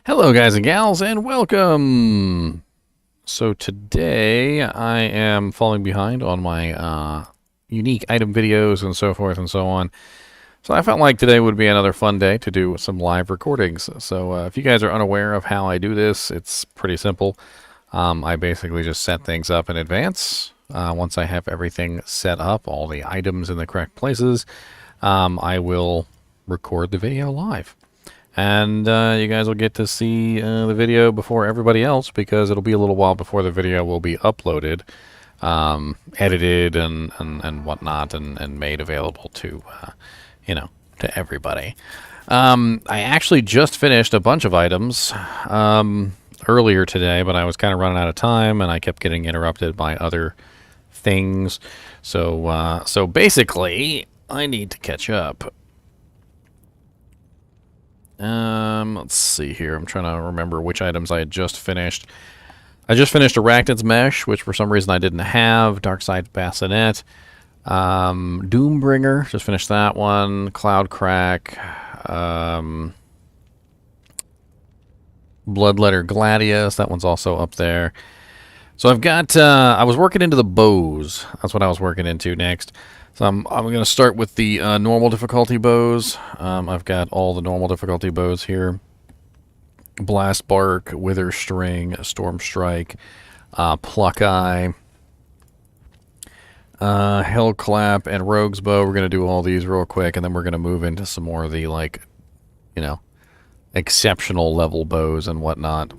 Hello guys and gals and welcome! So today I am falling behind on my unique item videos and so forth and so on. So I felt like today would be another fun day to do some live recordings. So if you guys are unaware of how I do this, it's pretty simple. I basically just set things up in advance. Once I have everything set up, all the items in the correct places, I will record the video live. And you guys will get to see the video before everybody else because it'll be a little while before the video will be uploaded, edited and whatnot, and made available to, to everybody. I actually just finished a bunch of items earlier today, but I was kind of running out of time and I kept getting interrupted by other things. So basically, I need to catch up. Let's see here. I'm trying to remember which items I had just finished. I just finished Arachnid's Mesh, which for some reason I didn't have. Darkside's Bassinet. Doombringer, just finished that one. Cloudcrack. Bloodletter Gladius, that one's also up there. So I've got, I was working into the bows. That's what I was working into next. So I'm going to start with the normal difficulty bows. I've got all the normal difficulty bows here. Blast Bark, Wither String, Storm Strike, Pluckeye, Hellclap, and Rogue's Bow. We're going to do all these real quick, and then we're going to move into some more of the, like, exceptional level bows and whatnot.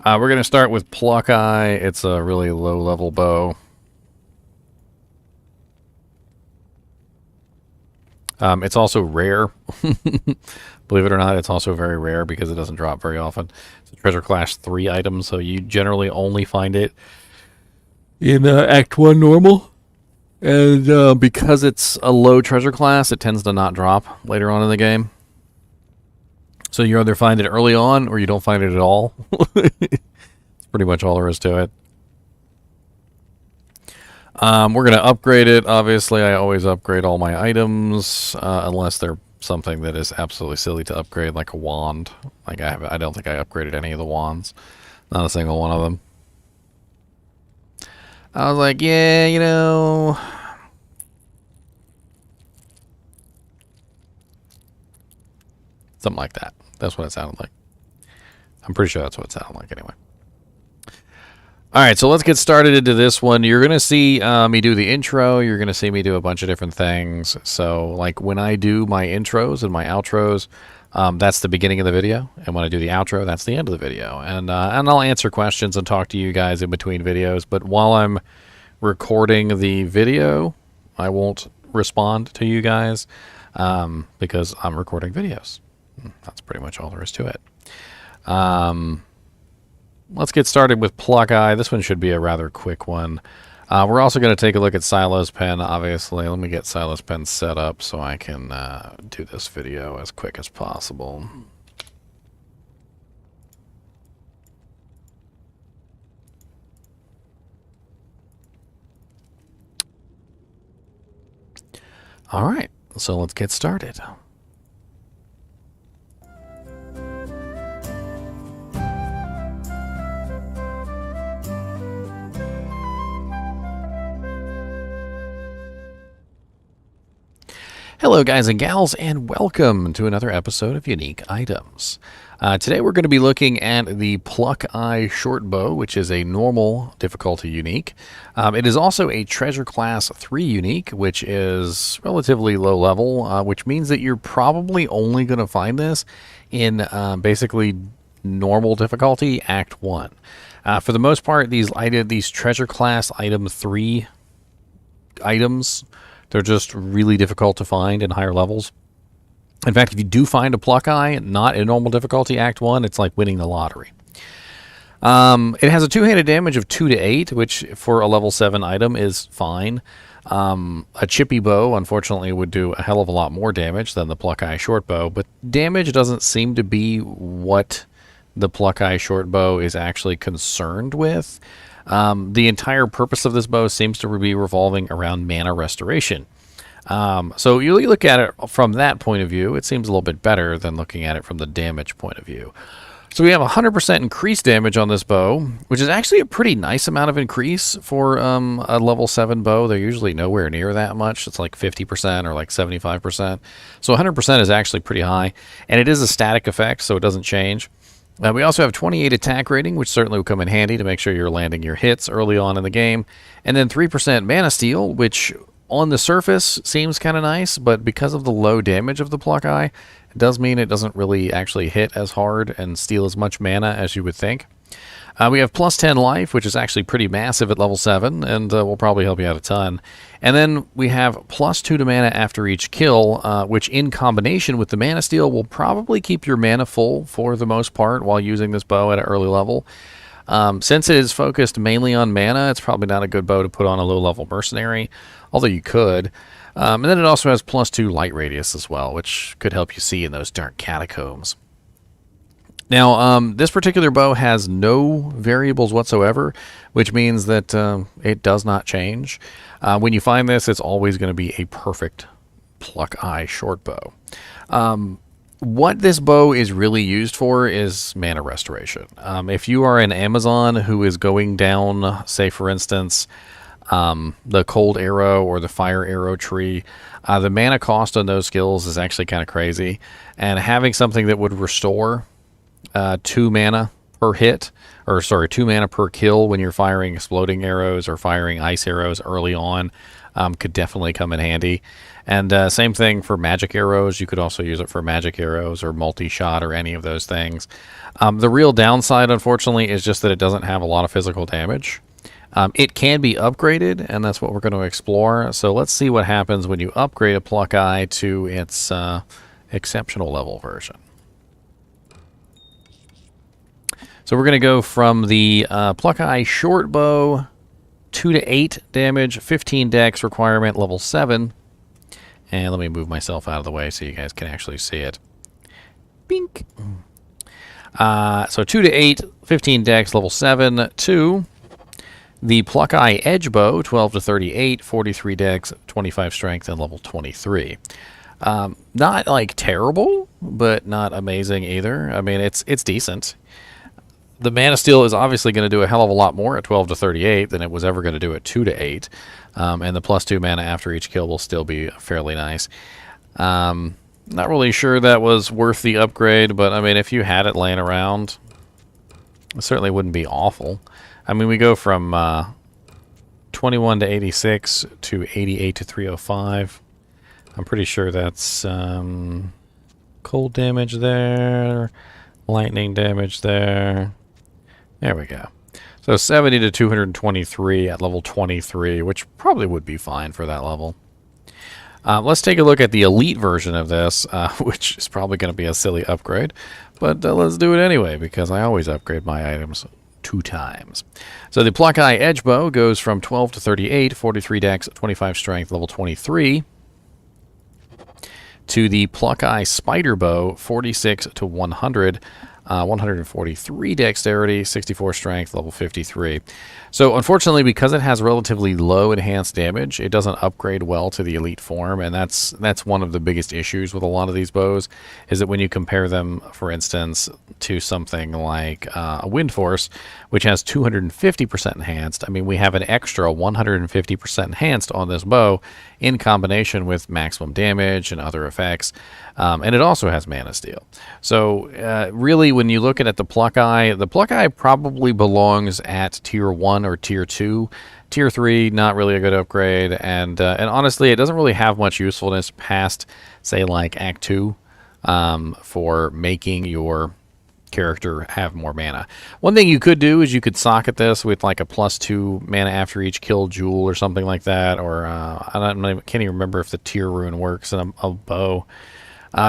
We're going to start with Pluckeye. It's a really low level bow. It's also rare. Believe it or not, it's also very rare because it doesn't drop very often. It's a treasure class 3 item, so you generally only find it in Act 1 normal. And because it's a low treasure class, it tends to not drop later on in the game. So you either find it early on or you don't find it at all. It's pretty much all there is to it. We're going to upgrade it. Obviously, I always upgrade all my items, unless they're something that is absolutely silly to upgrade, like a wand. Like I don't think I upgraded any of the wands. Not a single one of them. I was like, yeah, something like that. That's what it sounded like. I'm pretty sure that's what it sounded like anyway. Alright, so let's get started into this one. You're going to see me do the intro. You're going to see me do a bunch of different things. So, like, when I do my intros and my outros, that's the beginning of the video. And when I do the outro, that's the end of the video. And I'll answer questions and talk to you guys in between videos. But while I'm recording the video, I won't respond to you guys because I'm recording videos. That's pretty much all there is to it. Let's get started with Pluckeye. This one should be a rather quick one. We're also going to take a look at Silo's Pen, obviously. Let me get Silo's Pen set up so I can do this video as quick as possible. All right, so let's get started. Hello guys and gals, and welcome to another episode of Unique Items. Today we're going to be looking at the Pluckeye short bow, which is a normal difficulty unique. It is also a treasure class 3 unique, which is relatively low level, which means that you're probably only going to find this in basically normal difficulty Act 1. For the most part, these treasure class item 3 items, they're just really difficult to find in higher levels. In fact, if you do find a Pluckeye, not in normal difficulty Act 1, it's like winning the lottery. It has a two-handed damage of 2 to 8, which for a level 7 item is fine. A chippy bow, unfortunately, would do a hell of a lot more damage than the Pluckeye short bow, but damage doesn't seem to be what the Pluckeye short bow is actually concerned with. The entire purpose of this bow seems to be revolving around mana restoration. So you look at it from that point of view, it seems a little bit better than looking at it from the damage point of view. So we have 100% increased damage on this bow, which is actually a pretty nice amount of increase for a level 7 bow. They're usually nowhere near that much. It's like 50% or like 75%. So 100% is actually pretty high, and it is a static effect, so it doesn't change. We also have 28 attack rating, which certainly will come in handy to make sure you're landing your hits early on in the game. And then 3% mana steal, which on the surface seems kind of nice, but because of the low damage of the Pluckeye, it does mean it doesn't really actually hit as hard and steal as much mana as you would think. We have plus 10 life, which is actually pretty massive at level 7, and will probably help you out a ton. And then we have plus 2 to mana after each kill, which in combination with the mana steal will probably keep your mana full for the most part while using this bow at an early level. Since it is focused mainly on mana, it's probably not a good bow to put on a low-level mercenary, although you could. And then it also has plus 2 light radius as well, which could help you see in those dark catacombs. Now, this particular bow has no variables whatsoever, which means that it does not change. When you find this, it's always going to be a perfect Pluckeye short bow. What this bow is really used for is mana restoration. If you are an Amazon who is going down, say for instance, the cold arrow or the fire arrow tree, the mana cost on those skills is actually kind of crazy. And having something that would restore 2 mana per hit, or sorry, 2 mana per kill when you're firing exploding arrows or firing ice arrows early on could definitely come in handy. And same thing for magic arrows. You could also use it for magic arrows or multi-shot or any of those things. The real downside, unfortunately, is just that it doesn't have a lot of physical damage. It can be upgraded, and that's what we're going to explore. So let's see what happens when you upgrade a Pluckeye to its exceptional level version. So we're going to go from the Pluckeye short bow, 2 to 8 damage, 15 dex requirement, level 7. And let me move myself out of the way so you guys can actually see it. Bink. So 2 to 8, 15 dex, level 7, 2. The Pluckeye edge bow, 12 to 38, 43 dex, 25 strength, and level 23. Not like terrible, but not amazing either. I mean, it's decent. The mana steal is obviously going to do a hell of a lot more at 12 to 38 than it was ever going to do at 2 to 8. And the plus 2 mana after each kill will still be fairly nice. Not really sure that was worth the upgrade, but I mean, if you had it laying around, it certainly wouldn't be awful. I mean, we go from 21 to 86 to 88 to 305. I'm pretty sure that's cold damage there, lightning damage there. There we go. So 70 to 223 at level 23, which probably would be fine for that level. Let's take a look at the elite version of this, which is probably going to be a silly upgrade. But let's do it anyway, because I always upgrade my items 2 times. So the Pluckeye edge bow goes from 12 to 38, 43 dex, 25 strength, level 23. To the Pluckeye spider bow, 46 to 100, 143 dexterity, 64 strength, level 53. So unfortunately, because it has relatively low enhanced damage, it doesn't upgrade well to the elite form, and that's one of the biggest issues with a lot of these bows, is that when you compare them, for instance, to something like a Wind Force, which has 250% enhanced, I mean, we have an extra 150% enhanced on this bow in combination with maximum damage and other effects, and it also has mana steal. So really, when you look at the Pluckeye probably belongs at tier 1 or tier 2. Tier 3, not really a good upgrade, and honestly, it doesn't really have much usefulness past, say, like Act 2 for making your character have more mana. One thing you could do is you could socket this with like a plus 2 mana after each kill jewel or something like that, or I can't even remember if the tier rune works in a bow.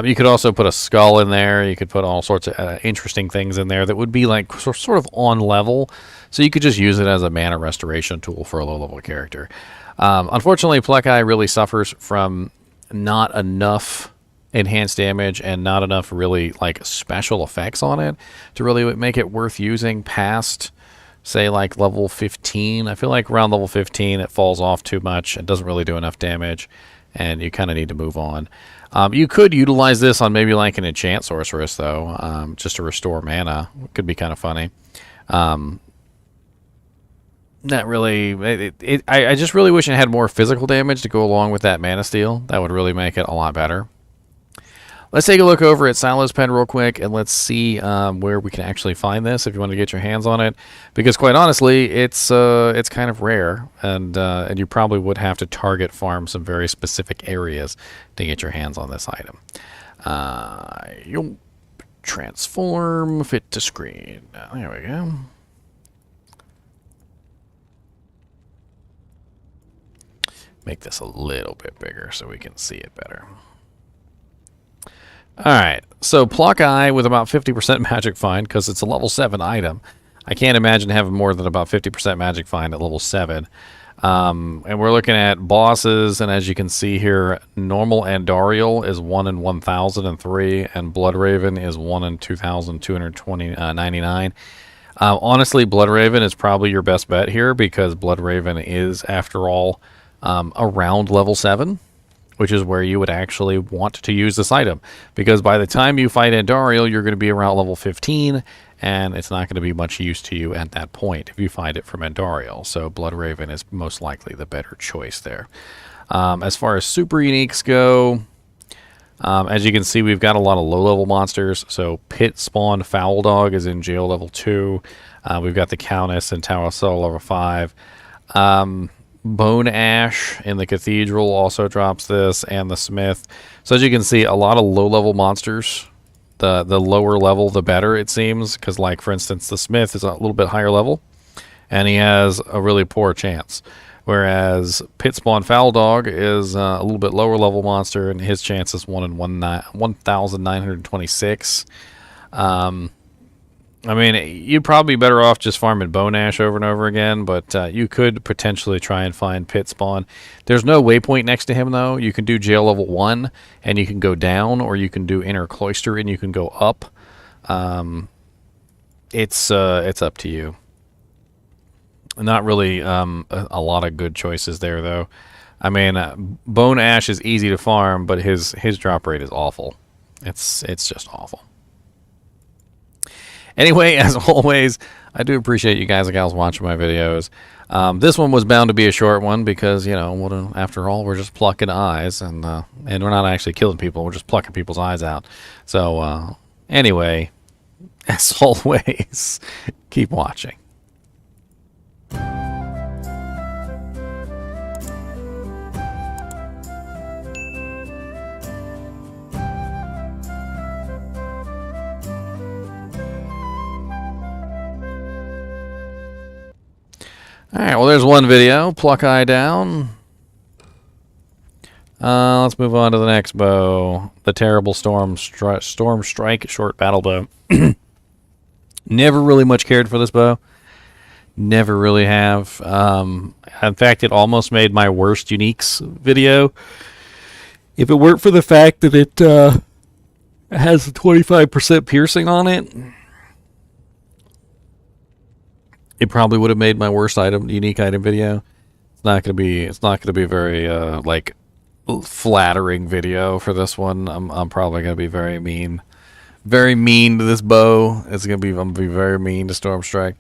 You could also put a skull in there. You could put all sorts of interesting things in there that would be like sort of on level. So you could just use it as a mana restoration tool for a low-level character. Unfortunately, Pluckeye really suffers from not enough enhanced damage and not enough really like special effects on it to really make it worth using past, say, like level 15. I feel like around level 15 it falls off too much. It doesn't really do enough damage. and you kind of need to move on. You could utilize this on maybe like an enchant sorceress, though, just to restore mana. It could be kind of funny. Not really. I just really wish it had more physical damage to go along with that mana steal. That would really make it a lot better. Let's take a look over at Silo's Pen real quick, and let's see where we can actually find this if you want to get your hands on it. Because quite honestly, it's kind of rare, and you probably would have to target farm some very specific areas to get your hands on this item. You'll transform, fit to screen. There we go. Make this a little bit bigger so we can see it better. Alright, so Pluckeye with about 50% magic find, because it's a level 7 item. I can't imagine having more than about 50% magic find at level 7. And we're looking at bosses, and as you can see here, normal Andariel is 1 in 1003, and Bloodraven is 1 in 2299. Honestly, Bloodraven is probably your best bet here, because Bloodraven is, after all, around level 7. Which is where you would actually want to use this item. Because by the time you fight Andariel, you're going to be around level 15, and it's not going to be much use to you at that point if you find it from Andariel. So Bloodraven is most likely the better choice there. As far as super uniques go, as you can see, we've got a lot of low-level monsters. So Pit Spawn Foul Dog is in jail level 2. We've got the Countess and Tower Soul level 5. Bone Ash in the Cathedral also drops this, and the Smith. So as you can see, a lot of low-level monsters. The lower level, the better, it seems. Because, like, for instance, the Smith is a little bit higher level, and he has a really poor chance. Whereas Pit Spawn Foul Dog is a little bit lower level monster, and his chance is 1 in 1,926. I mean, you'd probably be better off just farming Bone Ash over and over again, but you could potentially try and find Pit Spawn. There's no waypoint next to him, though. You can do jail level 1, and you can go down, or you can do Inner Cloister, and you can go up. It's up to you. Not really a lot of good choices there, though. I mean, Bone Ash is easy to farm, but his drop rate is awful. It's just awful. Anyway, as always, I do appreciate you guys and gals watching my videos. This one was bound to be a short one because, you know, after all, we're just plucking eyes, and we're not actually killing people. We're just plucking people's eyes out. So, anyway, as always, keep watching. Alright, well, there's one video. Pluckeye down. Let's move on to the next bow. The terrible Storm Strike short battle bow. Never really much cared for this bow. Never really have. In fact, it almost made my worst uniques video. If it weren't for the fact that it has a 25% piercing on it, it probably would have made my worst unique item video. It's not gonna be a very like flattering video for this one. I'm probably gonna be very mean to this bow. I'm gonna be very mean to Storm Strike.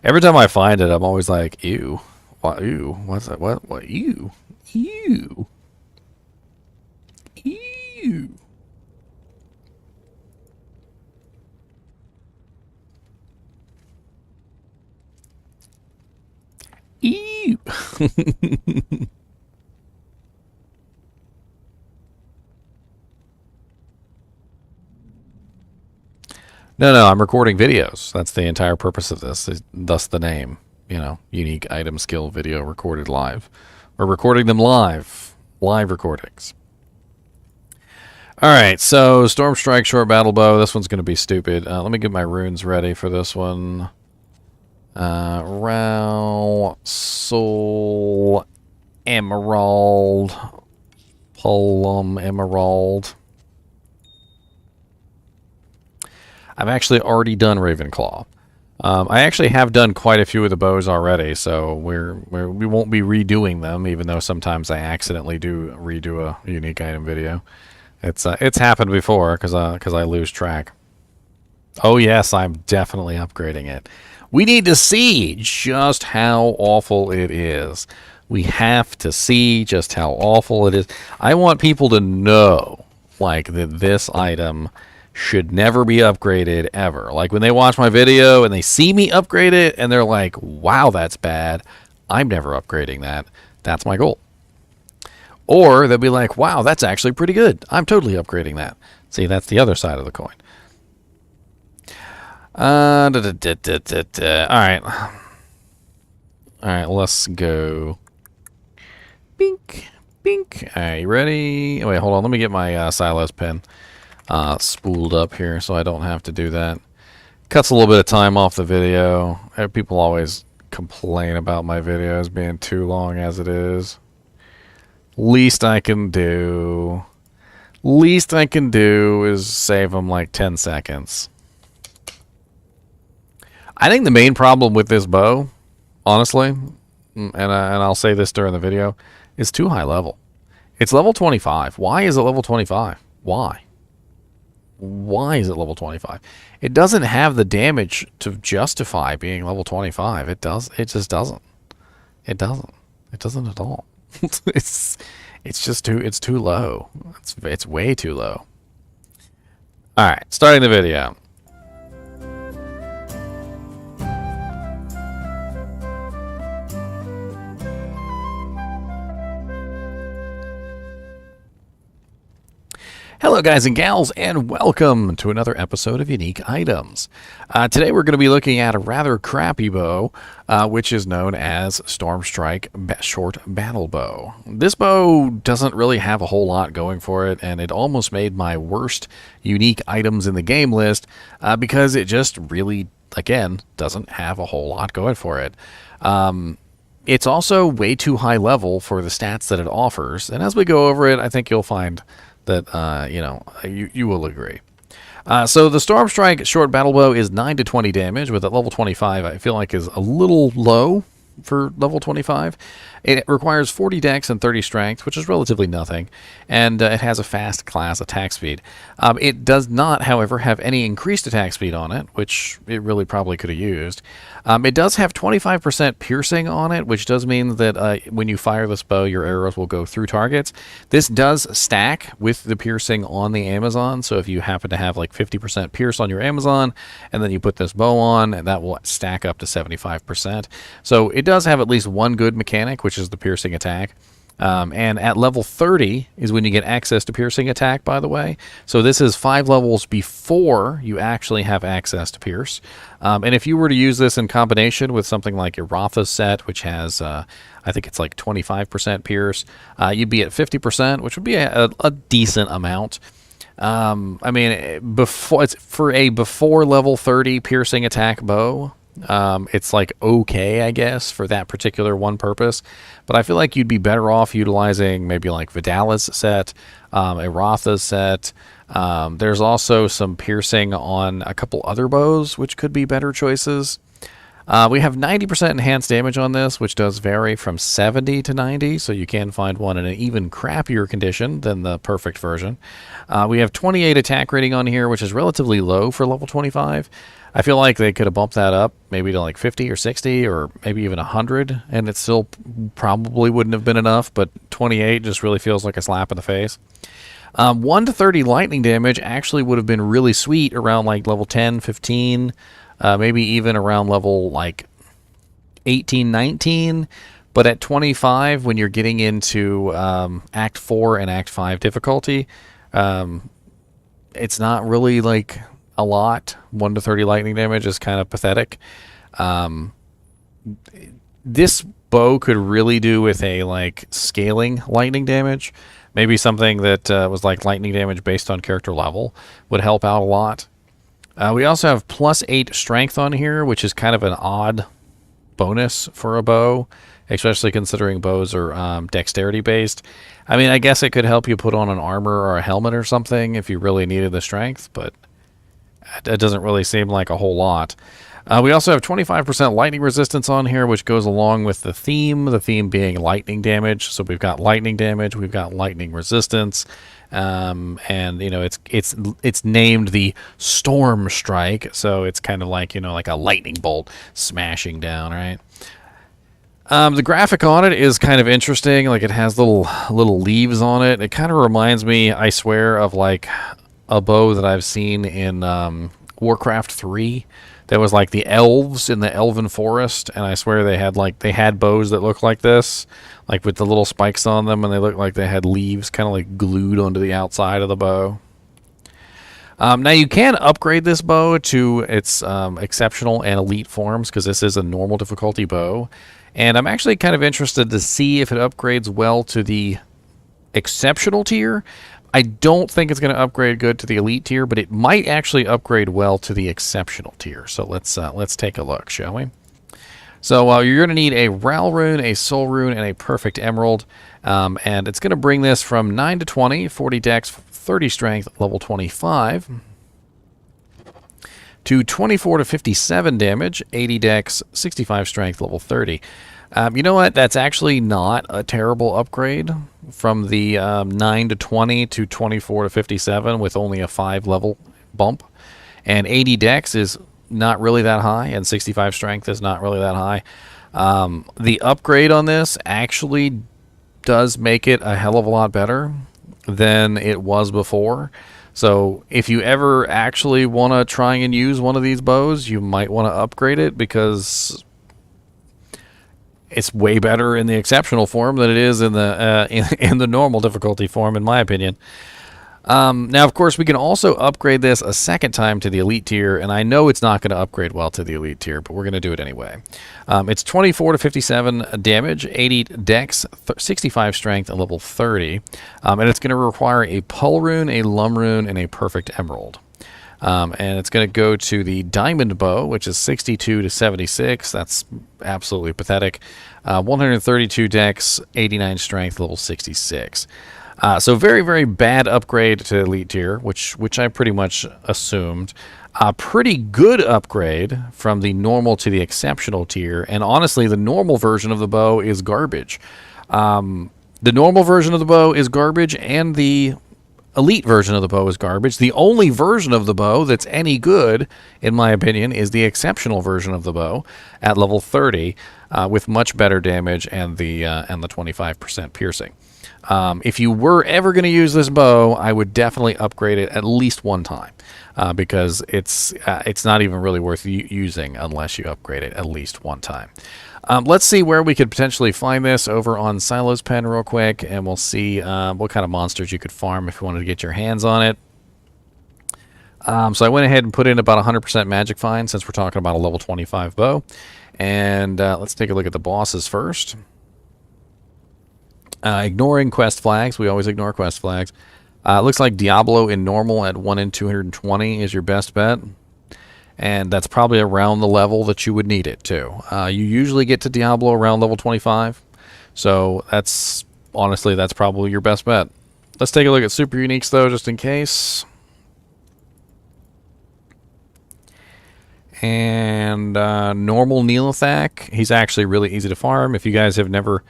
Every time I find it, I'm always like, ew, what, ew, what's that? What, ew, ew, ew. Ew. No, I'm recording videos. That's the entire purpose of this, thus the name. You know, unique item skill video recorded live. We're recording them live recordings. Alright, so Storm Strike short battle bow. This one's going to be stupid. Let me get my runes ready for this one. Rao, Soul, Emerald, Plum, Emerald. I've actually already done Ravenclaw. I actually have done quite a few of the bows already, so we won't be redoing them, even though sometimes I accidentally do redo a unique item video. It's happened before because I lose track. Oh yes, I'm definitely upgrading it. We need to see just how awful it is. We have to see just how awful it is. I want people to know, like, that this item should never be upgraded ever. Like, when they watch my video and they see me upgrade it and they're like, wow, that's bad, I'm never upgrading that. That's my goal. Or they'll be like, wow, that's actually pretty good. I'm totally upgrading that. See, that's the other side of the coin. All right. All right, let's go. Bink, bink. All right, you ready? Wait, hold on. Let me get my silos pen spooled up here so I don't have to do that. Cuts a little bit of time off the video. People always complain about my videos being too long as it is. Least I can do is save them like 10 seconds. I think the main problem with this bow, honestly, and I'll say this during the video, is too high level. It's level 25. Why is it level 25? Why? Why is it level 25? It doesn't have the damage to justify being level 25. It just doesn't. It doesn't. It doesn't at all. it's too low. It's way too low. All right, starting the video. Hello guys and gals, and welcome to another episode of Unique Items. Today we're going to be looking at a rather crappy bow, which is known as Storm Strike Short Battle Bow. This bow doesn't really have a whole lot going for it, and it almost made my worst unique items in the game list because it just really, again, doesn't have a whole lot going for it. It's also way too high level for the stats that it offers, and as we go over it, I think you'll find that you will agree. So the Storm Strike Short Battle Bow is 9 to 20 damage with a level 25. I feel like is a little low for level 25. It requires 40 dex and 30 strength, which is relatively nothing, and it has a fast class attack speed. It does not, however, have any increased attack speed on it, which it really probably could have used. It does have 25% piercing on it, which does mean that when you fire this bow, your arrows will go through targets. This does stack with the piercing on the Amazon, so if you happen to have like 50% pierce on your Amazon, and then you put this bow on, and that will stack up to 75%. So it does have at least one good mechanic, which is the piercing attack. And at level 30 is when you get access to piercing attack, by the way. So this is 5 levels before you actually have access to pierce. And if you were to use this in combination with something like Iratha's set, which has, I think it's like 25% pierce, you'd be at 50%, which would be a decent amount. I mean, for a before level 30 piercing attack bow, it's like okay, I guess, for that particular one purpose, but I feel like you'd be better off utilizing maybe like Vidala's set, Iratha's set. There's also some piercing on a couple other bows, which could be better choices. We have 90% enhanced damage on this, which does vary from 70 to 90, so you can find one in an even crappier condition than the perfect version. We have 28 attack rating on here, which is relatively low for level 25. I feel like they could have bumped that up maybe to like 50 or 60 or maybe even 100, and it still probably wouldn't have been enough, but 28 just really feels like a slap in the face. 1 to 30 lightning damage actually would have been really sweet around like level 10, 15, maybe even around level like 18, 19, but at 25, when you're getting into Act 4 and Act 5 difficulty, it's not really like a lot. 1 to 30 lightning damage is kind of pathetic. This bow could really do with a like scaling lightning damage. Maybe something that was like lightning damage based on character level would help out a lot. We also have plus 8 strength on here, which is kind of an odd bonus for a bow, especially considering bows are dexterity based. I mean, I guess it could help you put on an armor or a helmet or something if you really needed the strength, but it doesn't really seem like a whole lot. We also have 25% lightning resistance on here, which goes along with the theme being lightning damage. So we've got lightning damage, we've got lightning resistance, and you know it's named the Storm Strike, so it's kind of like, you know, like a lightning bolt smashing down, right? The graphic on it is kind of interesting. Like, it has little leaves on it. It kind of reminds me, I swear, of like a bow that I've seen in Warcraft 3. There was like the elves in the elven forest, and I swear they had bows that looked like this, like with the little spikes on them, and they looked like they had leaves kind of like glued onto the outside of the bow. Now you can upgrade this bow to its exceptional and elite forms, because this is a normal difficulty bow, and I'm actually kind of interested to see if it upgrades well to the exceptional tier. I don't think it's going to upgrade good to the elite tier, but it might actually upgrade well to the exceptional tier. So let's take a look, shall we? So you're going to need a Ral rune, a Soul rune, and a Perfect Emerald, and it's going to bring this from 9 to 20, 40 dex, 30 strength, level 25, to 24 to 57 damage, 80 dex, 65 strength, level 30. You know what? That's actually not a terrible upgrade from the 9 to 20 to 24 to 57 with only a 5 level bump. And 80 dex is not really that high, and 65 strength is not really that high. The upgrade on this actually does make it a hell of a lot better than it was before. So if you ever actually want to try and use one of these bows, you might want to upgrade it, because it's way better in the exceptional form than it is in the in the normal difficulty form, in my opinion. Now, of course, we can also upgrade this a second time to the elite tier, and I know it's not going to upgrade well to the elite tier, but we're going to do it anyway. It's 24 to 57 damage, 80 dex, 65 strength, and level 30, and it's going to require a Pull rune, a Lum rune, and a Perfect Emerald. And it's going to go to the Diamond Bow, which is 62 to 76. That's absolutely pathetic. 132 dex, 89 strength, level 66. So very, very bad upgrade to elite tier, which I pretty much assumed. A pretty good upgrade from the normal to the exceptional tier, and honestly, the normal version of the bow is garbage. The normal version of the bow is garbage, and the elite version of the bow is garbage. The only version of the bow that's any good, in my opinion, is the exceptional version of the bow at level 30, with much better damage and the 25% piercing. If you were ever going to use this bow, I would definitely upgrade it at least one time, because it's not even really worth using unless you upgrade it at least one time. Let's see where we could potentially find this over on Silo's Pen real quick, and we'll see what kind of monsters you could farm if you wanted to get your hands on it. So I went ahead and put in about 100% magic find, since we're talking about a level 25 bow. And let's take a look at the bosses first. Ignoring quest flags. We always ignore quest flags. It looks like Diablo in normal at 1 in 220 is your best bet. And that's probably around the level that you would need it to. You usually get to Diablo around level 25. So honestly, that's probably your best bet. Let's take a look at super uniques, though, just in case. And normal Neolithak. He's actually really easy to farm. If you guys have never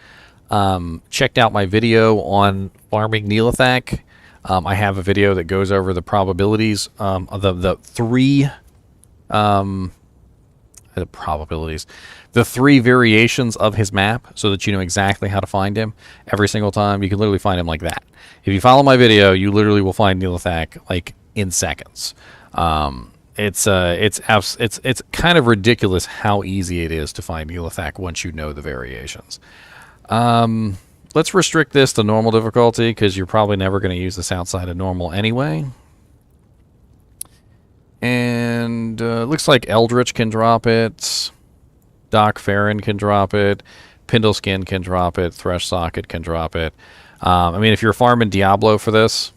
checked out my video on farming Neolithak, I have a video that goes over the probabilities of the three variations of his map, so that you know exactly how to find him every single time. You can literally find him like that. If you follow my video, you literally will find Neolithak like in seconds. It's kind of ridiculous how easy it is to find Neolithak once you know the variations. Let's restrict this to normal difficulty, because you're probably never going to use this outside of normal anyway. And looks like Eldritch can drop it. Doc Farron can drop it. Pindleskin can drop it. Thresh Socket can drop it. I mean, if you're farming Diablo for this,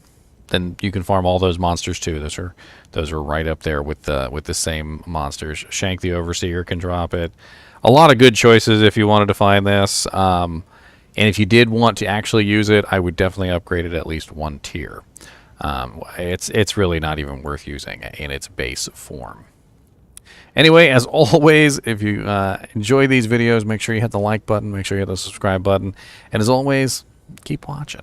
then you can farm all those monsters too. Those are right up there with the same monsters. Shank the Overseer can drop it. A lot of good choices if you wanted to find this. And if you did want to actually use it, I would definitely upgrade it at least one tier. It's really not even worth using in its base form. Anyway, as always, if you enjoy these videos, make sure you hit the like button, make sure you hit the subscribe button, and as always, keep watching.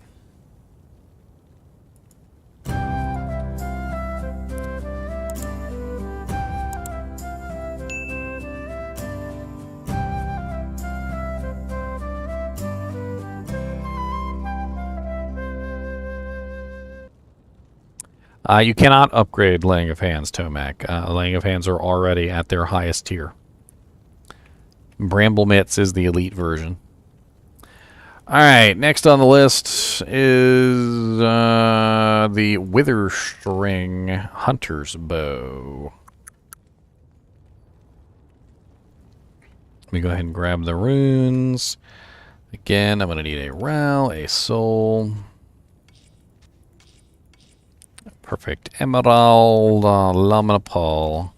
You cannot upgrade Laying of Hands, Tomac. Laying of Hands are already at their highest tier. Bramble Mitts is the elite version. Alright, next on the list is the Wither String Hunter's Bow. Let me go ahead and grab the runes. Again, I'm going to need a Ral, a Soul. Perfect. Emerald, Laminapol.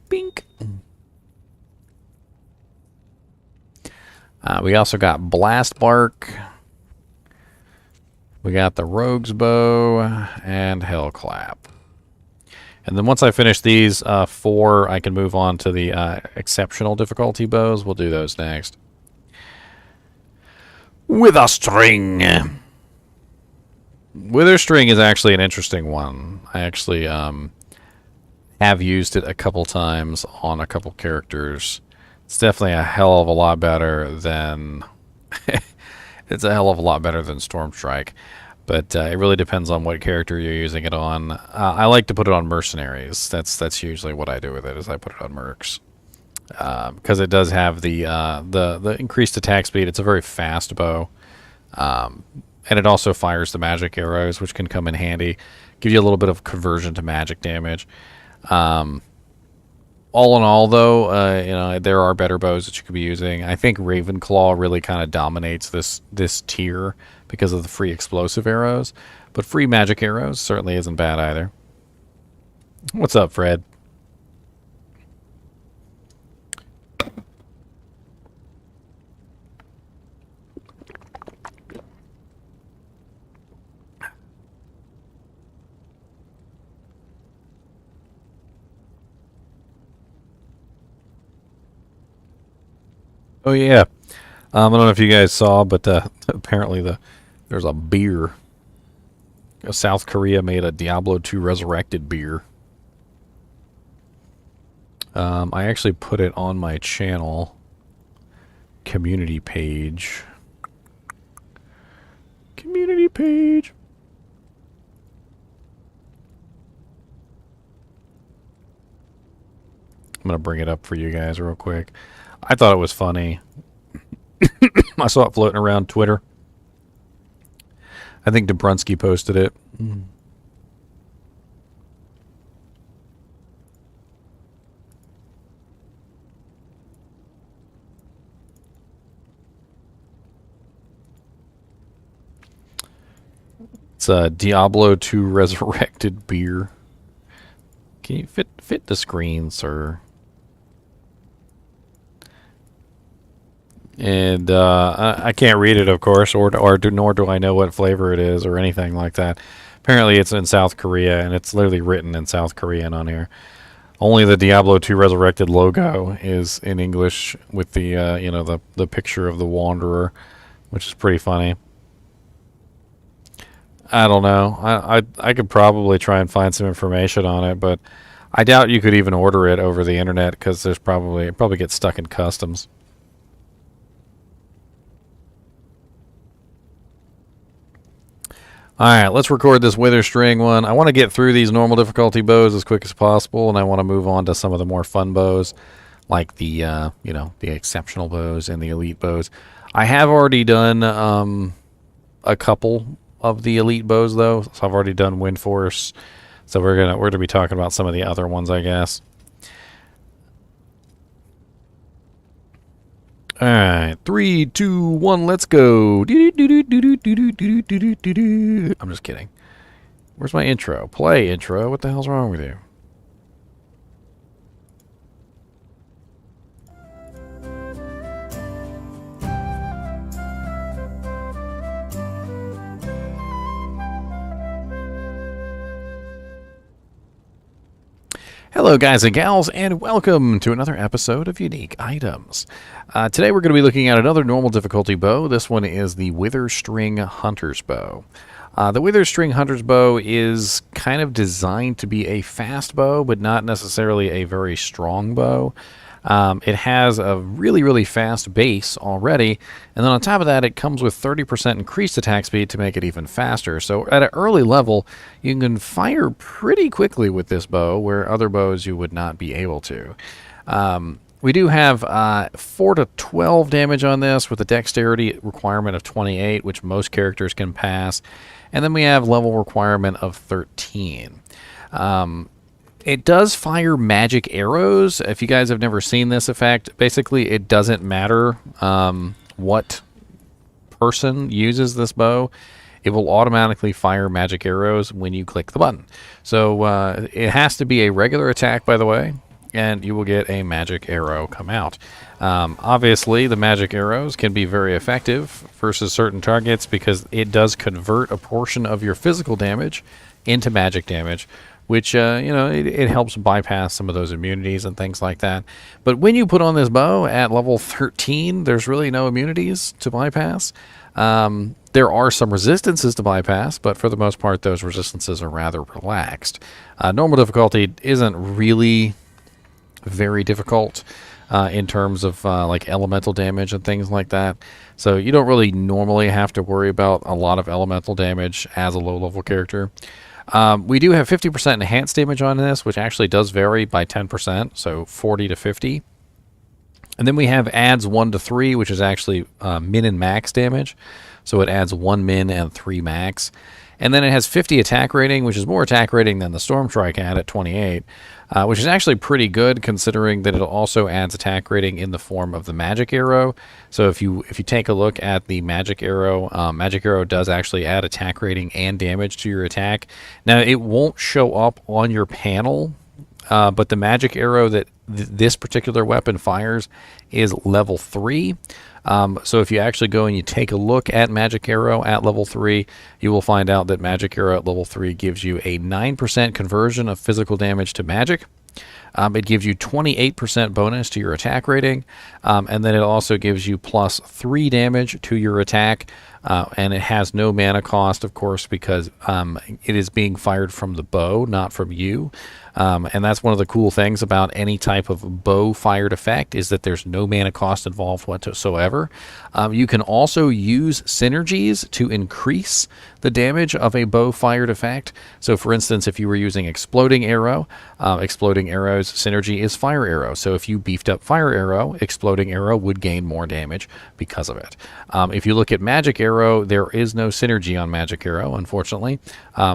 Bink. We also got Blast Bark. We got the Rogue's Bow and Hellclap. And then once I finish these 4, I can move on to the exceptional difficulty bows. We'll do those next. Wither String. Wither String is actually an interesting one. I actually have used it a couple times on a couple characters. It's definitely a hell of a lot better than it's a hell of a lot better than Stormstrike. But it really depends on what character you're using it on. I like to put it on mercenaries. That's usually what I do with it. Is I put it on mercs. Because it does have the increased attack speed. It's a very fast bow, and it also fires the magic arrows, which can come in handy. Give you a little bit of conversion to magic damage. All in all, though, there are better bows that you could be using. I think Ravenclaw really kind of dominates this tier because of the free explosive arrows, but free magic arrows certainly isn't bad either. What's up, Fred? Oh yeah, I don't know if you guys saw, but apparently there's a beer. South Korea made a Diablo 2 Resurrected beer. I actually put it on my channel community page. Community page. I'm gonna bring it up for you guys real quick. I thought it was funny. I saw it floating around Twitter. I think Dobrunsky posted it. It's a Diablo 2 Resurrected beer. Can you fit the screen, sir? And I can't read it, of course, nor do I know what flavor it is or anything like that. Apparently, it's in South Korea, and it's literally written in South Korean on here. Only the Diablo 2 Resurrected logo is in English with the the picture of the Wanderer, which is pretty funny. I don't know. I could probably try and find some information on it, but I doubt you could even order it over the internet because it probably gets stuck in customs. Alright, let's record this Wither String one. I want to get through these normal difficulty bows as quick as possible, and I want to move on to some of the more fun bows, like the, the exceptional bows and the elite bows. I have already done a couple of the elite bows, though, so I've already done Wind Force, so we're gonna be talking about some of the other ones, I guess. Alright, 3, 2, 1, let's go. I'm just kidding. Where's my intro? Play intro. What the hell's wrong with you? Hello guys and gals, and welcome to another episode of Unique Items. Today we're going to be looking at another normal difficulty bow. This one is the Witherstring Hunter's Bow. The Witherstring Hunter's Bow is kind of designed to be a fast bow, but not necessarily a very strong bow. It has a really fast base already, and then on top of that it comes with 30% increased attack speed to make it even faster. So at an early level you can fire pretty quickly with this bow, where other bows you would not be able to. We do have 4 to 12 damage on this with a dexterity requirement of 28, which most characters can pass, and then we have level requirement of 13. It does fire magic arrows. If you guys have never seen this effect, basically it doesn't matter what person uses this bow. It will automatically fire magic arrows when you click the button. So it has to be a regular attack, by the way, and you will get a magic arrow come out. Obviously, the magic arrows can be very effective versus certain targets because it does convert a portion of your physical damage into magic damage, which, it helps bypass some of those immunities and things like that. But when you put on this bow at level 13, there's really no immunities to bypass. There are some resistances to bypass, but for the most part, those resistances are rather relaxed. Normal difficulty isn't really very difficult in terms of like elemental damage and things like that. So you don't really normally have to worry about a lot of elemental damage as a low-level character. We do have 50% enhanced damage on this, which actually does vary by 10%, so 40 to 50. And then we have adds 1 to 3, which is actually min and max damage. So it adds 1 min and 3 max. And then it has 50 attack rating, which is more attack rating than the Storm Strike had at 28, which is actually pretty good considering that it also adds attack rating in the form of the magic arrow. So if you take a look at the magic arrow does actually add attack rating and damage to your attack. Now it won't show up on your panel, but the magic arrow that this particular weapon fires is level 3. So if you actually go and you take a look at Magic Arrow at level 3, you will find out that Magic Arrow at level 3 gives you a 9% conversion of physical damage to magic. It gives you 28% bonus to your attack rating, and then it also gives you plus 3 damage to your attack, and it has no mana cost, of course, because it is being fired from the bow, not from you. And that's one of the cool things about any type of bow-fired effect, is that there's no mana cost involved whatsoever. You can also use synergies to increase the damage of a bow-fired effect. So, for instance, if you were using Exploding Arrow, Exploding Arrow's synergy is Fire Arrow. So if you beefed up Fire Arrow, Exploding Arrow would gain more damage because of it. If you look at Magic Arrow, there is no synergy on Magic Arrow, unfortunately.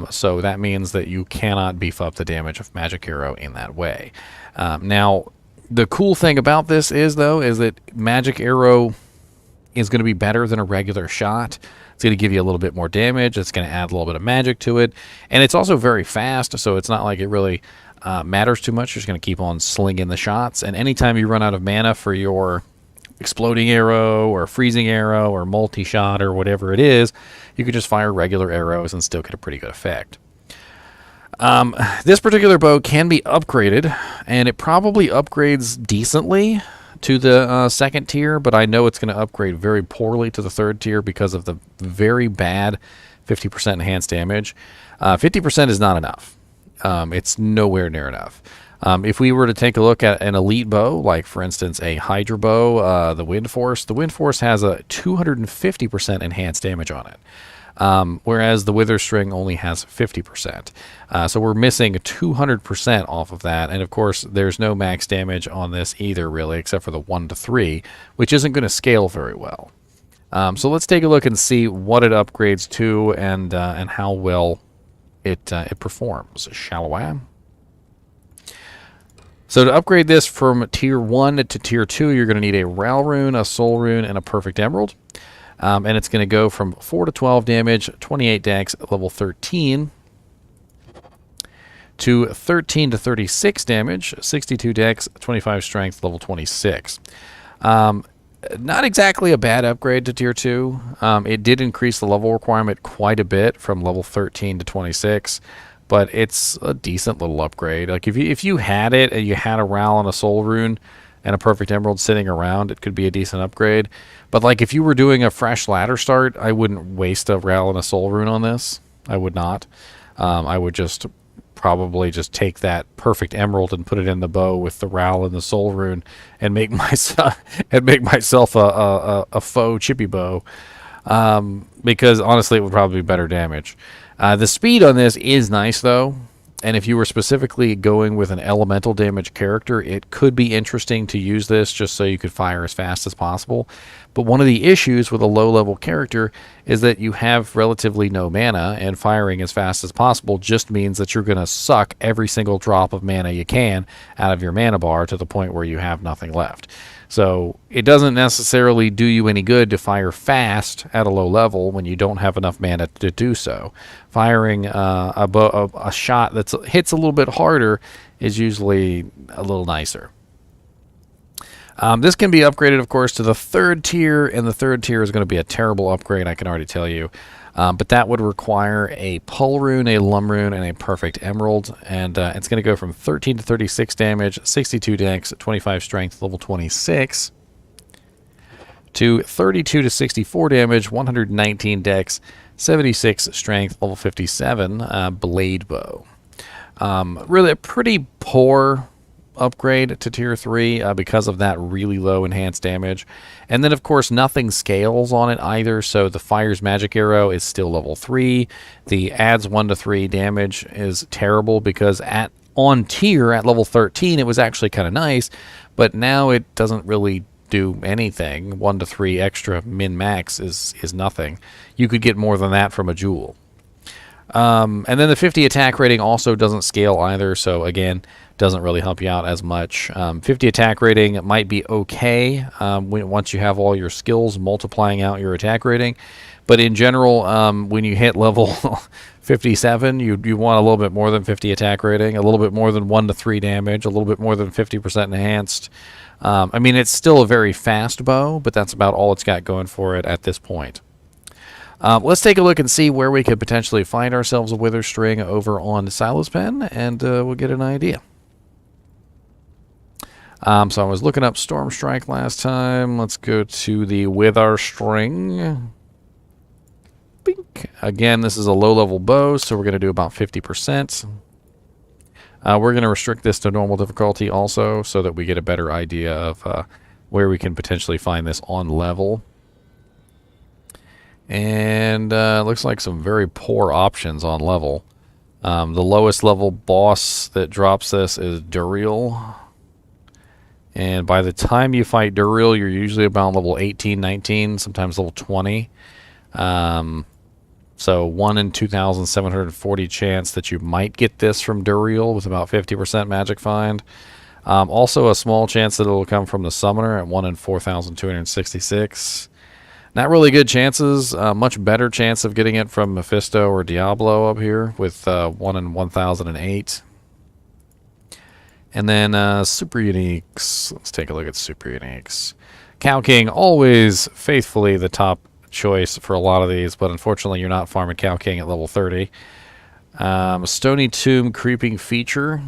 So that means that you cannot beef up the damage of Magic Arrow in that way. Now, the cool thing about this is that Magic Arrow is going to be better than a regular shot. It's going to give you a little bit more damage. It's going to add a little bit of magic to it. And it's also very fast, so it's not like it really matters too much. You're just going to keep on slinging the shots. And anytime you run out of mana for your Exploding Arrow or Freezing Arrow or multi-shot or whatever it is, you could just fire regular arrows and still get a pretty good effect. This particular bow can be upgraded, and it probably upgrades decently to the second tier, but I know it's going to upgrade very poorly to the third tier because of the very bad 50% enhanced damage. 50% is not enough. It's nowhere near enough. If we were to take a look at an elite bow, like for instance a Hydra bow, the Wind Force has a 250% enhanced damage on it. Whereas the Witherstring only has 50%. So we're missing 200% off of that, and of course there's no max damage on this either, really, except for the 1 to 3, which isn't going to scale very well. So let's take a look and see what it upgrades to and how well it performs, shall we? So to upgrade this from Tier 1 to Tier 2, you're going to need a Ral Rune, a Soul Rune, and a Perfect Emerald. And it's going to go from 4 to 12 damage, 28 dex, level 13, to 13 to 36 damage, 62 dex, 25 strength, level 26. Not exactly a bad upgrade to Tier 2. It did increase the level requirement quite a bit from level 13 to 26. but it's a decent little upgrade. Like if you had it and you had a Ral and a Soul Rune and a Perfect Emerald sitting around, it could be a decent upgrade. But like if you were doing a fresh ladder start, I wouldn't waste a Ral and a Soul Rune on this. I would not. I would just probably just take that Perfect Emerald and put it in the bow with the Ral and the Soul Rune and make myself a faux chippy bow. Because honestly, it would probably be better damage. The speed on this is nice though, and if you were specifically going with an elemental damage character, it could be interesting to use this just so you could fire as fast as possible. But one of the issues with a low-level character is that you have relatively no mana, and firing as fast as possible just means that you're going to suck every single drop of mana you can out of your mana bar to the point where you have nothing left. So it doesn't necessarily do you any good to fire fast at a low level when you don't have enough mana to do so. Firing a shot that hits a little bit harder is usually a little nicer. This can be upgraded, of course, to the 3rd tier, and the 3rd tier is going to be a terrible upgrade, I can already tell you. But that would require a Pull Rune, a Lum Rune, and a Perfect Emerald. And it's going to go from 13 to 36 damage, 62 dex, 25 strength, level 26, to 32 to 64 damage, 119 dex, 76 strength, level 57, Blade Bow. Really a pretty poor upgrade to tier 3 because of that really low enhanced damage. And then of course nothing scales on it either, so the Fire's Magic Arrow is still level 3. The adds 1 to 3 damage is terrible because on tier at level 13 it was actually kind of nice, but now it doesn't really do anything. 1 to 3 extra min max is nothing. You could get more than that from a jewel. And then the 50 attack rating also doesn't scale either, so again, doesn't really help you out as much. 50 attack rating might be okay once you have all your skills multiplying out your attack rating, but in general, when you hit level 57, you want a little bit more than 50 attack rating, a little bit more than 1 to 3 damage, a little bit more than 50% enhanced. I mean, it's still a very fast bow, but that's about all it's got going for it at this point. Let's take a look and see where we could potentially find ourselves a Wither String over on Silas Pen, and we'll get an idea. So I was looking up Storm Strike last time. Let's go to the Wither String. Bink. Again, this is a low-level bow, so we're going to do about 50%. We're going to restrict this to normal difficulty also, so that we get a better idea of where we can potentially find this on level. And looks like some very poor options on level. The lowest level boss that drops this is Duriel. And by the time you fight Duriel, you're usually about level 18, 19, sometimes level 20. So 1 in 2,740 chance that you might get this from Duriel with about 50% magic find. Also a small chance that it will come from the Summoner at 1 in 4,266. Not really good chances. Much better chance of getting it from Mephisto or Diablo up here with 1 in 1,008. And then Super Uniques. Let's take a look at Super Uniques. Cow King, always faithfully the top choice for a lot of these, but unfortunately you're not farming Cow King at level 30. Stony Tomb Creeping Feature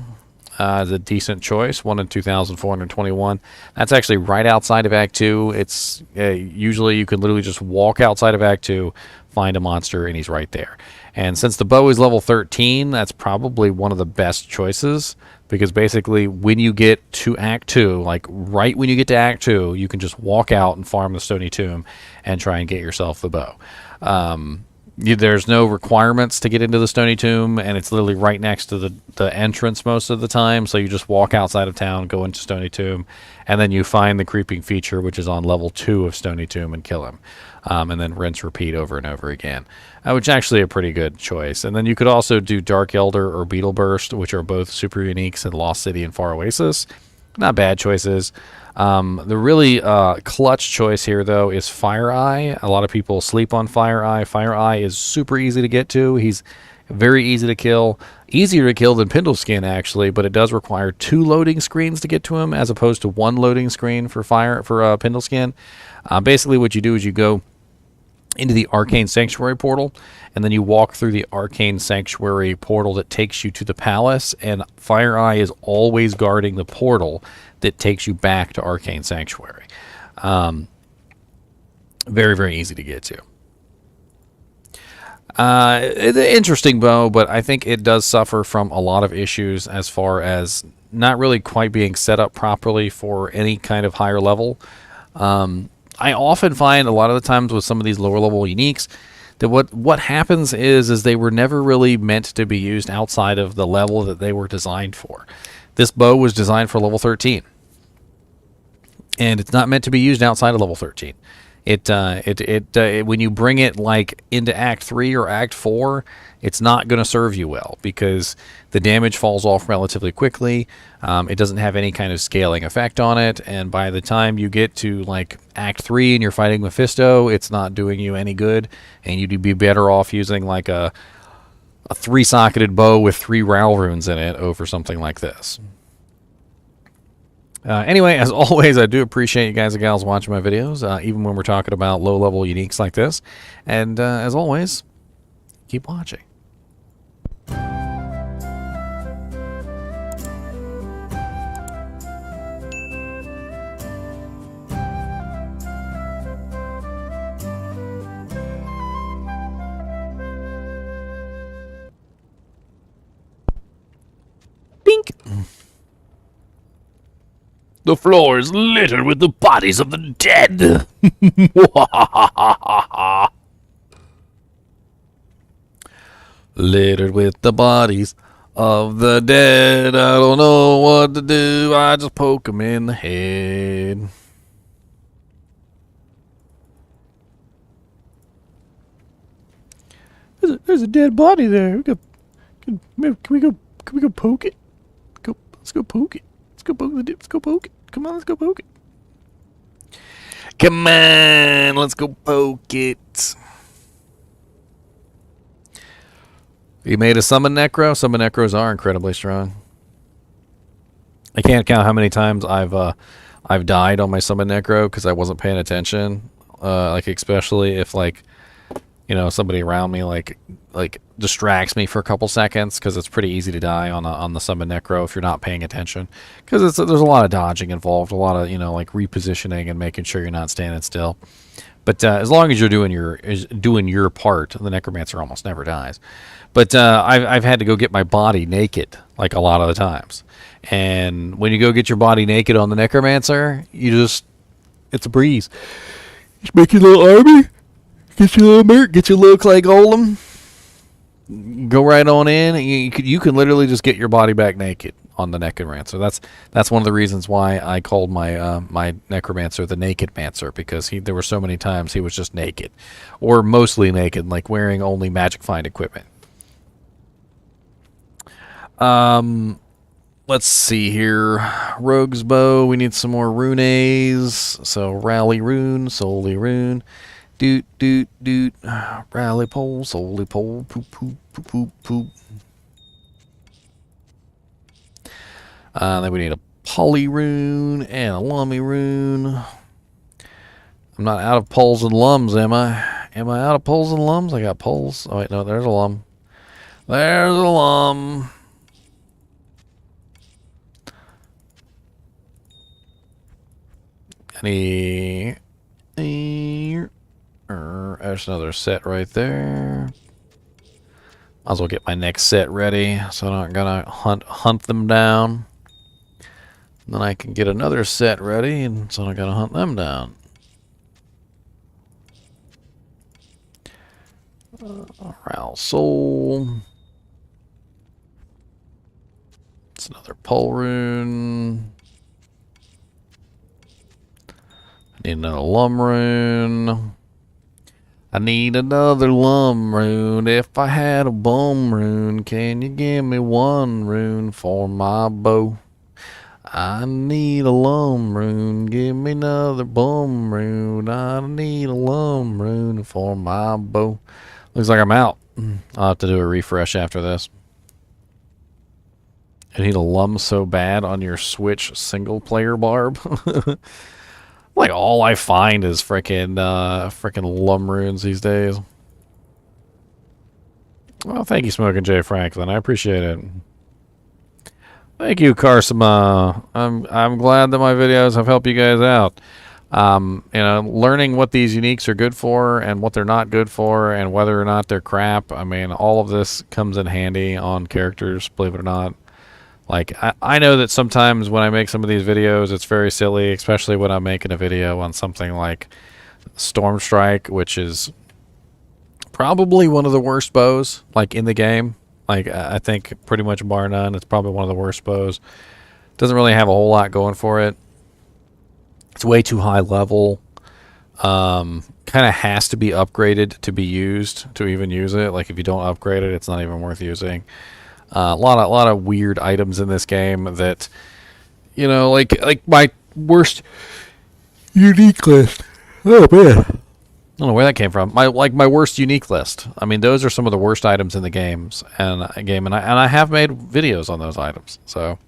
is a decent choice, 1 in 2,421. That's actually right outside of Act 2. It's usually you can literally just walk outside of Act 2, find a monster, and he's right there. And since the bow is level 13, that's probably one of the best choices, because basically when you get to Act 2, like right when you get to Act 2, you can just walk out and farm the Stony Tomb and try and get yourself the bow. There's no requirements to get into the Stony Tomb, and it's literally right next to the entrance most of the time, so you just walk outside of town, go into Stony Tomb, and then you find the Creeping Feature, which is on level 2 of Stony Tomb, and kill him. And then rinse, repeat over and over again, which is actually a pretty good choice. And then you could also do Dark Elder or Beetle Burst, which are both super uniques in Lost City and Far Oasis. Not bad choices. The really clutch choice here, though, is Fire Eye. A lot of people sleep on Fire Eye. Fire Eye is super easy to get to. He's very easy to kill. Easier to kill than Pindleskin, actually, but it does require 2 loading screens to get to him, as opposed to 1 loading screen for Pindleskin. Basically, what you do is you go into the Arcane Sanctuary portal, and then you walk through the Arcane Sanctuary portal that takes you to the palace, and Fire Eye is always guarding the portal that takes you back to Arcane Sanctuary. Very, very easy to get to. It's an interesting bow, but I think it does suffer from a lot of issues as far as not really quite being set up properly for any kind of higher level. I often find a lot of the times with some of these lower level uniques that what happens is they were never really meant to be used outside of the level that they were designed for. This bow was designed for level 13, and it's not meant to be used outside of level 13. When you bring it like into Act 3 or Act 4, it's not going to serve you well because the damage falls off relatively quickly. It doesn't have any kind of scaling effect on it, and by the time you get to like Act 3 and you're fighting Mephisto, it's not doing you any good, and you'd be better off using like a 3-socketed bow with 3 Rowel runes in it over something like this. Anyway, as always, I do appreciate you guys and gals watching my videos, even when we're talking about low-level uniques like this. And as always, keep watching. Bink! The floor is littered with the bodies of the dead. Littered with the bodies of the dead. I don't know what to do. I just poke them in the head. There's a dead body there. Can we go poke it? Let's go poke it. Let's go poke it. Come on, let's go poke it. Come on, let's go poke it. You made a summon necro? Summon necros are incredibly strong. I can't count how many times I've died on my summon necro because I wasn't paying attention. Like especially if like, you know, somebody around me like distracts me for a couple seconds, because it's pretty easy to die on the summon necro if you're not paying attention, because there's a lot of dodging involved, a lot of, you know, like repositioning and making sure you're not standing still. But as long as you're doing your part, the necromancer almost never dies. But I've had to go get my body naked like a lot of the times, and when you go get your body naked on the necromancer, it's a breeze. Just make your little army. Get your little Merc, get your little clay golem, go right on in. You can literally just get your body back naked on the necromancer. That's one of the reasons why I called my my necromancer the Naked Mancer, because there were so many times he was just naked, or mostly naked, like wearing only magic find equipment. Let's see here. Rogue's bow. We need some more runes. So rally rune, solely rune. Doot, doot, doot. Rally pole, solely pole. Poop, poop, poop, poop, poop. Then we need a poly rune and a lummy rune. I'm not out of poles and lums, am I? Am I out of poles and lums? I got poles. Oh, wait, no, there's a lum. There's a lum. There's another set right there. Might as well get my next set ready, so I'm not gonna hunt them down. And then I can get another set ready, and so I gotta hunt them down. Ral Soul. It's another pole rune. I need another lum rune. I need another lum rune. If I had a bum rune, can you give me one rune for my bow? I need a lum rune. Give me another bum rune. I need a lum rune for my bow. Looks like I'm out. I'll have to do a refresh after this. You need a lum so bad on your Switch single player, Barb? Like, all I find is frickin' lum runes these days. Well, thank you, Smoking J. Franklin. I appreciate it. Thank you, Karsima. I'm glad that my videos have helped you guys out. Learning what these uniques are good for and what they're not good for and whether or not they're crap. I mean, all of this comes in handy on characters, believe it or not. Like, I know that sometimes when I make some of these videos, it's very silly, especially when I'm making a video on something like Storm Strike, which is probably one of the worst bows, like, in the game. Like, I think pretty much bar none, it's probably one of the worst bows. Doesn't really have a whole lot going for it. It's way too high level. Kind of has to be upgraded to be used, to even use it. Like, if you don't upgrade it, it's not even worth using. A lot of weird items in this game that, like my worst unique list. Oh, man. I don't know where that came from. My worst unique list. I mean, those are some of the worst items in the games and I have made videos on those items. So,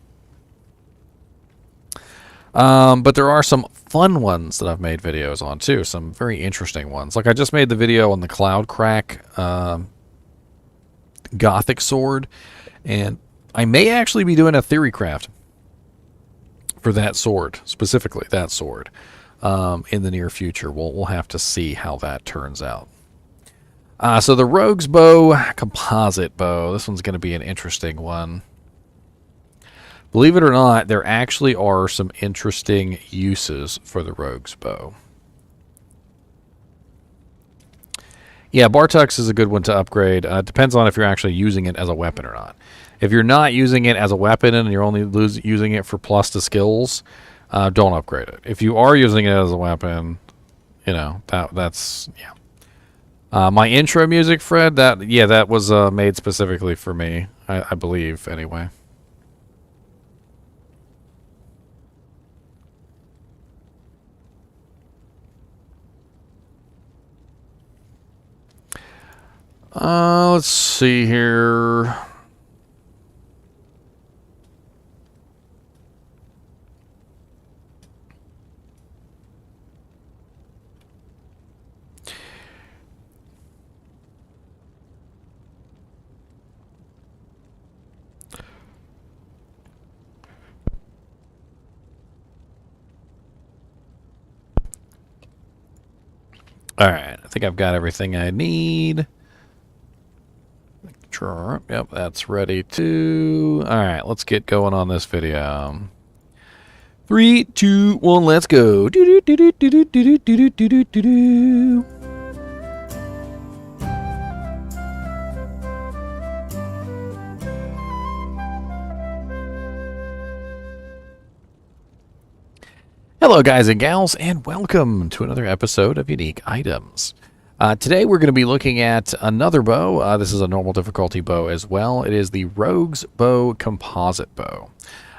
but there are some fun ones that I've made videos on too. Some very interesting ones. Like I just made the video on the Cloud Crack Gothic sword, and I may actually be doing a theory craft for that sword, specifically that sword. In the near future. We'll have to see how that turns out. So the Rogue's Bow composite bow. This one's going to be an interesting one. Believe it or not, there actually are some interesting uses for the Rogue's Bow. Yeah, Bartux is a good one to upgrade. Depends on if you're actually using it as a weapon or not. If you're not using it as a weapon and you're only using it for plus to skills, don't upgrade it. If you are using it as a weapon, that's yeah. My intro music, Fred, that was made specifically for me, I believe, anyway. Let's see here. Alright, I think I've got everything I need. Sure, yep, that's ready too. Alright, let's get going on this video. 3, 2, 1, let's go. Hello guys and gals, and welcome to another episode of Unique Items. Today we're going to be looking at another bow. This is a normal difficulty bow as well. It is the Rogue's Bow Composite Bow.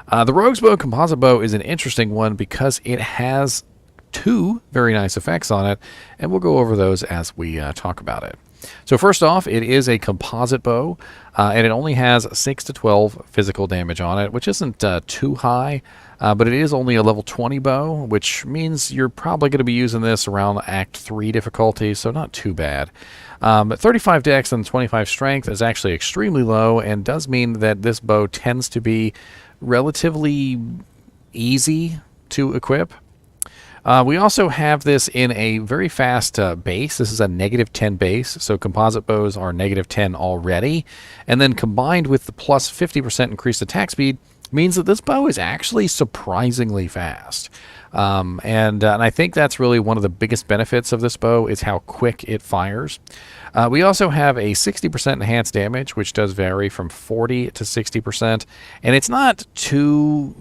The Rogue's Bow Composite Bow is an interesting one because it has two very nice effects on it, and we'll go over those as we talk about it. So first off, it is a composite bow, and it only has 6 to 12 physical damage on it, which isn't too high, but it is only a level 20 bow, which means you're probably going to be using this around Act 3 difficulty, so not too bad. But 35 dex and 25 strength is actually extremely low, and does mean that this bow tends to be relatively easy to equip. We also have this in a very fast base. This is a -10 base, so composite bows are -10 already. And then combined with the plus 50% increased attack speed means that this bow is actually surprisingly fast. And I think that's really one of the biggest benefits of this bow is how quick it fires. We also have a 60% enhanced damage, which does vary from 40 to 60%, and it's not too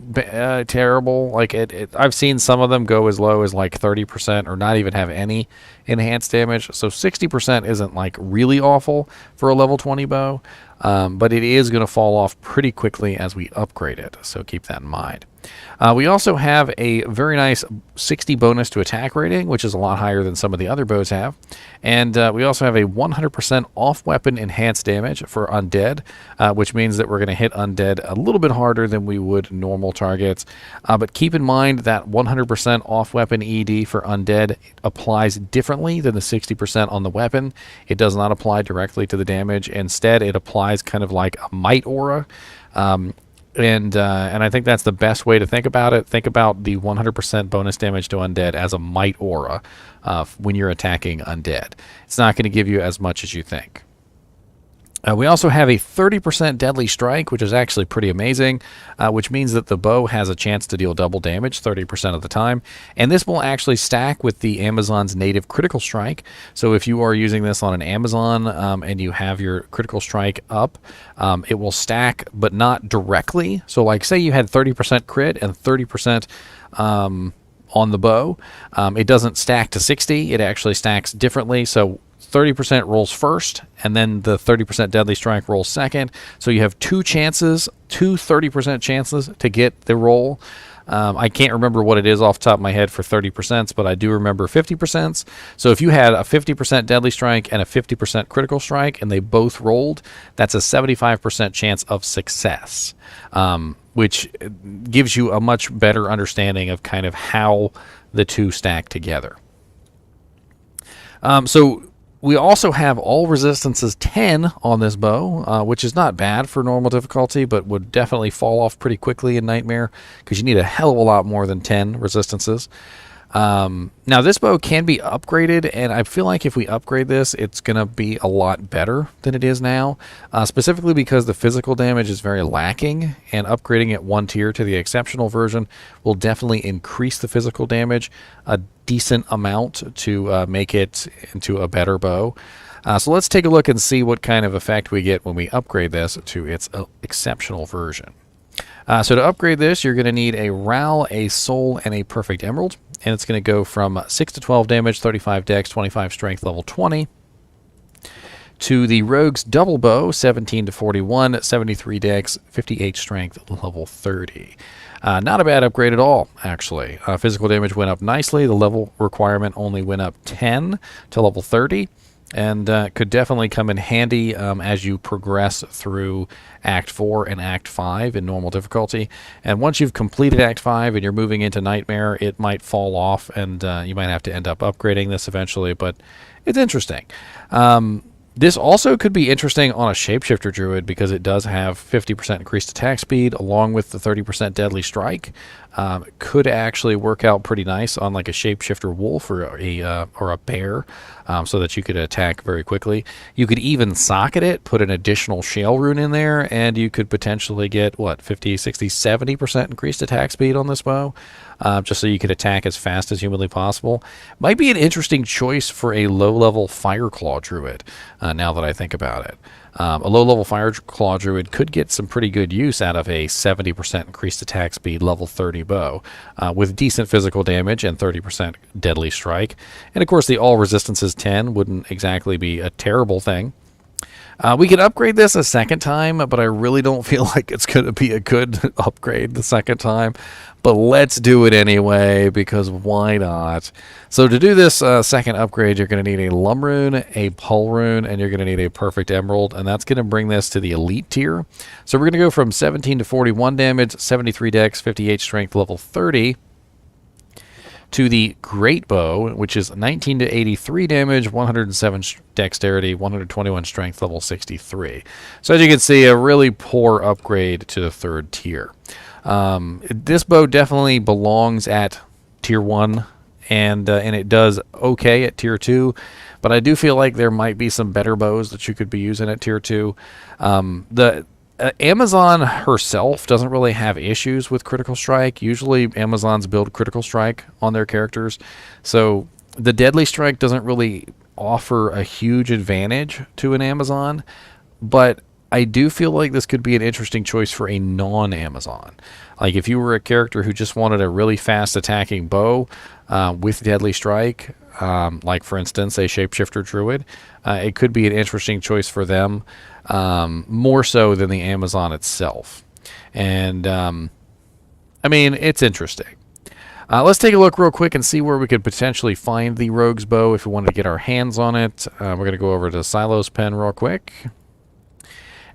terrible. Like I've seen some of them go as low as like 30% or not even have any enhanced damage. So 60% isn't like really awful for a level 20 bow, but it is going to fall off pretty quickly as we upgrade it. So keep that in mind. We also have a very nice 60 bonus to attack rating, which is a lot higher than some of the other bows have. And we also have a 100% off-weapon enhanced damage for undead, which means that we're going to hit undead a little bit harder than we would normal targets. But keep in mind that 100% off-weapon ED for undead applies differently than the 60% on the weapon. It does not apply directly to the damage. Instead, it applies kind of like a might aura. And I think that's the best way to think about it. Think about the 100% bonus damage to undead as a might aura when you're attacking undead. It's not going to give you as much as you think. We also have a 30% deadly strike, which is actually pretty amazing, which means that the bow has a chance to deal double damage 30% of the time. And this will actually stack with the Amazon's native critical strike. So if you are using this on an Amazon and you have your critical strike up, it will stack, but not directly. So like say you had 30% crit and 30% on the bow. It doesn't stack to 60. It actually stacks differently. So 30% rolls first, and then the 30% deadly strike rolls second. So you have two chances, two 30% chances to get the roll. I can't remember what it is off the top of my head for 30%, but I do remember 50%. So if you had a 50% deadly strike and a 50% critical strike, and they both rolled, that's a 75% chance of success, which gives you a much better understanding of kind of how the two stack together. So we also have all resistances 10 on this bow, which is not bad for normal difficulty, but would definitely fall off pretty quickly in Nightmare because you need a hell of a lot more than 10 resistances. Now this bow can be upgraded, and I feel like if we upgrade this, it's going to be a lot better than it is now, specifically because the physical damage is very lacking, and upgrading it one tier to the exceptional version will definitely increase the physical damage a decent amount to make it into a better bow. So let's take a look and see what kind of effect we get when we upgrade this to its exceptional version. So to upgrade this, you're going to need a Ral, a Soul, and a Perfect Emerald. And it's going to go from 6 to 12 damage, 35 dex, 25 strength, level 20. To the Rogue's Double Bow, 17 to 41, 73 dex, 58 strength, level 30. Not a bad upgrade at all, actually. Physical damage went up nicely. The level requirement only went up 10 to level 30. And could definitely come in handy as you progress through Act 4 and Act 5 in normal difficulty. And once you've completed Act 5 and you're moving into Nightmare, it might fall off, and you might have to end up upgrading this eventually, but it's interesting. This also could be interesting on a Shapeshifter Druid because it does have 50% increased attack speed along with the 30% deadly strike. It could actually work out pretty nice on like a Shapeshifter Wolf or a Bear, so that you could attack very quickly. You could even socket it, put an additional Shale Rune in there, and you could potentially get, what, 50, 60, 70% increased attack speed on this bow, just so you could attack as fast as humanly possible. Might be an interesting choice for a low-level Fireclaw Druid, now that I think about it. A low-level Fireclaw Druid could get some pretty good use out of a 70% increased attack speed, level 30 bow, with decent physical damage and 30% deadly strike. And of course, the all resistances 10 wouldn't exactly be a terrible thing. We can upgrade this a second time, but I really don't feel like it's going to be a good upgrade the second time. But let's do it anyway, because why not? So to do this second upgrade, you're going to need a Lum Rune, a Pull Rune, and you're going to need a Perfect Emerald, and that's going to bring this to the Elite tier. So we're going to go from 17 to 41 damage, 73 dex, 58 strength, level 30, to the Great Bow, which is 19 to 83 damage, 107 dexterity, 121 strength, level 63. So as you can see, a really poor upgrade to the third tier. This bow definitely belongs at tier 1, and it does okay at tier 2, but I do feel like there might be some better bows that you could be using at tier 2. Amazon herself doesn't really have issues with Critical Strike. Usually Amazons build Critical Strike on their characters, so the Deadly Strike doesn't really offer a huge advantage to an Amazon, but I do feel like this could be an interesting choice for a non-Amazon. Like if you were a character who just wanted a really fast attacking bow with Deadly Strike, like for instance a Shapeshifter Druid, it could be an interesting choice for them, more so than the Amazon itself. And I mean, it's interesting. Let's take a look real quick and see where we could potentially find the rogue's bow if we wanted to get our hands on it. We're going to go over to Silo's pen real quick.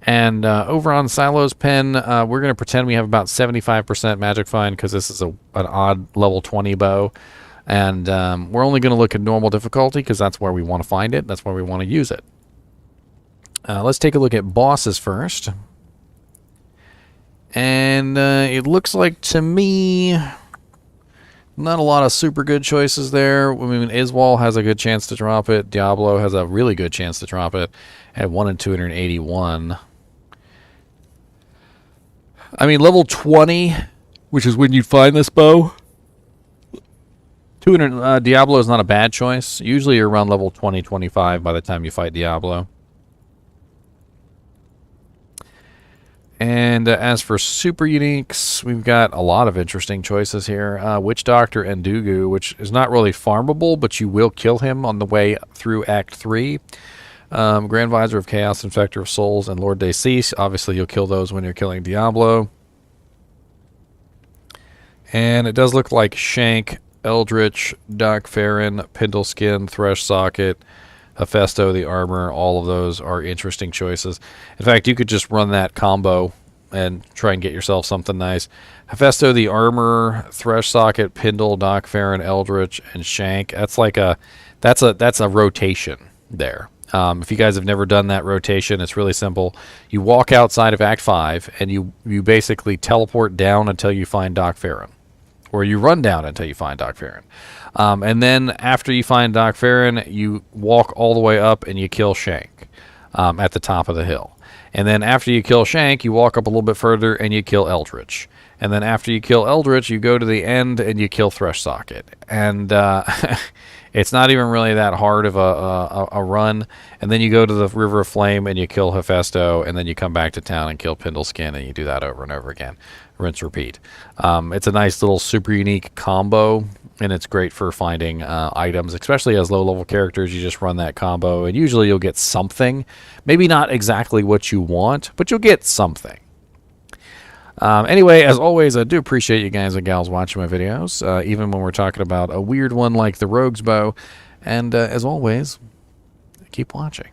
And over on Silo's pen, we're going to pretend we have about 75% magic find because this is an odd level 20 bow. And we're only going to look at normal difficulty because that's where we want to find it. That's where we want to use it. Let's take a look at bosses first. And it looks like to me, not a lot of super good choices there. I mean, Iswal has a good chance to drop it. Diablo has a really good chance to drop it at 1 in 281. I mean, level 20, which is when you find this bow. 200 Diablo is not a bad choice. Usually you're around level 20, 25 by the time you fight Diablo. And as for super uniques, we've got a lot of interesting choices here. Witch Doctor and Dugu, which is not really farmable, but you will kill him on the way through Act 3. Grand Visor of Chaos, Infector of Souls, and Lord Decease. Obviously, you'll kill those when you're killing Diablo. And it does look like Shank, Eldritch, Doc Farron, Pindleskin, Thresh Socket, Hephaesto, the armor, all of those are interesting choices. In fact, you could just run that combo and try and get yourself something nice. Hephaesto, the armor, Thresh Socket, Pindle, Doc Farron, Eldritch, and Shank. That's like that's a rotation there. If you guys have never done that rotation, it's really simple. You walk outside of Act 5 and you basically teleport down until you find Doc Farron. Or you run down until you find Doc Farron. And then after you find Doc Farron, you walk all the way up and you kill Shank at the top of the hill. And then after you kill Shank, you walk up a little bit further and you kill Eldritch. And then after you kill Eldritch, you go to the end and you kill Thresh Socket. And it's not even really that hard of a run. And then you go to the River of Flame and you kill Hephaesto. And then you come back to town and kill Pindleskin. And you do that over and over again. Rinse, repeat. It's a nice little super unique combo. And it's great for finding items, especially as low-level characters. You just run that combo, and usually you'll get something. Maybe not exactly what you want, but you'll get something. Anyway, as always, I do appreciate you guys and gals watching my videos, even when we're talking about a weird one like the Rogue's Bow. And as always, keep watching.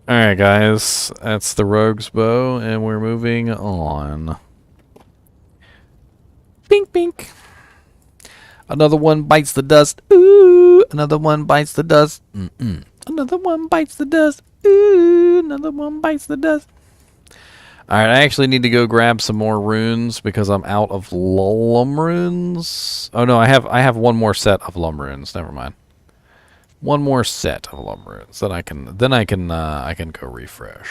Alright guys, that's the Rogue's Bow, and we're moving on. Bink bink. Another one bites the dust. Ooh, another one bites the dust. Another one bites the dust. Ooh, another one bites the dust. Alright, I actually need to go grab some more runes because I'm out of Lum runes. Oh no, I have one more set of Lum runes. Never mind. One more set of Lum runes. Then I can go refresh.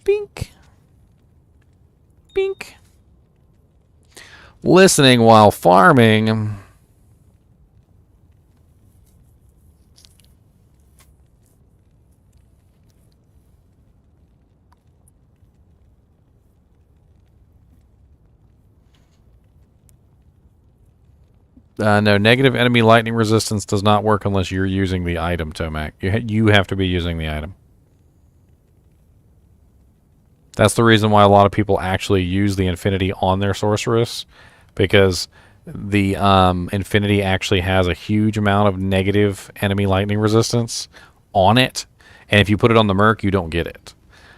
Bink. Bink. Listening while farming. No, negative enemy lightning resistance does not work unless you're using the item, Tomac. You have to be using the item. That's the reason why a lot of people actually use the Infinity on their Sorceress, because the Infinity actually has a huge amount of negative enemy lightning resistance on it, and if you put it on the Merc, you don't get it.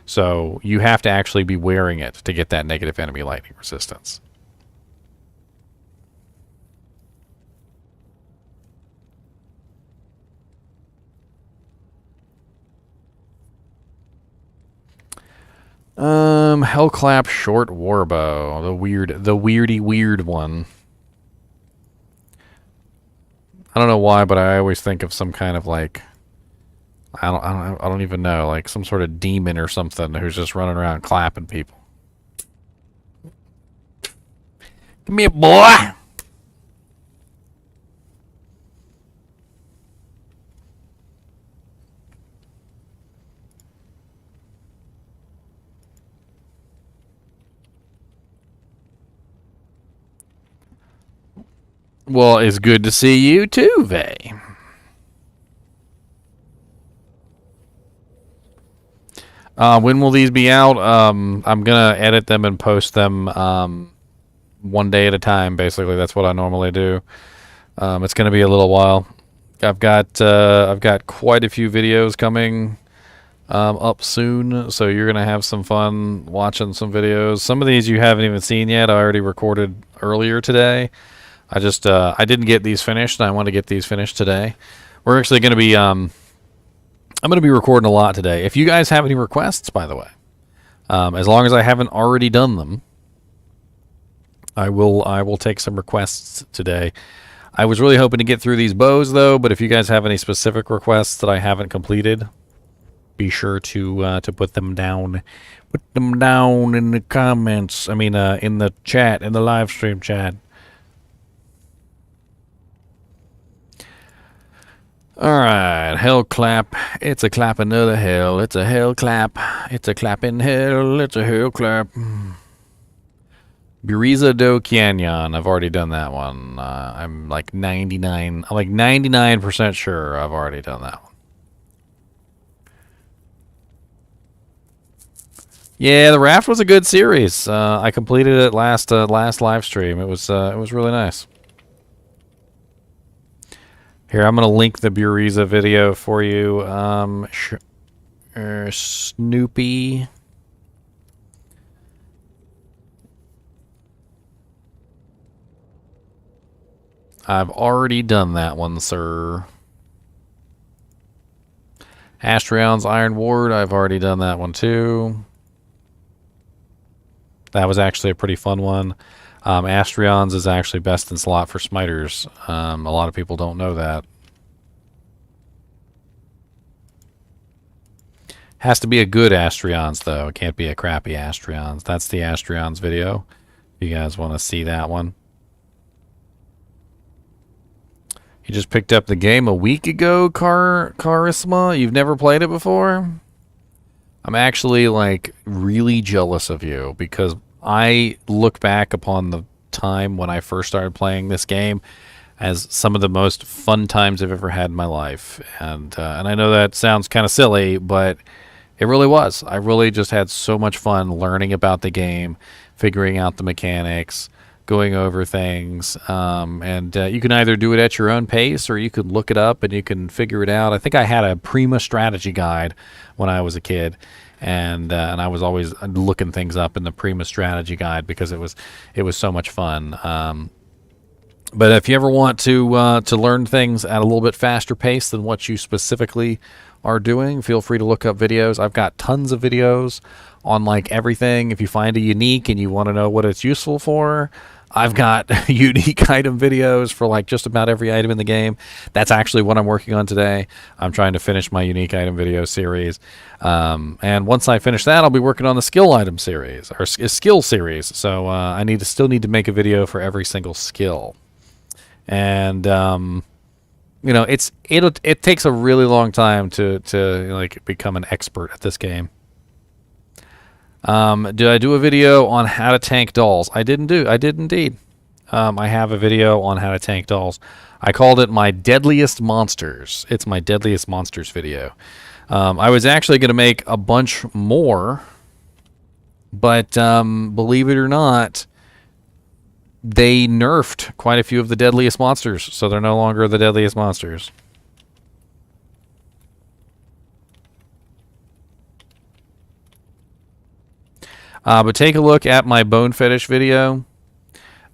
So you have to actually be wearing it to get that negative enemy lightning resistance. Hellclap short warbow, the weird one. I don't know why, but I always think of some kind of like, I don't even know, like some sort of demon or something who's just running around clapping people. Come here, boy. Well, it's good to see you too, Vay. When will these be out? I'm gonna edit them and post them one day at a time. Basically, that's what I normally do. It's gonna be a little while. I've got quite a few videos coming up soon, so you're gonna have some fun watching some videos. Some of these you haven't even seen yet. I already recorded earlier today. I didn't get these finished, and I want to get these finished today. We're actually gonna be I'm going to be recording a lot today. If you guys have any requests, by the way, as long as I haven't already done them, I will take some requests today. I was really hoping to get through these bows, though, but if you guys have any specific requests that I haven't completed, be sure to put them down. Put them down in the comments. I mean, in the chat, in the live stream chat. Alright, Hellclap. It's a clap another hell. It's a Hellclap. It's a clap in hell. It's a Hellclap. Buriza do Canyon. I've already done that one. I'm like 99% sure I've already done that one. Yeah, the Raft was a good series. I completed it last live stream. It was really nice. Here, I'm going to link the Buriza video for you. Snoopy. I've already done that one, sir. Astrion's Iron Ward, I've already done that one, too. That was actually a pretty fun one. Astrion's is actually best in slot for smiters. A lot of people don't know that. Has to be a good Astrion's, though. It can't be a crappy Astrion's. That's the Astrion's video. If you guys want to see that one. You just picked up the game a week ago, Charisma? You've never played it before? I'm actually, like, really jealous of you because I look back upon the time when I first started playing this game as some of the most fun times I've ever had in my life. And I know that sounds kind of silly, but it really was. I really just had so much fun learning about the game, figuring out the mechanics, going over things. And you can either do it at your own pace or you could look it up and you can figure it out. I think I had a Prima strategy guide when I was a kid. And I was always looking things up in the Prima strategy guide because it was so much fun. But if you ever want to learn things at a little bit faster pace than what you specifically are doing, feel free to look up videos. I've got tons of videos on like everything. If you find a unique and you want to know what it's useful for, I've got unique item videos for like just about every item in the game. That's actually what I'm working on today. I'm trying to finish my unique item video series. And once I finish that, I'll be working on the skill item series or skill series. So I still need to make a video for every single skill. And you know, it takes a really long time to like become an expert at this game. Did I do a video on how to tank dolls? I did indeed. I have a video on how to tank dolls. I called it my deadliest monsters. It's my deadliest monsters video. I was actually going to make a bunch more, but believe it or not, they nerfed quite a few of the deadliest monsters, so they're no longer the deadliest monsters. But take a look at my bone fetish video.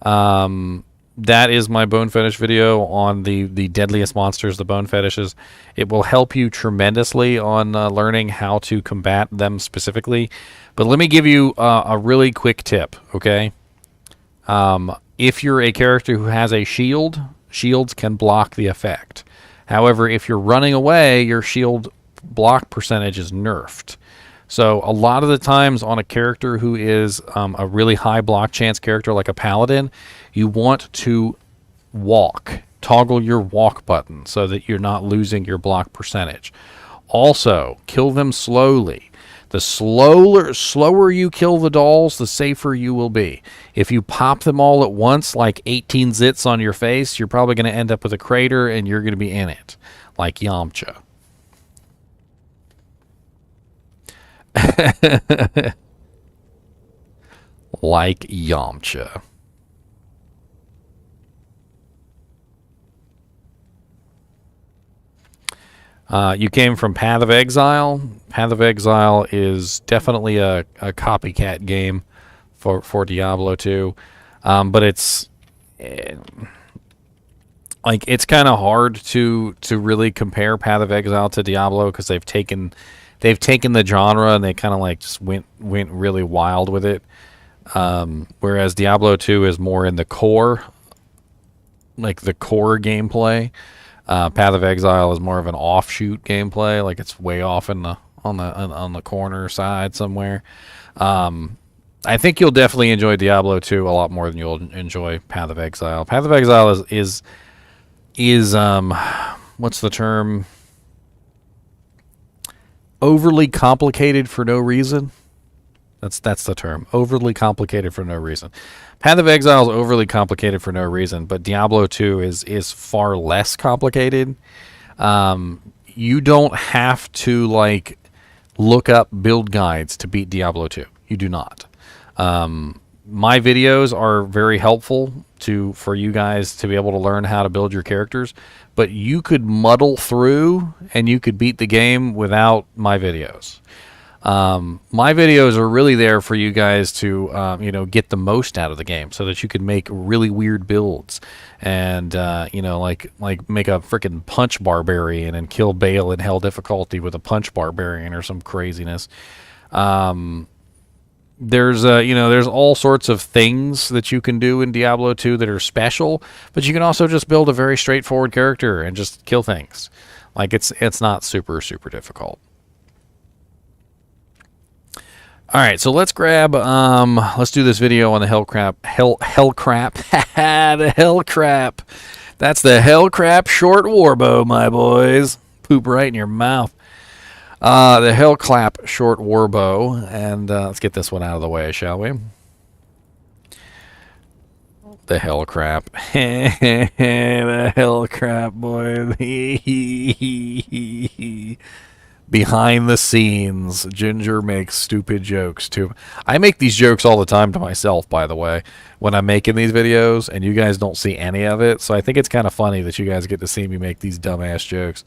That is my bone fetish video on the deadliest monsters, the bone fetishes. It will help you tremendously on learning how to combat them specifically. But let me give you a really quick tip, okay? If you're a character who has a shield, shields can block the effect. However, if you're running away, your shield block percentage is nerfed. So a lot of the times on a character who is a really high block chance character like a paladin, you want to walk. Toggle your walk button so that you're not losing your block percentage. Also, kill them slowly. The slower you kill the dolls, the safer you will be. If you pop them all at once, like 18 zits on your face, you're probably going to end up with a crater and you're going to be in it, like Yamcha. Like Yamcha. You came from Path of Exile. Path of Exile is definitely a copycat game for Diablo 2, but it's like it's kind of hard to really compare Path of Exile to Diablo because they've taken the genre and they kind of like just went really wild with it. Whereas Diablo 2 is more in the core, like the core gameplay. Path of Exile is more of an offshoot gameplay, like it's way off in the on the corner side somewhere. I think you'll definitely enjoy Diablo 2 a lot more than you'll enjoy Path of Exile. Path of Exile is what's the term? Overly complicated for no reason. That's the term. Overly complicated for no reason. Path of Exile is overly complicated for no reason, but Diablo 2 is far less complicated. You don't have to like look up build guides to beat Diablo 2. You do not. My videos are very helpful for you guys to be able to learn how to build your characters, but you could muddle through and you could beat the game without my videos. My videos are really there for you guys to, get the most out of the game so that you can make really weird builds and, like make a freaking punch barbarian and kill Baal in hell difficulty with a punch barbarian or some craziness. There's all sorts of things that you can do in Diablo 2 that are special, but you can also just build a very straightforward character and just kill things. Like it's not super, super difficult. All right, so let's grab, let's do this video on the Hellclap. The Hellclap. That's the Hellclap short warbow, my boys. Poop right in your mouth. The Hellclap short warbow, and let's get this one out of the way, shall we? The Hellclap. The Hellclap, boy. Behind the scenes, Ginger makes stupid jokes too. I make these jokes all the time to myself, by the way, when I'm making these videos, and you guys don't see any of it. So I think it's kind of funny that you guys get to see me make these dumbass jokes.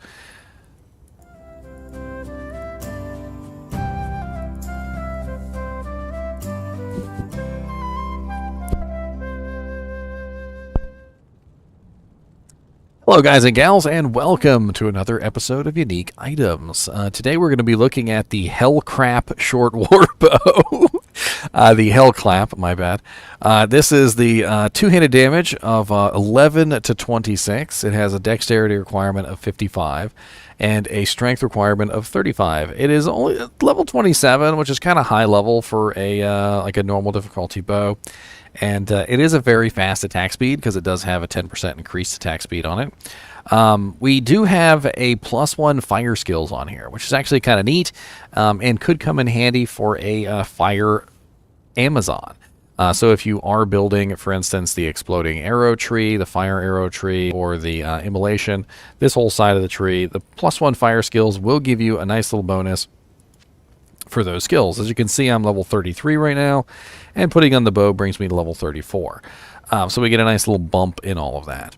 Hello guys and gals, and welcome to another episode of Unique Items. Today we're going to be looking at the Hellclap short warbow. The Hellclap, my bad. This is the two-handed damage of 11 to 26. It has a dexterity requirement of 55 and a strength requirement of 35. It is only level 27, which is kind of high level for a like a normal difficulty bow. And it is a very fast attack speed because it does have a 10% increased attack speed on it. We do have a +1 fire skills on here, which is actually kind of neat and could come in handy for a fire Amazon. So if you are building, for instance, the exploding arrow tree, the fire arrow tree, or the immolation, this whole side of the tree, the +1 fire skills will give you a nice little bonus for those skills. As you can see, I'm level 33 right now, and putting on the bow brings me to level 34. So we get a nice little bump in all of that.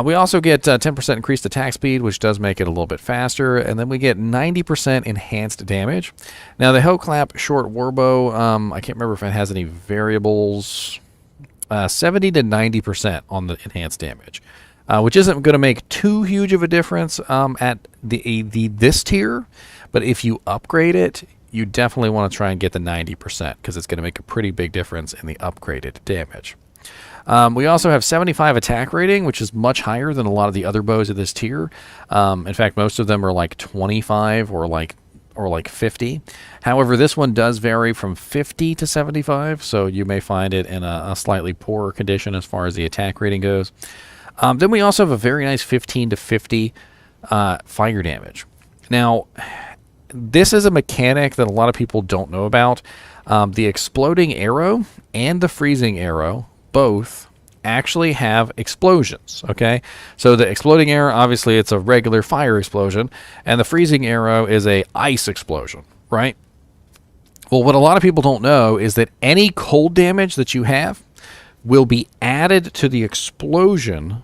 We also get 10% increased attack speed, which does make it a little bit faster, and then we get 90% enhanced damage. Now the Hellclap short warbow, I can't remember if it has any variables, 70 to 90% on the enhanced damage, which isn't going to make too huge of a difference at this tier, but if you upgrade it, you definitely want to try and get the 90% because it's going to make a pretty big difference in the upgraded damage. We also have 75 attack rating, which is much higher than a lot of the other bows of this tier. In fact, most of them are like 25 or like 50. However, this one does vary from 50 to 75, so you may find it in a slightly poorer condition as far as the attack rating goes. Then we also have a very nice 15 to 50 fire damage. Now, this is a mechanic that a lot of people don't know about. The exploding arrow and the freezing arrow both actually have explosions, okay? So the exploding arrow, obviously, it's a regular fire explosion, and the freezing arrow is a ice explosion, right? Well, what a lot of people don't know is that any cold damage that you have will be added to the explosion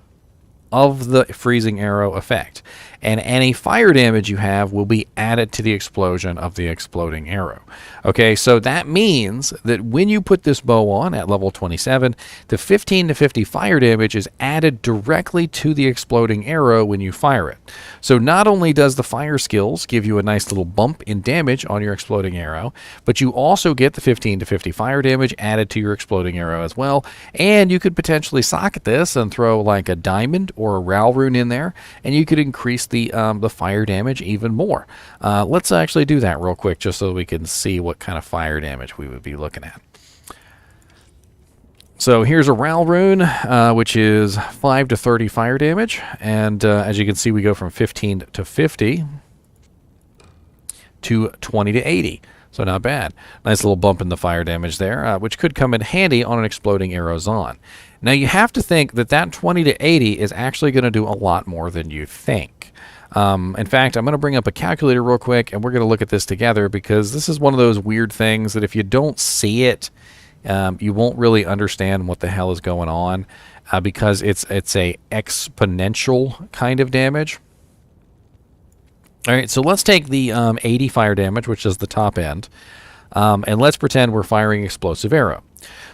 of the freezing arrow effect, and any fire damage you have will be added to the explosion of the exploding arrow. Okay, so that means that when you put this bow on at level 27, the 15 to 50 fire damage is added directly to the exploding arrow when you fire it. So not only does the fire skills give you a nice little bump in damage on your exploding arrow, but you also get the 15 to 50 fire damage added to your exploding arrow as well, and you could potentially socket this and throw like a diamond or a Ral rune in there, and you could increase the fire damage even more. Let's actually do that real quick just so we can see what kind of fire damage we would be looking at. So here's a Ral rune, which is 5 to 30 fire damage, and as you can see, we go from 15 to 50 to 20 to 80. So not bad. Nice little bump in the fire damage there, which could come in handy on an exploding arrows on. Now you have to think that that 20 to 80 is actually going to do a lot more than you think. In fact, I'm going to bring up a calculator real quick, and we're going to look at this together, because this is one of those weird things that if you don't see it, you won't really understand what the hell is going on, because it's a exponential kind of damage. All right, so let's take the 80 fire damage, which is the top end, and let's pretend we're firing explosive arrow.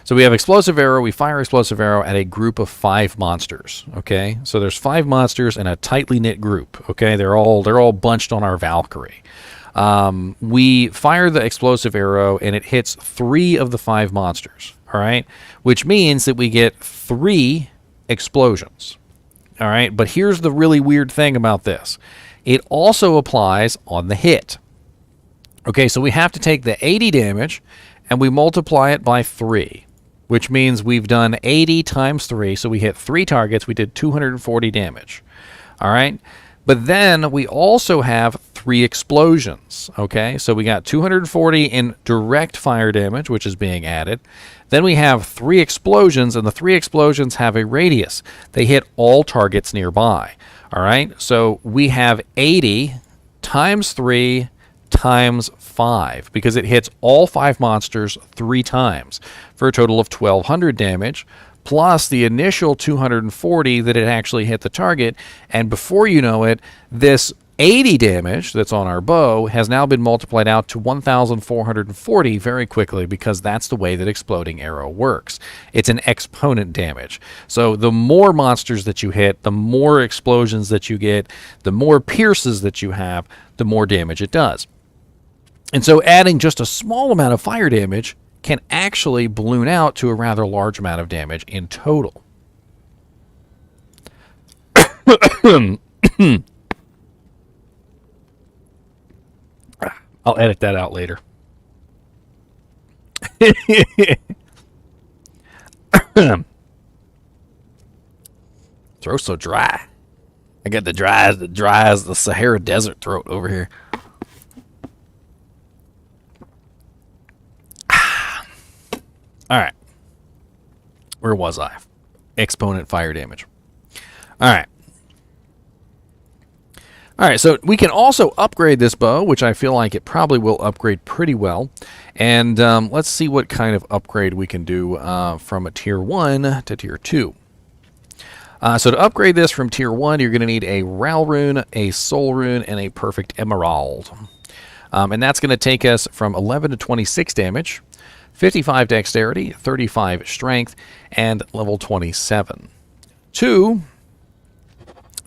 So we have explosive arrow, we fire explosive arrow at a group of 5 monsters, okay? So there's 5 monsters in a tightly knit group, okay? They're all bunched on our Valkyrie. We fire the explosive arrow, and it hits 3 of the 5 monsters, all right? Which means that we get 3 explosions, all right? But here's the really weird thing about this. It also applies on the hit. Okay, so we have to take the 80 damage, and we multiply it by 3, which means we've done 80 times 3, so we hit 3 targets, we did 240 damage. All right? But then we also have 3 explosions, okay? So we got 240 in direct fire damage, which is being added. Then we have 3 explosions, and the 3 explosions have a radius. They hit all targets nearby, all right? So we have 80 times 3 times 5, because it hits all 5 monsters 3 times for a total of 1,200 damage, plus the initial 240 that it actually hit the target. And before you know it, this 80 damage that's on our bow has now been multiplied out to 1,440 very quickly, because that's the way that exploding arrow works. It's an exponent damage. So the more monsters that you hit, the more explosions that you get, the more pierces that you have, the more damage it does. And so adding just a small amount of fire damage can actually balloon out to a rather large amount of damage in total. I'll edit that out later. Throat's so dry. I got the dry as the Sahara Desert throat over here. All right. Where was I? Exponent fire damage. All right. All right, so we can also upgrade this bow, which I feel like it probably will upgrade pretty well. And let's see what kind of upgrade we can do from a Tier 1 to Tier 2. So to upgrade this from Tier 1, you're going to need a Ral rune, a Soul rune, and a Perfect Emerald. And that's going to take us from 11 to 26 damage, 55 dexterity, 35 strength, and level 27. To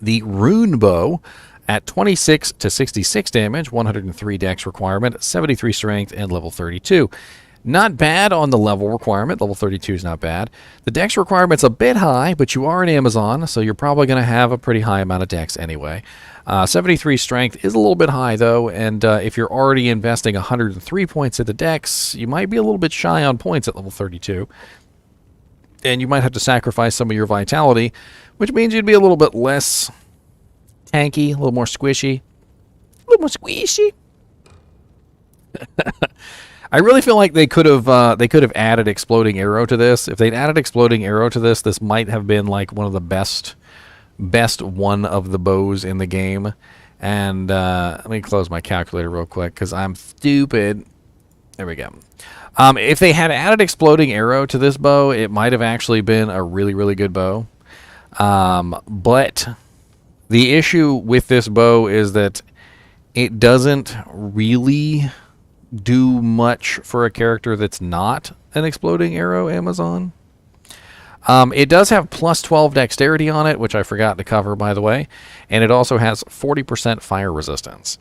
the rune bow at 26 to 66 damage, 103 dex requirement, 73 strength, and level 32. Not bad on the level requirement. Level 32 is not bad. The dex requirement's a bit high, but you are an Amazon, so you're probably going to have a pretty high amount of dex anyway. 73 strength is a little bit high, though, and if you're already investing 103 points at the dex, you might be a little bit shy on points at level 32. And you might have to sacrifice some of your vitality, which means you'd be a little bit less tanky, a little more squishy. A little more squishy. I really feel like they could have added exploding arrow to this. If they'd added exploding arrow to this, this might have been like one of the best one of the bows in the game. And let me close my calculator real quick because I'm stupid. There we go. If they had added exploding arrow to this bow, it might have actually been a really, really good bow. But the issue with this bow is that it doesn't really do much for a character that's not an exploding arrow Amazon. It does have plus 12 dexterity on it, which I forgot to cover, by the way. And it also has 40% fire resistance,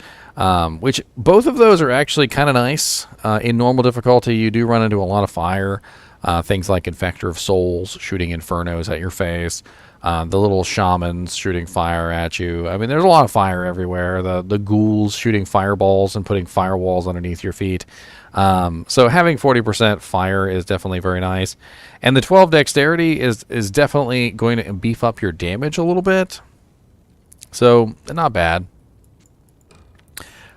which both of those are actually kind of nice. In normal difficulty, you do run into a lot of fire. Things like Infector of Souls shooting infernos at your face. The little shamans shooting fire at you. I mean, there's a lot of fire everywhere. The ghouls shooting fireballs and putting firewalls underneath your feet. So having 40% fire is definitely very nice. And the 12 dexterity is definitely going to beef up your damage a little bit. So, not bad.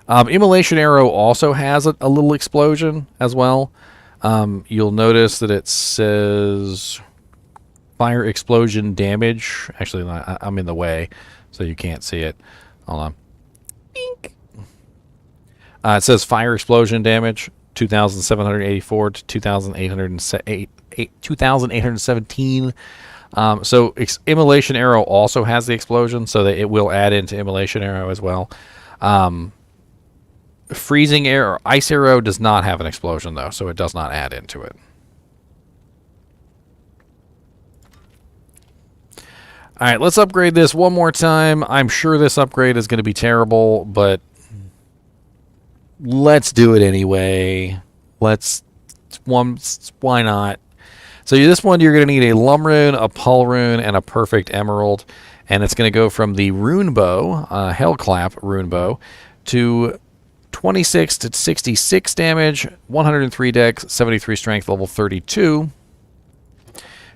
Immolation Arrow also has a little explosion as well. You'll notice that it says fire explosion damage. Actually, I'm in the way, so you can't see it. Hold on. Bink. It says fire explosion damage, 2,784 to 2,817. So Immolation Arrow also has the explosion, so that it will add into Immolation Arrow as well. Freezing Arrow, Ice Arrow does not have an explosion, though, so it does not add into it. All right, let's upgrade this one more time. I'm sure this upgrade is going to be terrible, but let's do it anyway. Why not? So this one, you're going to need a Lum Rune, a Pull Rune, and a Perfect Emerald. And it's going to go from the Rune Bow, Hellclap Rune Bow, to 26 to 66 damage, 103 dex, 73 strength, level 32.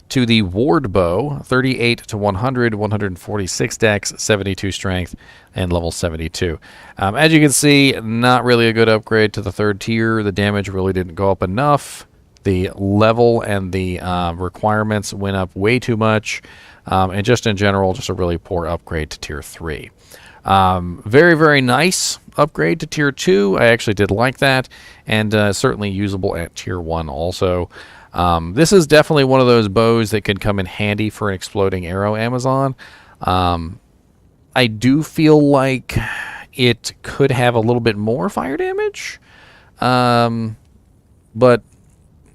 To the Ward Bow, 38 to 100, 146 dex, 72 strength, and level 72. As you can see, not really a good upgrade to the third tier. The damage really didn't go up enough. The level and the requirements went up way too much. And just in general, just a really poor upgrade to tier 3. Very, very nice upgrade to tier 2. I actually did like that. And certainly usable at tier 1 also. This is definitely one of those bows that can come in handy for an exploding arrow Amazon. I do feel like it could have a little bit more fire damage. But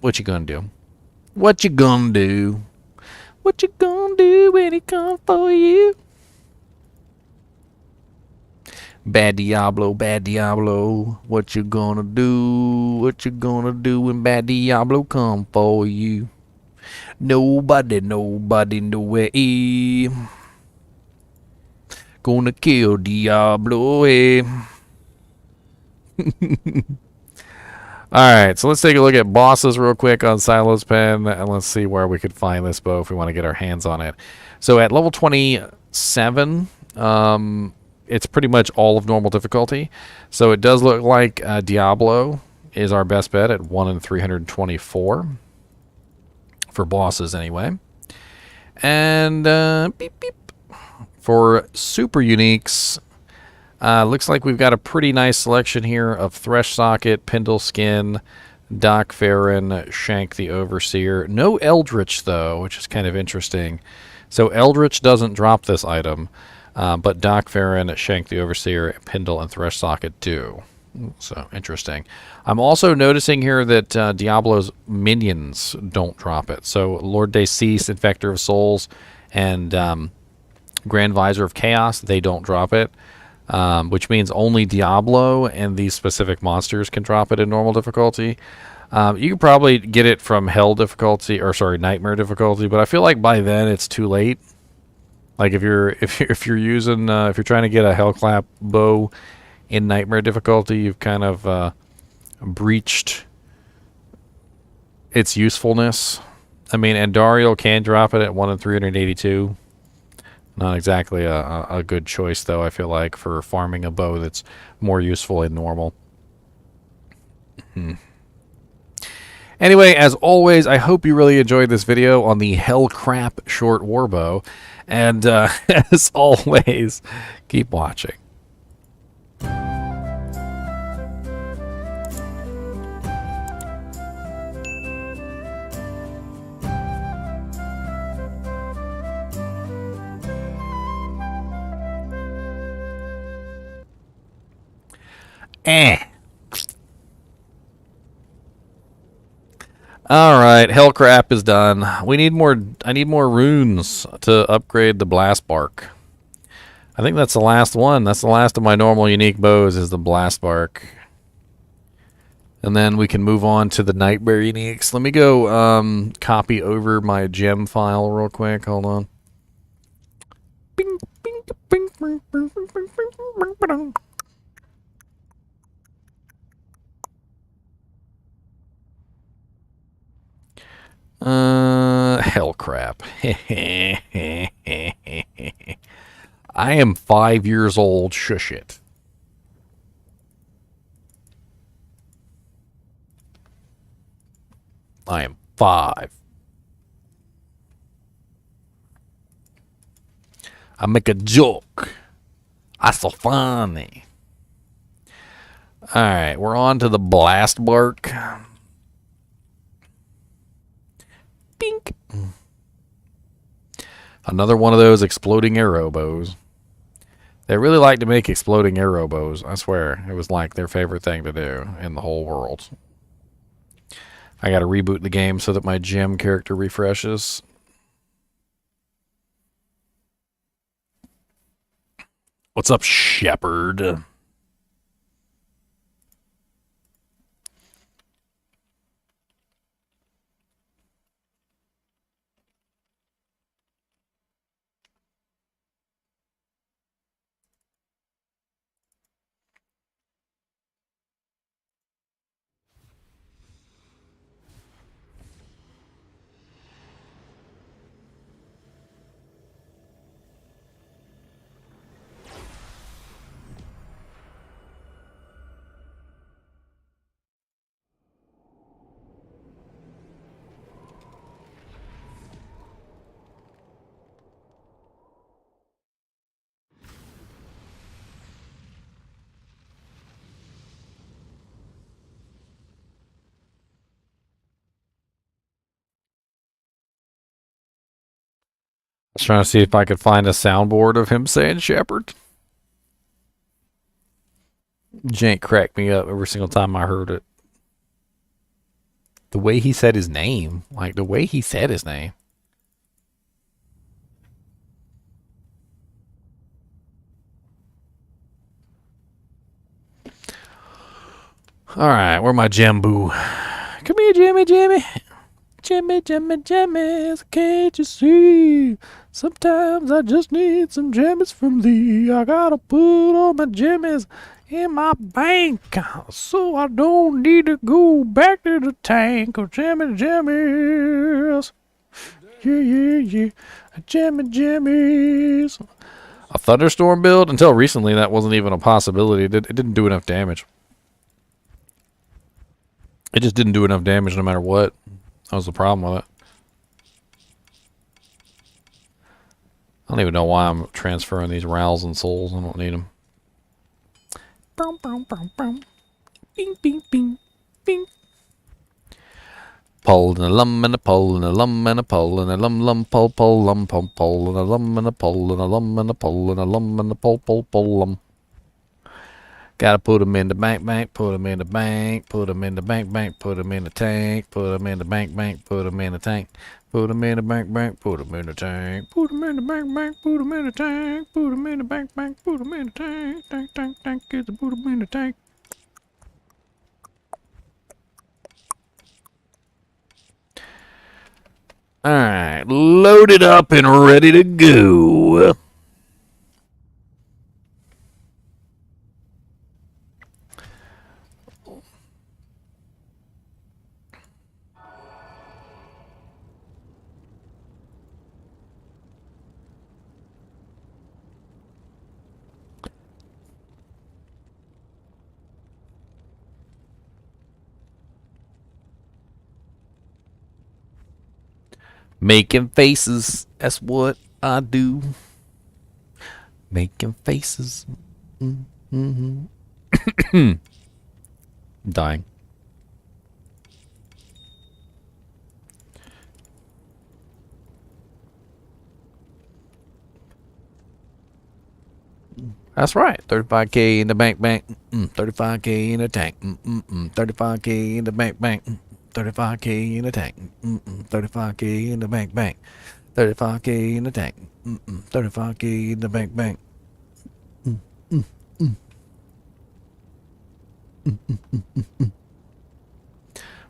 what you gonna do? What you gonna do? What you gonna do when it comes for you? Bad Diablo, bad Diablo. What you gonna do? What you gonna do when bad Diablo come for you? Nobody, nobody, no way. Gonna kill Diablo, eh? Alright, so let's take a look at bosses real quick on Silo's Pen, and let's see where we could find this bow if we want to get our hands on it. So at level 27, it's pretty much all of normal difficulty. So it does look like Diablo is our best bet at 1 in 324 for bosses anyway. And beep beep. For super uniques, looks like we've got a pretty nice selection here of Thresh Socket, Pindle Skin, Doc Farron, Shank the Overseer. No Eldritch though, which is kind of interesting. So Eldritch doesn't drop this item. But Doc Farron, Shank the Overseer, Pindle, and Thresh Socket do. So, interesting. I'm also noticing here that Diablo's minions don't drop it. So, Lord Decease, Infector of Souls, and Grand Visor of Chaos, they don't drop it. Which means only Diablo and these specific monsters can drop it in normal difficulty. You could probably get it from Hell difficulty, or sorry, Nightmare difficulty, but I feel like by then it's too late. Like if you're using if you're trying to get a Hellclap bow in Nightmare difficulty, you've kind of breached its usefulness. I mean, Andariel can drop it at 1 in 382. Not exactly a good choice, though, I feel like, for farming a bow that's more useful in normal. Anyway, as always, I hope you really enjoyed this video on the Hellclap short warbow. And as always, keep watching. Alright, Hellclap is done. We need more. I need more runes to upgrade the blast bark. I think that's the last one. That's the last of my normal unique bows is the blast bark. And then we can move on to the nightmare uniques. Let me go copy over my gem file real quick. Hold on. Bing, bing, bing, bing, bing, bing, bing, bing, bing. Hellclap. I am 5 years old. Shush it. I am 5. I make a joke. I so funny. Alright, we're on to the blast bark. Bink. Another one of those exploding arrow bows. They really like to make exploding arrow bows. I swear. It was like their favorite thing to do in the whole world. I gotta reboot the game so that my gem character refreshes. What's up, Shepherd? I was trying to see if I could find a soundboard of him saying Shepherd. Jank cracked me up every single time I heard it. The way he said his name. Like, the way he said his name. Alright, where my Jamboo? Come here, Jimmy, Jimmy. Jimmy, Jimmy, Jimmies, can't you see? Sometimes I just need some jammies from thee. I gotta put all my jammies in my bank so I don't need to go back to the tank of jammy jammies. Yeah, yeah, yeah. Jammy jammies. A thunderstorm build? Until recently, that wasn't even a possibility. It didn't do enough damage. It just didn't do enough damage no matter what. That was the problem with it. I don't even know why I'm transferring these rowels and souls. I don't need them. Boom, boom, boom, boom. Bing, bing, bing, bing. Pole and a lum and a pole and a lum and a pole and a lum lum pole pole lum pole pole and a lum and a pole and a lum and a pole and a lum and a pole pole pole lum. Gotta put them in the bank, put them in the bank, put them in the bank, put them in the tank, put them in the bank, put them in the tank, put them in the bank, put them in the tank, put them in the bank, put them in the tank, put them in the bank, put them in the tank, get the put them in the tank. Alright, loaded up and ready to go. Making faces, that's what I do. Making faces. Mm-hmm. Dying. That's right. 35K in the bank. 35K in the tank. 35K in the bank. 35K in the tank. 35K in the bank. 35K in the tank. 35K in the bank.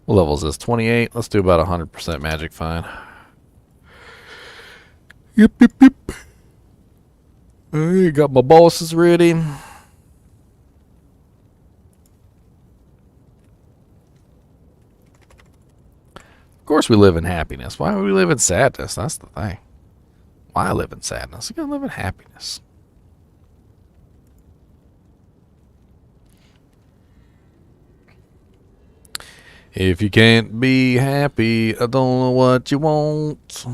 What level is this? 28. Let's do about 100% magic fine. Yep. I got my bosses ready. Of course we live in happiness. Why would we live in sadness? That's the thing. Why live in sadness? You gotta live in happiness. If you can't be happy, I don't know what you want.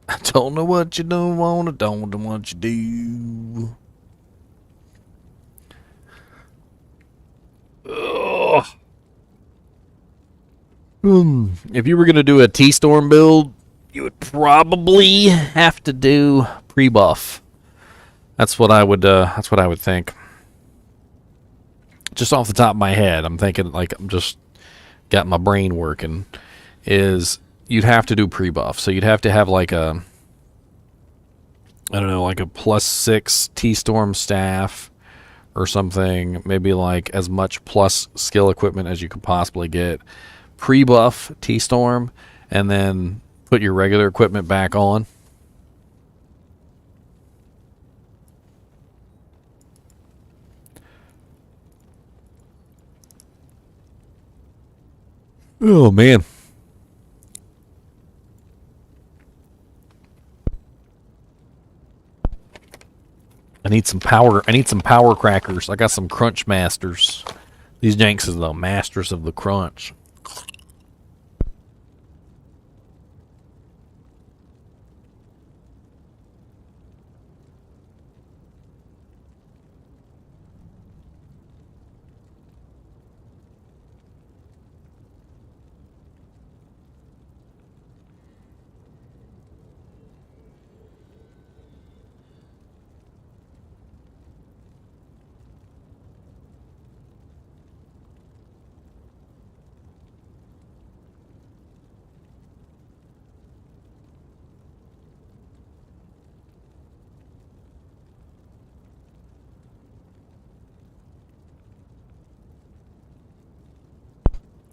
I don't know what you don't want, I don't know what you do. Ugh. If you were going to do a T-Storm build, you would probably have to do pre-buff. That's what I would think. Just off the top of my head, I'm thinking, like, I'm just got my brain working, is you'd have to do pre-buff. So you'd have to have like a, I don't know, like a +6 T-Storm staff or something. Maybe like as much plus skill equipment as you could possibly get. Pre-buff T-Storm, and then put your regular equipment back on. Oh man. I need some power crackers. I got some crunch masters. These janks is the masters of the crunch.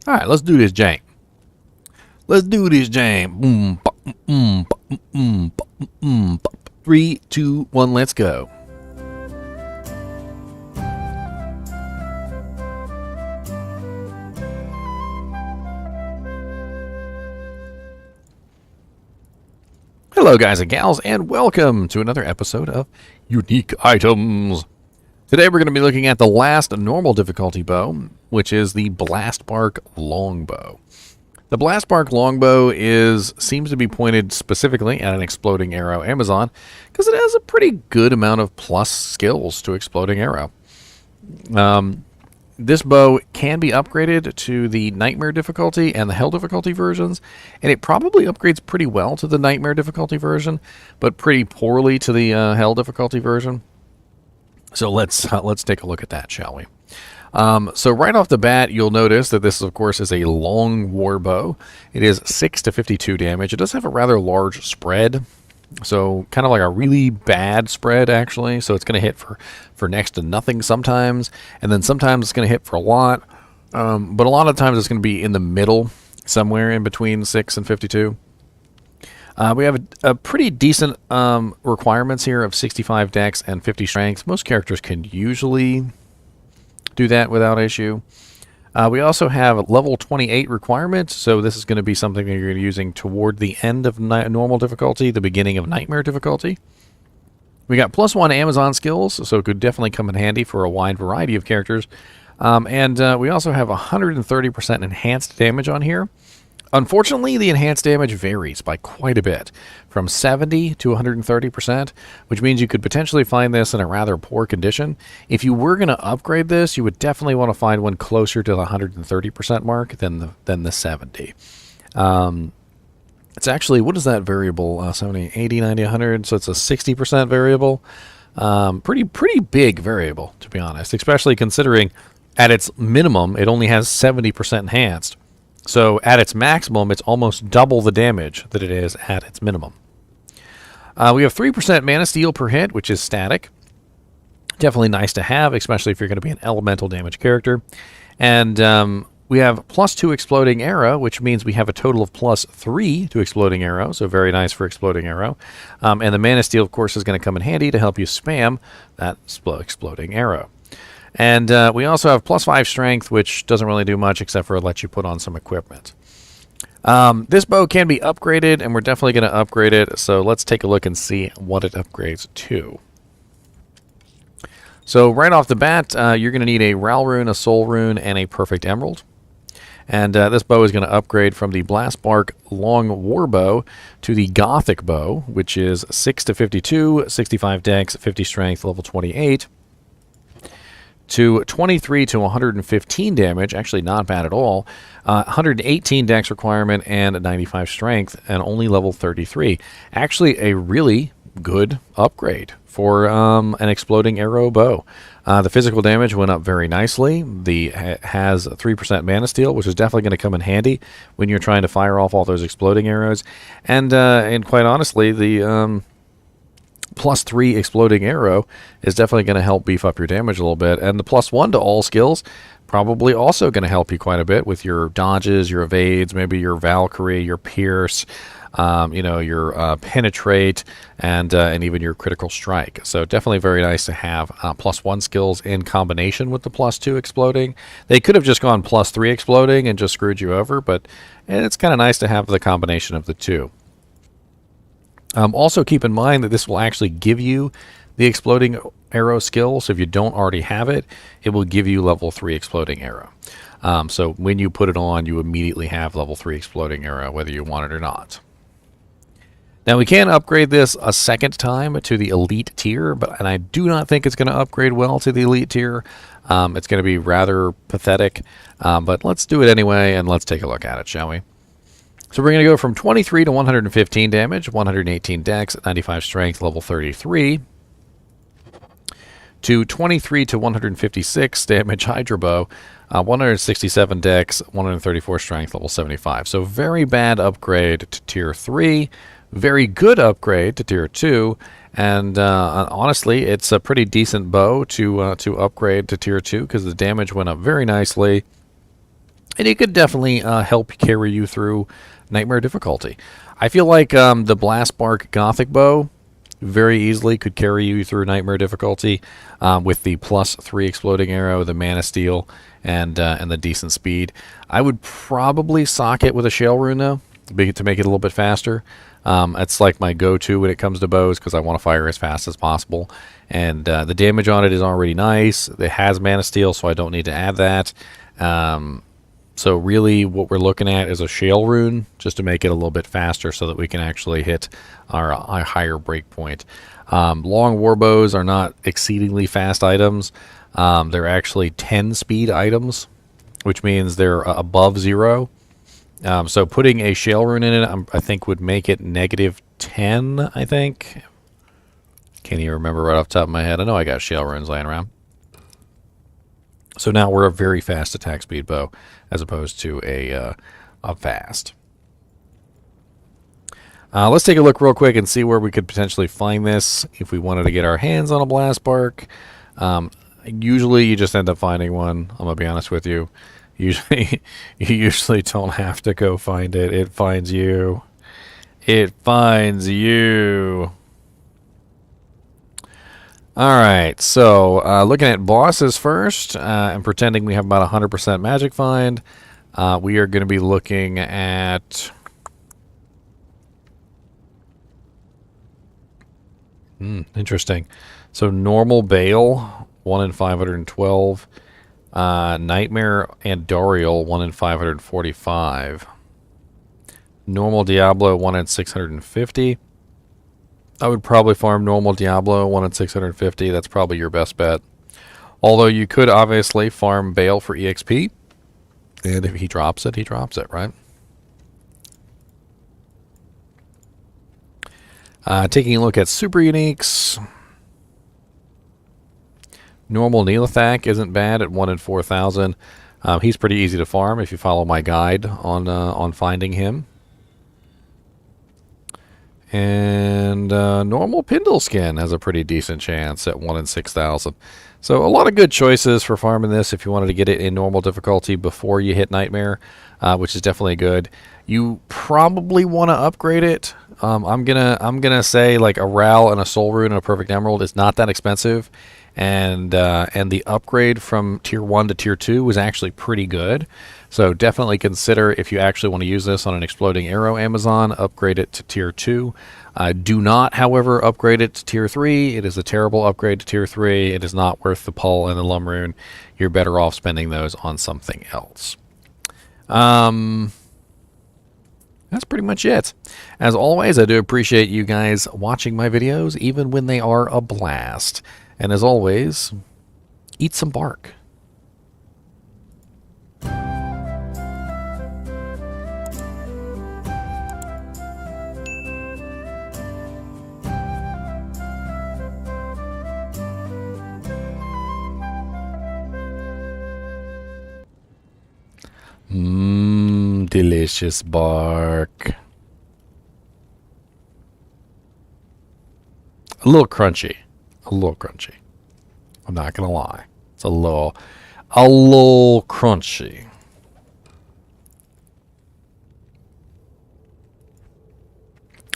All right, let's do this jank. Let's do this jank. 3, 2, 1, let's go. Hello guys and gals, and welcome to another episode of Unique Items. Today we're going to be looking at the last normal difficulty bow, which is the Blastbark Longbow. The Blastbark Longbow seems to be pointed specifically at an exploding arrow Amazon, because it has a pretty good amount of plus skills to exploding arrow. This bow can be upgraded to the Nightmare difficulty and the Hell difficulty versions, and it probably upgrades pretty well to the Nightmare difficulty version, but pretty poorly to the Hell difficulty version. So let's take a look at that, shall we? So right off the bat, you'll notice that this, of course, is a long war bow. It is 6 to 52 damage. It does have a rather large spread, so kind of like a really bad spread, actually. So it's going to hit for next to nothing sometimes, and then sometimes it's going to hit for a lot. But a lot of times it's going to be in the middle, somewhere in between 6 and 52. We have a pretty decent requirements here of 65 dex and 50 strength. Most characters can usually do that without issue. We also have a level 28 requirement, so this is going to be something that you're going to be using toward the end of normal difficulty, the beginning of Nightmare difficulty. We got +1 Amazon skills, so it could definitely come in handy for a wide variety of characters. And we also have 130% enhanced damage on here. Unfortunately, the enhanced damage varies by quite a bit, from 70 to 130%, which means you could potentially find this in a rather poor condition. If you were going to upgrade this, you would definitely want to find one closer to the 130% mark than the 70. It's actually, what is that variable? 70, 80, 90, 100, so it's a 60% variable. Pretty big variable, to be honest, especially considering at its minimum, it only has 70% enhanced. So at its maximum, it's almost double the damage that it is at its minimum. We have 3% mana steal per hit, which is static. Definitely nice to have, especially if you're going to be an elemental damage character. And we have +2 exploding arrow, which means we have a total of +3 to exploding arrow. So very nice for exploding arrow. And the mana steal, of course, is going to come in handy to help you spam that exploding arrow. And we also have +5 strength, which doesn't really do much except for let you put on some equipment. This bow can be upgraded, and we're definitely going to upgrade it. So let's take a look and see what it upgrades to. So right off the bat, you're going to need a Ral Rune, a Soul Rune, and a Perfect Emerald. And this bow is going to upgrade from the Blastbark Long War Bow to the Gothic Bow, which is 6 to 52, 65 dex, 50 strength, level 28. To 23 to 115 damage, actually not bad at all. 118 dex requirement and 95 strength, and only level 33. Actually a really good upgrade for an exploding arrow bow. The physical damage went up very nicely. Has 3% mana steal, which is definitely going to come in handy when you're trying to fire off all those exploding arrows. And quite honestly, the +3 exploding arrow is definitely going to help beef up your damage a little bit. And the +1 to all skills probably also going to help you quite a bit with your dodges, your evades, maybe your Valkyrie, your pierce, your penetrate, and even your critical strike. So definitely very nice to have +1 skills in combination with the +2 exploding. They could have just gone +3 exploding and just screwed you over, but it's kind of nice to have the combination of the two. Also keep in mind that this will actually give you the exploding arrow skill, so if you don't already have it, it will give you level 3 exploding arrow. So when you put it on, you immediately have level 3 exploding arrow, whether you want it or not. Now we can upgrade this a second time to the elite tier, and I do not think it's going to upgrade well to the elite tier. It's going to be rather pathetic, but let's do it anyway, and let's take a look at it, shall we? So we're going to go from 23 to 115 damage, 118 dex, 95 strength, level 33, to 23 to 156 damage Hydra Bow, 167 dex, 134 strength, level 75. So very bad upgrade to tier 3, very good upgrade to tier 2, and honestly, it's a pretty decent bow to upgrade to tier 2 because the damage went up very nicely, and it could definitely help carry you through Nightmare difficulty. I feel like the Blastbark Gothic Bow very easily could carry you through Nightmare difficulty with the +3 exploding arrow, the mana steal, and the decent speed. I would probably sock it with a Shale Rune though to make it a little bit faster. It's like my go-to when it comes to bows because I want to fire as fast as possible. And the damage on it is already nice. It has mana steal, so I don't need to add that. So really what we're looking at is a Shale Rune just to make it a little bit faster so that we can actually hit our higher breakpoint. Long war bows are not exceedingly fast items. They're actually 10 speed items, which means they're above 0. So putting a Shale Rune in it, I think would make it -10, I think. Can't even remember right off the top of my head. I know I got Shale Runes laying around. So now we're a very fast attack speed bow as opposed to a fast. Let's take a look real quick and see where we could potentially find this if we wanted to get our hands on a Blastbark. Usually you just end up finding one, I'm going to be honest with you. Usually, you usually don't have to go find it. It finds you. It finds you. Alright, so looking at bosses first, and pretending we have about 100% magic find, we are going to be looking at Interesting. So normal Bale, 1 in 512. Nightmare and Dorial, 1 in 545. Normal Diablo, 1 in 650. I would probably farm normal Diablo, 1 in 650. That's probably your best bet. Although you could obviously farm Bale for EXP. And if he drops it, right? Taking a look at super uniques. Normal Neelathak isn't bad at 1 in 4,000. He's pretty easy to farm if you follow my guide on finding him. And normal Pindle Skin has a pretty decent chance at 1 in 6,000. So a lot of good choices for farming this if you wanted to get it in normal difficulty before you hit Nightmare, which is definitely good. You probably want to upgrade it. I'm gonna say like a Ral and a Soul Rune and a Perfect Emerald is not that expensive, and the upgrade from Tier 1 to Tier 2 was actually pretty good. So definitely consider, if you actually want to use this on an Exploding Arrow Amazon, upgrade it to Tier 2. Do not, however, upgrade it to Tier 3. It is a terrible upgrade to Tier 3. It is not worth the Pull and the Lumrune. You're better off spending those on something else. That's pretty much it. As always, I do appreciate you guys watching my videos, even when they are a blast. And as always, eat some bark. Delicious bark. A little crunchy. A little crunchy. I'm not gonna lie. It's a little crunchy.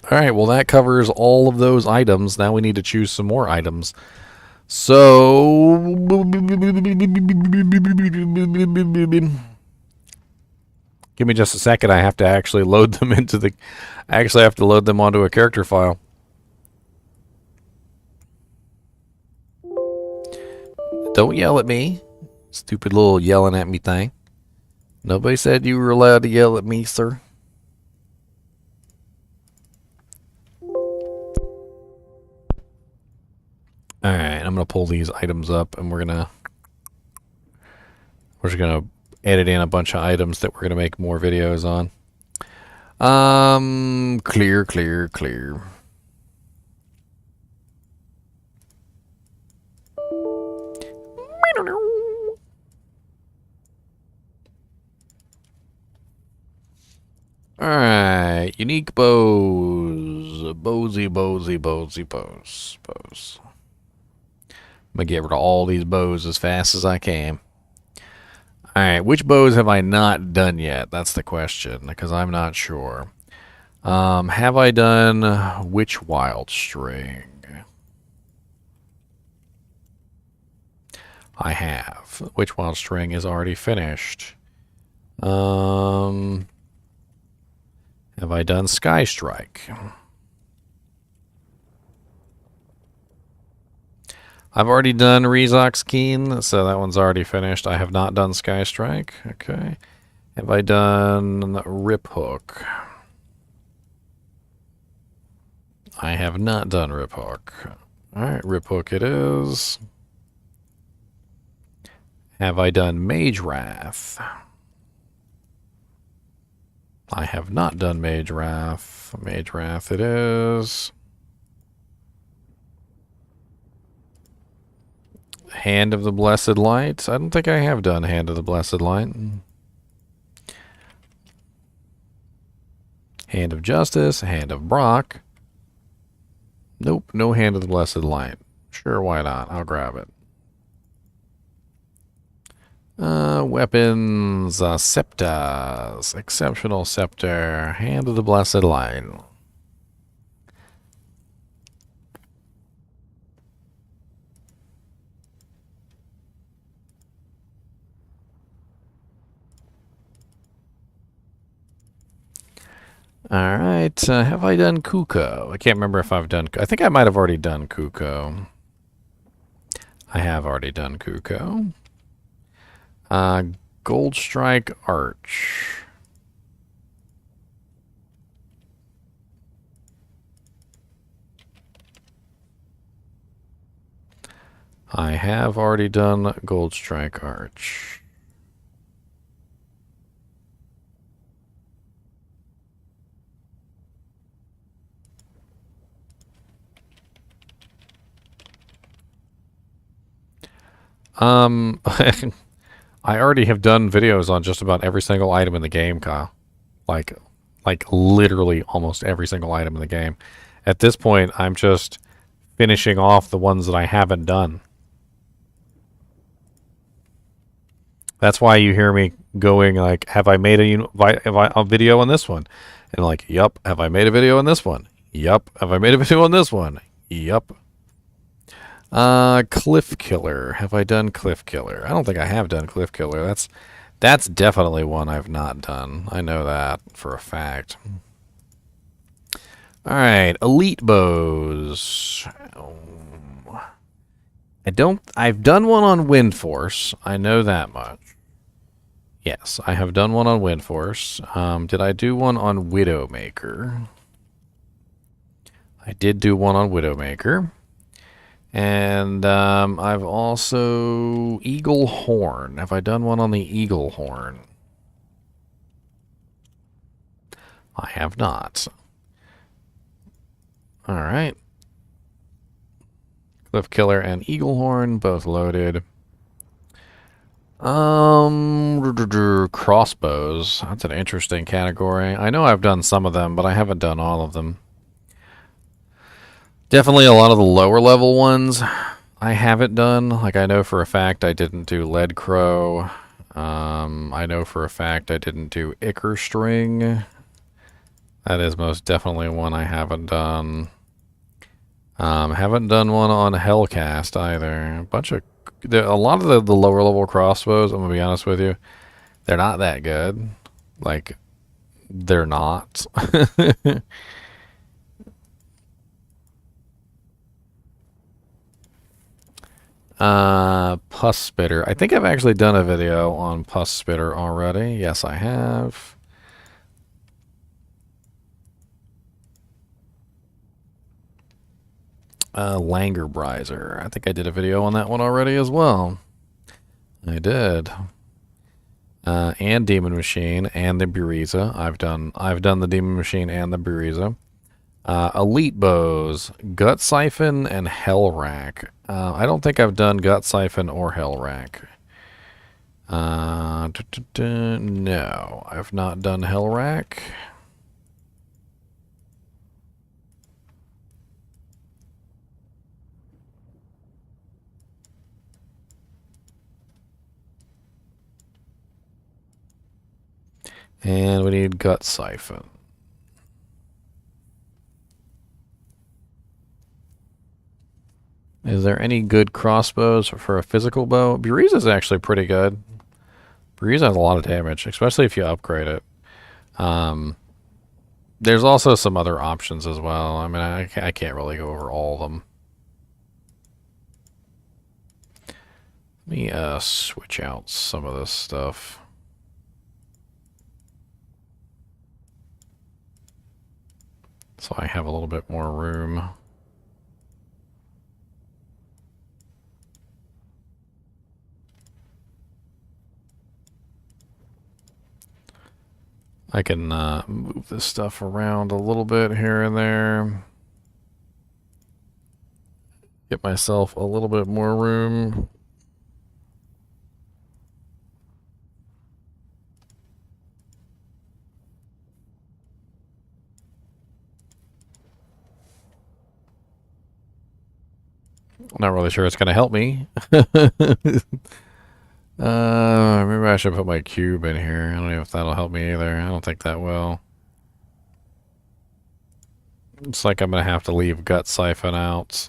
Alright, well that covers all of those items. Now we need to choose some more items. So give me just a second. I have to actually load them into the... I actually have to load them onto a character file. Don't yell at me. Stupid little yelling at me thing. Nobody said you were allowed to yell at me, sir. Alright, I'm going to pull these items up and we're just going to edit in a bunch of items that we're going to make more videos on. Clear. Alright, unique bows. Bows. I'm going to get rid of all these bows as fast as I can. Alright, which bows have I not done yet? That's the question, because I'm not sure. Have I done which wild string? I have. Which wild string is already finished? Have I done Sky Strike? I've already done Rezox Keen, so that one's already finished. I have not done Sky Strike. Okay. Have I done Rip Hook? I have not done Rip Hook. Alright, Rip Hook it is. Have I done Mage Wrath? I have not done Mage Wrath. Mage Wrath it is. Hand of the Blessed Light. I don't think I have done Hand of the Blessed Light. Hand of Justice. Hand of Brock. Nope, no Hand of the Blessed Light. Sure, why not? I'll grab it. Weapons. Scepters. Exceptional Scepter. Hand of the Blessed Light. Alright, have I done Kuko? I can't remember if I've done... I think I might have already done Kuko. I have already done Kuko. Gold Strike Arch. I have already done Gold Strike Arch. I already have done videos on just about every single item in the game, Kyle. Like literally almost every single item in the game. At this point, I'm just finishing off the ones that I haven't done. That's why you hear me going like, have I made a video on this one? And like, yup. Have I made a video on this one? Yup. Have I made a video on this one? Yup. Cliff Killer. Have I done Cliff Killer? I don't think I have done Cliff Killer. That's definitely one I've not done. I know that for a fact. Alright, Elite Bows. I've done one on Wind Force. I know that much. Yes, I have done one on Wind Force. Did I do one on Widowmaker? I did do one on Widowmaker. And I've also... Eaglehorn. Have I done one on the Eaglehorn? I have not. Alright. Cliff Killer and Eaglehorn, both loaded. Crossbows. That's an interesting category. I know I've done some of them, but I haven't done all of them. Definitely a lot of the lower level ones I haven't done. Like, I know for a fact I didn't do Lead Crow. I know for a fact I didn't do Icker String. That is most definitely one I haven't done. Haven't done one on Hellcast either. A lot of the lower level crossbows, I'm gonna be honest with you, they're not that good. Like, they're not. Pus Spitter. I think I've actually done a video on Pus Spitter already. Yes, I have. Langerbriser. I think I did a video on that one already as well. I did. And Demon Machine and the Buriza. I've done the Demon Machine and the Buriza. Elite Bows, Gut Siphon, and Hell Rack. I don't think I've done Gut Siphon or Hell Rack. No, I've not done Hell Rack. And we need Gut Siphon. Is there any good crossbows for a physical bow? Buriza is actually pretty good. Buriza has a lot of damage, especially if you upgrade it. There's also some other options as well. I mean, I can't really go over all of them. Let me switch out some of this stuff. So I have a little bit more room. I can move this stuff around a little bit here and there. Get myself a little bit more room. I'm not really sure it's going to help me. Maybe I should put my cube in here. I don't know if that'll help me either. I don't think that will. It's like I'm going to have to leave Gut Siphon out.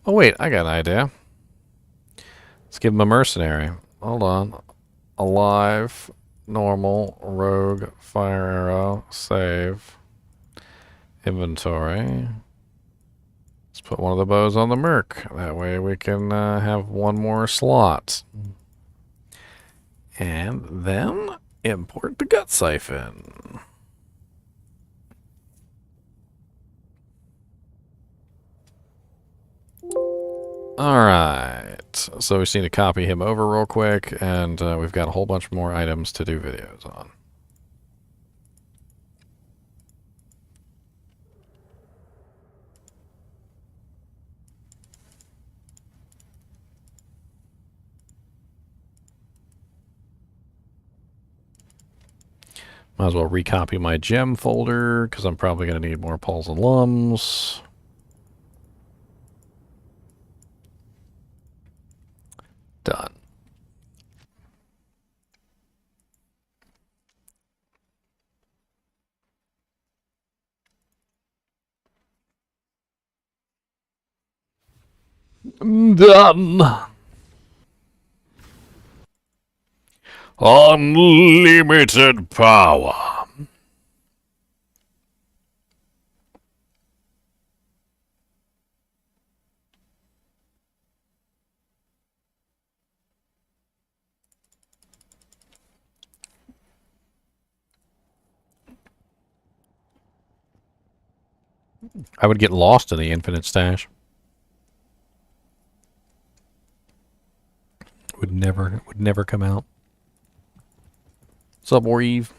Oh, wait. I got an idea. Let's give him a mercenary. Hold on. Alive. normal, rogue, fire arrow, save, inventory. Let's put one of the bows on the merc. That way we can have one more slot. And then import the gut siphon. Alright, so we just need to copy him over real quick, and we've got a whole bunch more items to do videos on. Might as well recopy my gem folder, because I'm probably going to need more pulls and lums. Done. Done. Unlimited power. I would get lost in the infinite stash. Would never come out. What's up, Weave?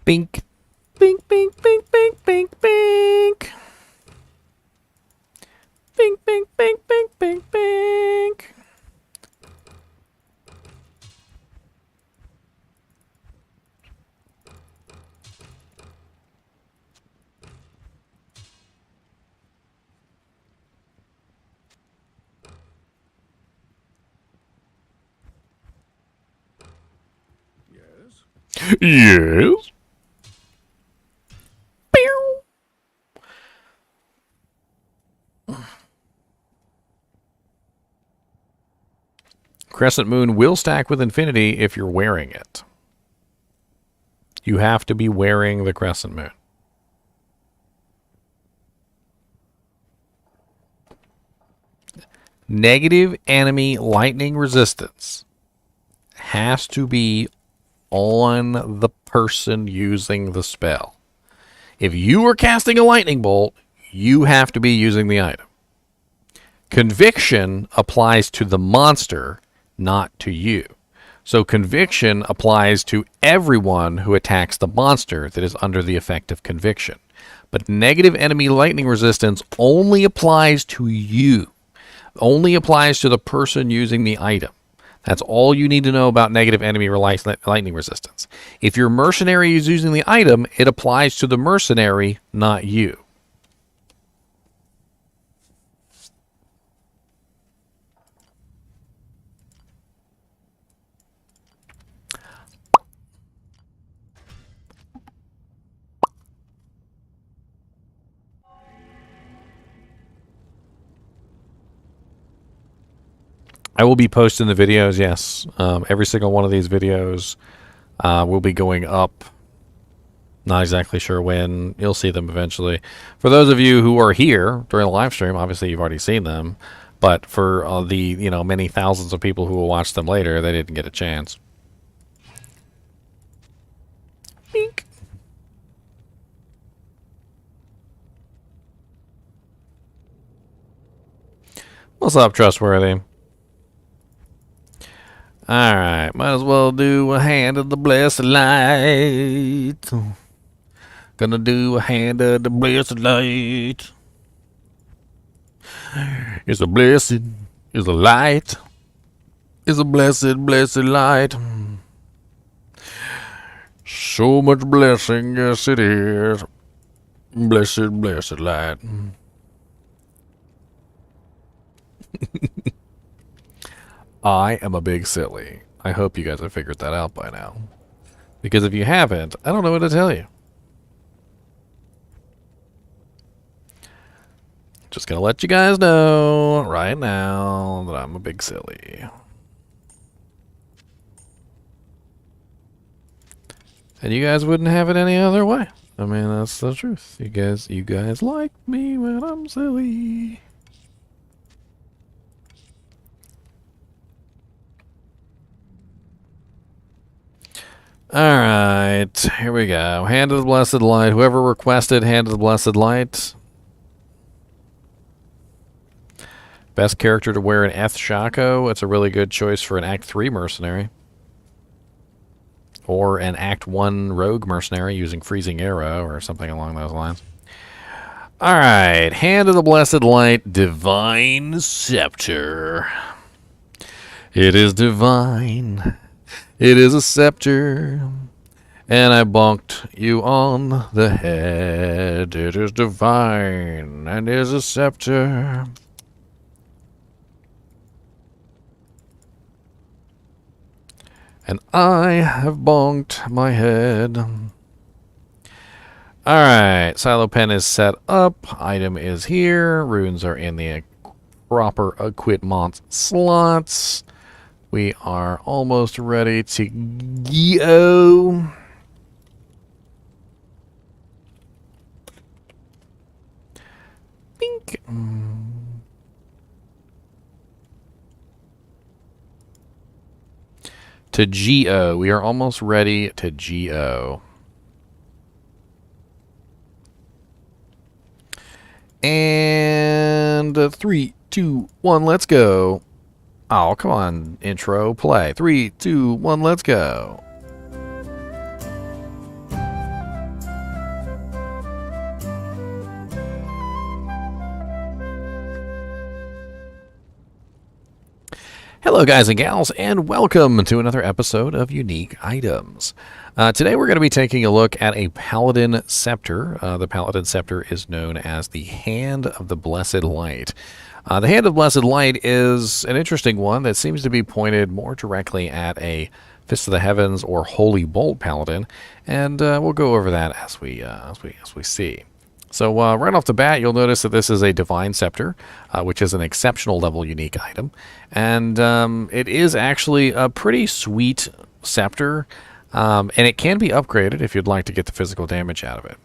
Bink. Bink, bink, bink, bink, bink, bink. Bink, bink, bink, bink, bink, bink. Yes. Yes. Crescent Moon will stack with Infinity if you're wearing it. You have to be wearing the Crescent Moon. Negative enemy lightning resistance has to be on the person using the spell. If you are casting a lightning bolt, you have to be using the item. Conviction applies to the monster, not to you. So conviction applies to everyone who attacks the monster that is under the effect of conviction. But negative enemy lightning resistance only applies to you. Only applies to the person using the item. That's all you need to know about negative enemy lightning resistance. If your mercenary is using the item, it applies to the mercenary, not you. I will be posting the videos, yes. Every single one of these videos will be going up. Not exactly sure when. You'll see them eventually. For those of you who are here during the live stream, obviously you've already seen them. But for the many thousands of people who will watch them later, they didn't get a chance. Bink. What's up, Trustworthy? Alright, might as well do a hand of the blessed light. Gonna do a hand of the blessed light. It's a blessed, it's a light. It's a blessed, blessed light. So much blessing, yes it is. Blessed, blessed light. I am a big silly. I hope you guys have figured that out by now. Because if you haven't, I don't know what to tell you. Just gonna let you guys know right now that I'm a big silly. And you guys wouldn't have it any other way. I mean, that's the truth. You guys like me when I'm silly. Alright, here we go. Hand of the Blessed Light. Whoever requested Hand of the Blessed Light. Best character to wear an Eth Shaco. It's a really good choice for an Act 3 mercenary. Or an Act 1 rogue mercenary using Freezing Arrow or something along those lines. Alright, Hand of the Blessed Light, Divine Scepter. It is divine. It is a scepter. And I bonked you on the head. It is divine and is a scepter. And I have bonked my head. Alright, Silo Pen is set up. Item is here. Runes are in the proper equipment slots. We are almost ready to go. Bink. To GO. We are almost ready to GO. And 3, 2, 1, let's go. Oh, come on, intro, play. 3, 2, 1, let's go. Hello guys and gals, and welcome to another episode of Unique Items. Today we're going to be taking a look at a Paladin Scepter. The Paladin Scepter is known as the Hand of the Blessed Light. The Hand of Blessed Light is an interesting one that seems to be pointed more directly at a Fist of the Heavens or Holy Bolt Paladin, and we'll go over that as we see. So right off the bat, you'll notice that this is a Divine Scepter, which is an exceptional level unique item. And it is actually a pretty sweet scepter, and it can be upgraded if you'd like to get the physical damage out of it.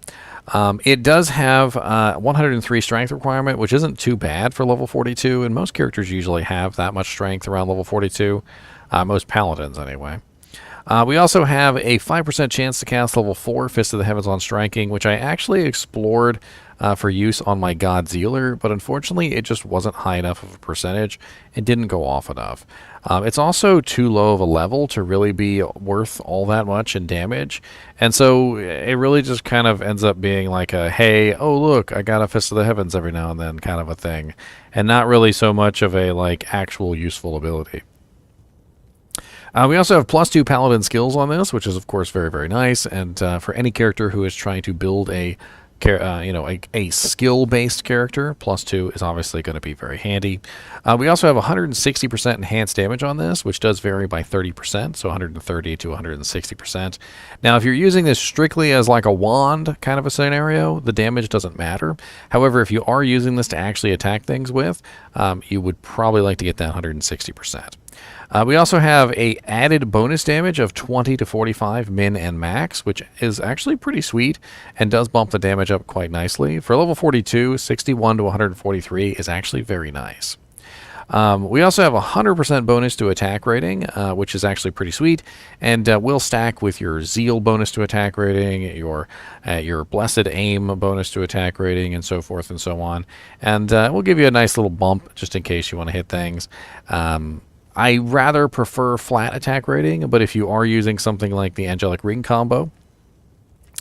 It does have 103 strength requirement, which isn't too bad for level 42, and most characters usually have that much strength around level 42, most paladins anyway. We also have a 5% chance to cast level 4 Fist of the Heavens on striking, which I actually explored for use on my God Zealer, but unfortunately it just wasn't high enough of a percentage and didn't go off enough. It's also too low of a level to really be worth all that much in damage, and so it really just kind of ends up being like a, hey, oh look, I got a Fist of the Heavens every now and then kind of a thing, and not really so much of a like actual useful ability. We also have +2 Paladin skills on this, which is of course very, very nice. And for any character who is trying to build a skill-based character, +2 is obviously going to be very handy. We also have 160% enhanced damage on this, which does vary by 30%, so 130 to 160%. Now, if you're using this strictly as like a wand kind of a scenario, the damage doesn't matter. However, if you are using this to actually attack things with, you would probably like to get that 160%. We also have a added bonus damage of 20 to 45 min and max, which is actually pretty sweet and does bump the damage up quite nicely. For level 42, 61 to 143 is actually very nice. We also have a 100% bonus to attack rating, which is actually pretty sweet, and will stack with your Zeal bonus to attack rating, your Blessed Aim bonus to attack rating, and so forth and so on. And we'll give you a nice little bump just in case you want to hit things. I rather prefer flat attack rating, but if you are using something like the Angelic Ring combo,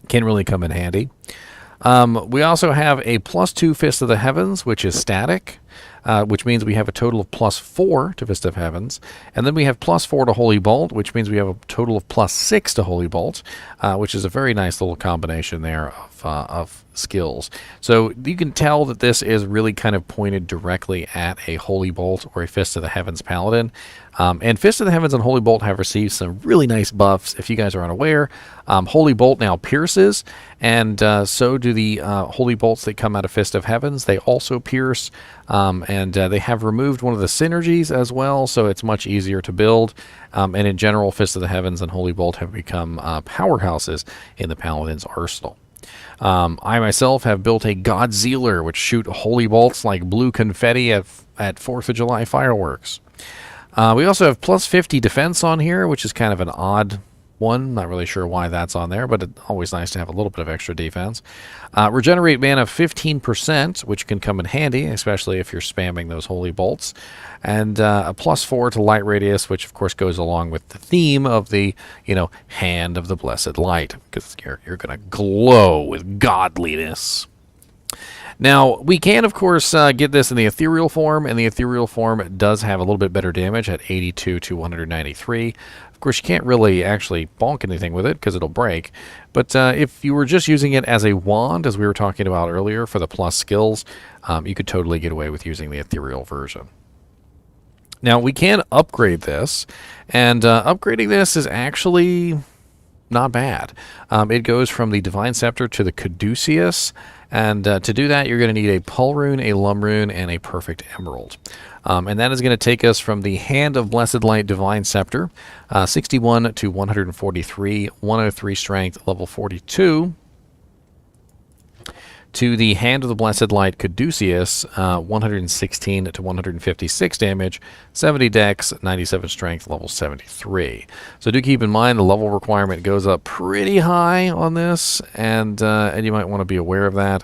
it can really come in handy. We also have a +2 Fist of the Heavens, which is static. which means we have a total of +4 to Fist of Heavens. And then we have +4 to Holy Bolt, which means we have a total of +6 to Holy Bolt, which is a very nice little combination there of skills. So you can tell that this is really kind of pointed directly at a Holy Bolt or a Fist of the Heavens Paladin. And Fist of the Heavens and Holy Bolt have received some really nice buffs. If you guys are unaware, Holy Bolt now pierces, and so do the Holy Bolts that come out of Fist of Heavens. They also pierce, and they have removed one of the synergies as well, so it's much easier to build. And in general, Fist of the Heavens and Holy Bolt have become powerhouses in the Paladin's arsenal. I myself have built a Godzealer, which shoot holy bolts like blue confetti at 4th of July fireworks. We also have +50 defense on here, which is kind of an odd one. Not really sure why that's on there, but it's always nice to have a little bit of extra defense. Regenerate mana 15%, which can come in handy, especially if you're spamming those holy bolts. And a +4 to light radius, which of course goes along with the theme of the, hand of the blessed light, because you're going to glow with godliness. Now, we can, of course, get this in the ethereal form, and the ethereal form does have a little bit better damage at 82 to 193. Of course, you can't really actually bonk anything with it because it'll break. But if you were just using it as a wand, as we were talking about earlier, for the plus skills, you could totally get away with using the ethereal version. Now, we can upgrade this, and upgrading this is actually not bad. It goes from the Divine Scepter to the Caduceus, and to do that, you're going to need a Pull Rune, a Lum Rune, and a Perfect Emerald. And that is going to take us from the Hand of Blessed Light Divine Scepter, 61 to 143, 103 Strength, level 42, to the Hand of the Blessed Light Caduceus, 116 to 156 damage, 70 dex, 97 strength, level 73. So do keep in mind the level requirement goes up pretty high on this, and you might want to be aware of that,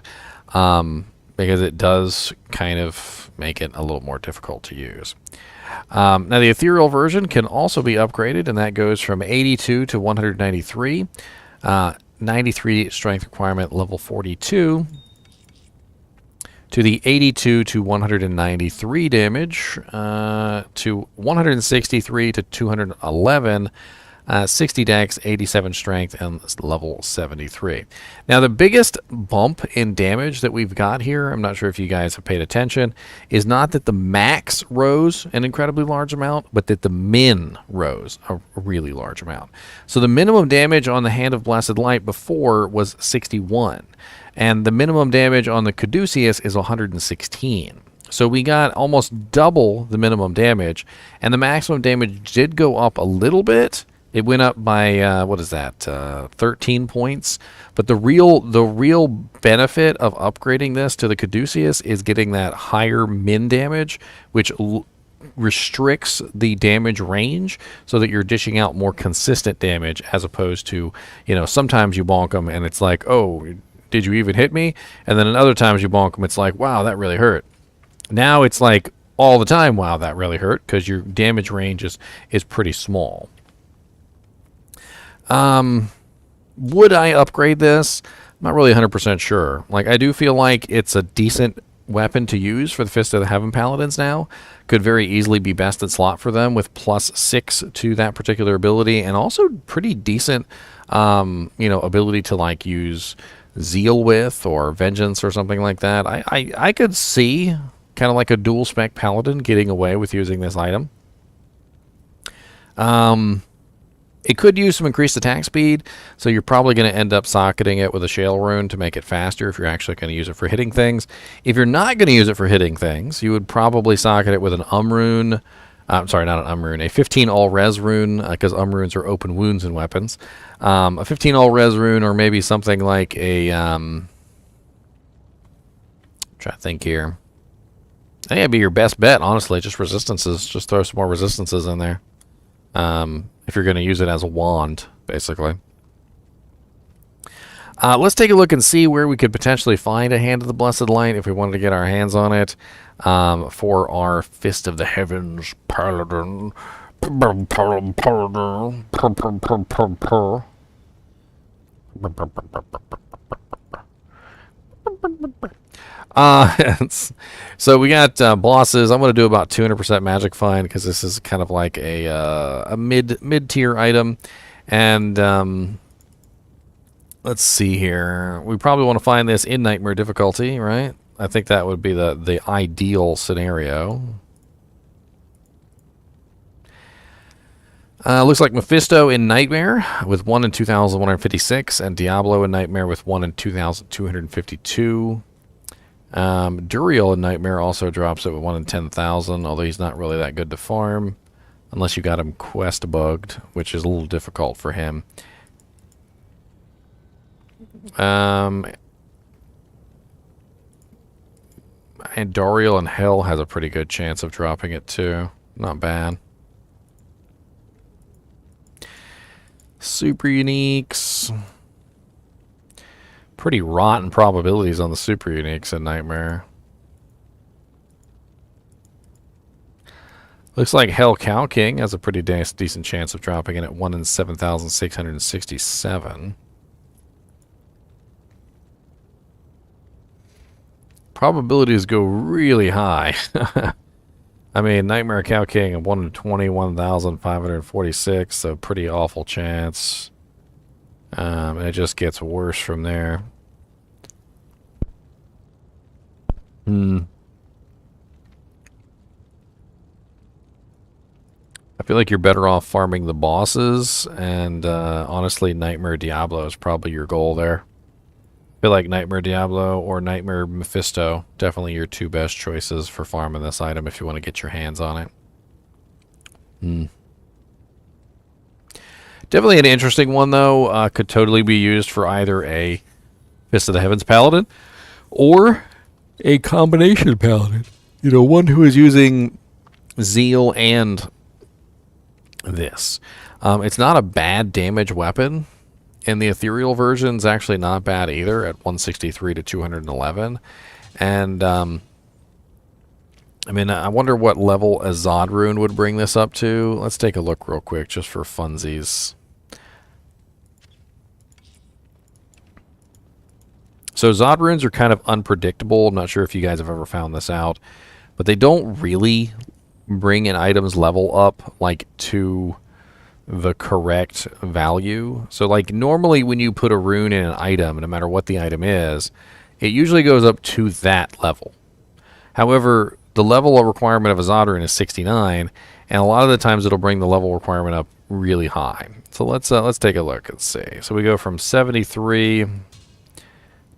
because it does kind of make it a little more difficult to use. Now the ethereal version can also be upgraded, and that goes from 82 to 193. 93 strength requirement, level 42, to the 82 to 193 damage, to 163 to 211, 60 dex, 87 strength, and level 73. Now, the biggest bump in damage that we've got here, I'm not sure if you guys have paid attention, is not that the max rose an incredibly large amount, but that the min rose a really large amount. So the minimum damage on the Hand of Blessed Light before was 61, and the minimum damage on the Caduceus is 116. So we got almost double the minimum damage, and the maximum damage did go up a little bit. It went up by, what is that, 13 points. But the real benefit of upgrading this to the Caduceus is getting that higher min damage, which restricts the damage range so that you're dishing out more consistent damage, as opposed to, sometimes you bonk them and it's like, oh, did you even hit me? And then in other times you bonk them, it's like, wow, that really hurt. Now it's like all the time, wow, that really hurt, because your damage range is pretty small. Would I upgrade this? I'm not really 100% sure. Like, I do feel like it's a decent weapon to use for the Fist of the Heaven Paladins now. Could very easily be best in slot for them with +6 to that particular ability, and also pretty decent, ability to like use Zeal with, or Vengeance or something like that. I could see kind of like a dual spec Paladin getting away with using this item. It could use some increased attack speed, so you're probably going to end up socketing it with a Shale Rune to make it faster if you're actually going to use it for hitting things. If you're not going to use it for hitting things, you would probably socket it with an Rune. Sorry, not an Rune, a 15 all-res rune, because Runes are open wounds in weapons. A 15 all-res rune, or maybe something like a... I'm trying to think here. I think that'd be your best bet, honestly, just resistances. Just throw some more resistances in there. If you're going to use it as a wand, basically. Let's take a look and see where we could potentially find a Hand of the Blessed Light if we wanted to get our hands on it for our Fist of the Heavens Paladin. So we got bosses. I'm going to do about 200% magic find because this is kind of like a mid tier item, and let's see here. We probably want to find this in nightmare difficulty, right? I think that would be the ideal scenario. Looks like Mephisto in Nightmare with 1 in 2,156, and Diablo in Nightmare with 1 in 2,252. Duriel in Nightmare also drops it with 1 in 10,000, although he's not really that good to farm, unless you got him quest bugged, which is a little difficult for him. And Duriel in Hell has a pretty good chance of dropping it too. Not bad. Super uniques. Pretty rotten probabilities on the super uniques in Nightmare. Looks like Hell Cow King has a pretty decent chance of dropping it at 1 in 7,667. Probabilities go really high. I mean, Nightmare Cow King, 1 in 21,546, so pretty awful chance. And it just gets worse from there. I feel like you're better off farming the bosses, and honestly, Nightmare Diablo is probably your goal there. I feel like Nightmare Diablo or Nightmare Mephisto, definitely your two best choices for farming this item if you want to get your hands on it. Definitely an interesting one, though. Could totally be used for either a Fist of the Heavens Paladin or a combination Paladin. You know, one who is using Zeal and this. It's not a bad damage weapon. And the ethereal version is actually not bad either at 163 to 211. And, I mean, I wonder what level a Zod rune would bring this up to. Let's take a look real quick just for funsies. So Zod runes are kind of unpredictable. I'm not sure if you guys have ever found this out. But they don't really bring an item's level up, like, to the correct value. So like normally when you put a rune in an item, no matter what the item is, it usually goes up to that level. However, the level of requirement of a Zod rune is 69, and a lot of the times it'll bring the level requirement up really high. So let's take a look and see. So we go from 73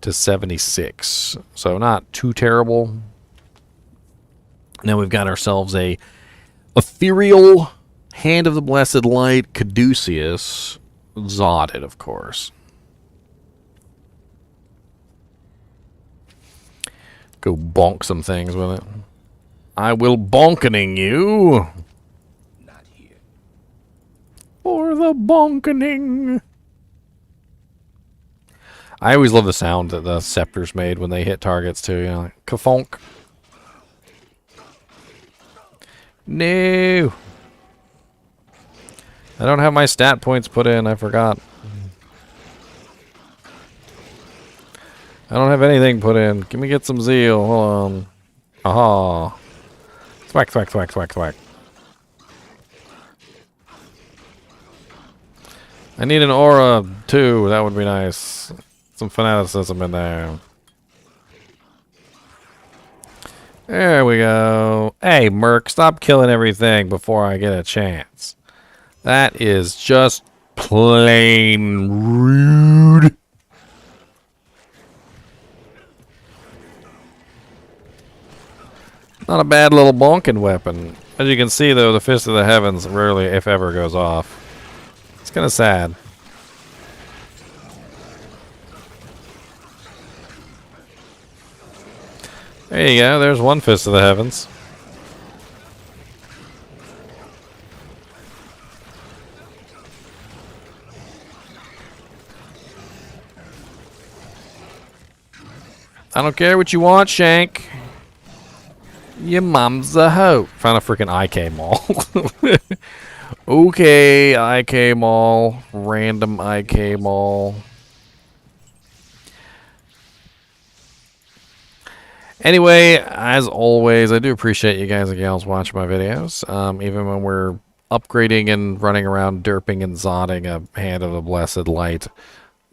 to 76. So not too terrible. Now we've got ourselves a ethereal Hand of the Blessed Light, Caduceus, Zodded, of course. Go bonk some things with it. I will bonkening you. Not here. For the bonkening. I always love the sound that the scepters made when they hit targets too. You know, like kafonk. No. I don't have my stat points put in. I forgot. I don't have anything put in. Can we get some zeal? Hold on. Aha. Thwack, thwack, thwack, thwack, thwack. I need an aura, too. That would be nice. Some fanaticism in there. There we go. Hey, Merc, stop killing everything before I get a chance. That is just plain rude. Not a bad little bonking weapon. As you can see, though, the Fist of the Heavens rarely, if ever, goes off. It's kind of sad. There you go. There's one Fist of the Heavens. I don't care what you want, Shank. Your mom's a hoe. Found a freaking IK mall. Okay, IK mall. Random IK mall. Anyway, as always, I do appreciate you guys and gals watching my videos. Even when we're upgrading and running around derping and zodding a Hand of the Blessed Light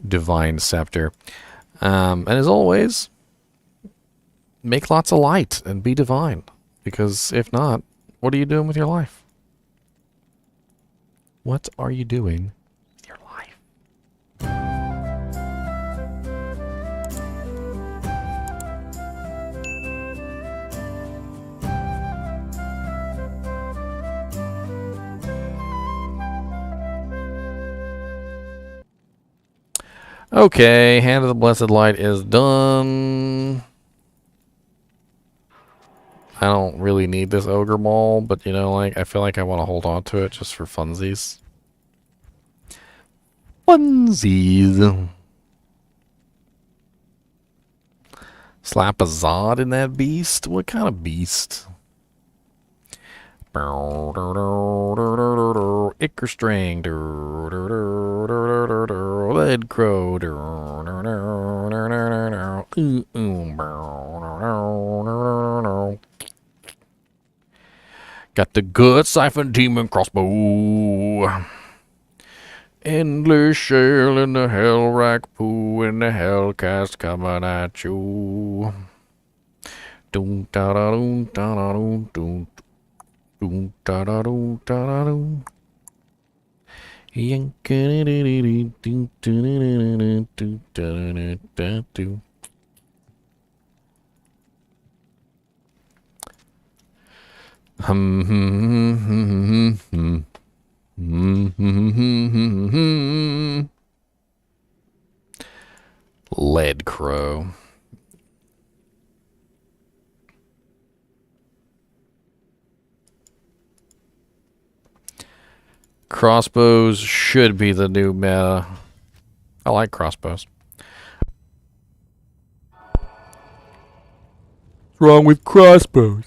Divine Scepter. And as always, make lots of light and be divine. Because if not, what are you doing with your life? What are you doing with your life? Okay, Hand of the Blessed Light is done. I don't really need this ogre ball, but you know, like, I feel like I want to hold on to it just for funsies. Funsies. Slap a Zod in that beast? What kind of beast? Icker string. Lead crow. Got the good siphon demon crossbow. Endless shell in the hell rack poo and the hellcast coming at you. Doom da da doom da da doom doom doom da da doom da da doom. Lead crow. Crossbows should be the new meta. I like crossbows. What's wrong with crossbows?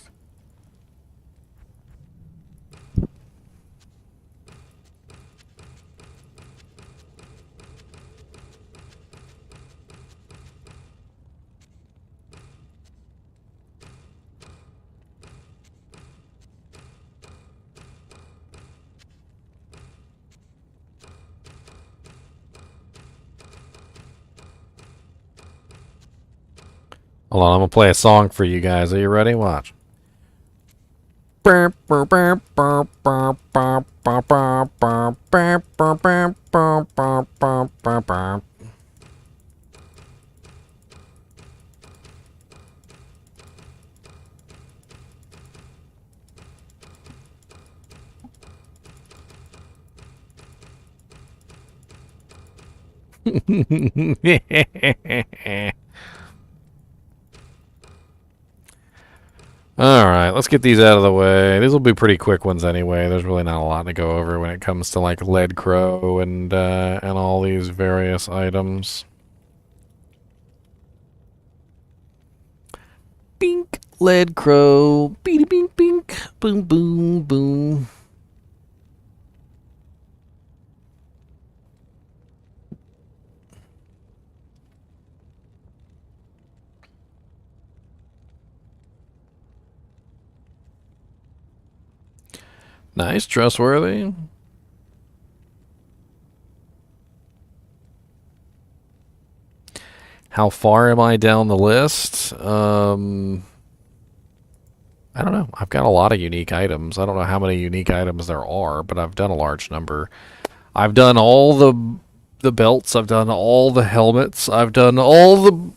Hold on, I'm gonna play a song for you guys. Are you ready? Watch. Alright, let's get these out of the way. These will be pretty quick ones anyway. There's really not a lot to go over when it comes to like lead crow and all these various items. Bink, lead crow, beady bink bink, boom boom boom. Nice, trustworthy. How far am I down the list? I don't know. I've got a lot of unique items. I don't know how many unique items there are, but I've done a large number. I've done all the belts. I've done all the helmets. I've done all the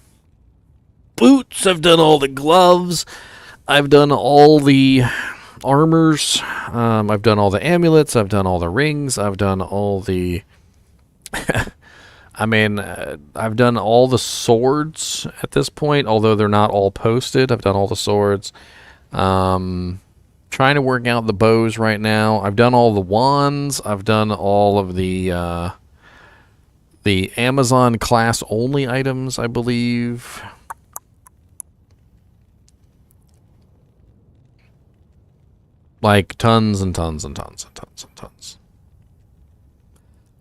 boots. I've done all the gloves. I've done all the armors. I've done all the amulets. I've done all the rings. I've done all the I mean, I've done all the swords at this point, although they're not all posted. I've done all the swords. Trying to work out the bows right now. I've done all the wands. I've done all of the Amazon class only items, I believe. Like tons and tons and tons and tons and tons.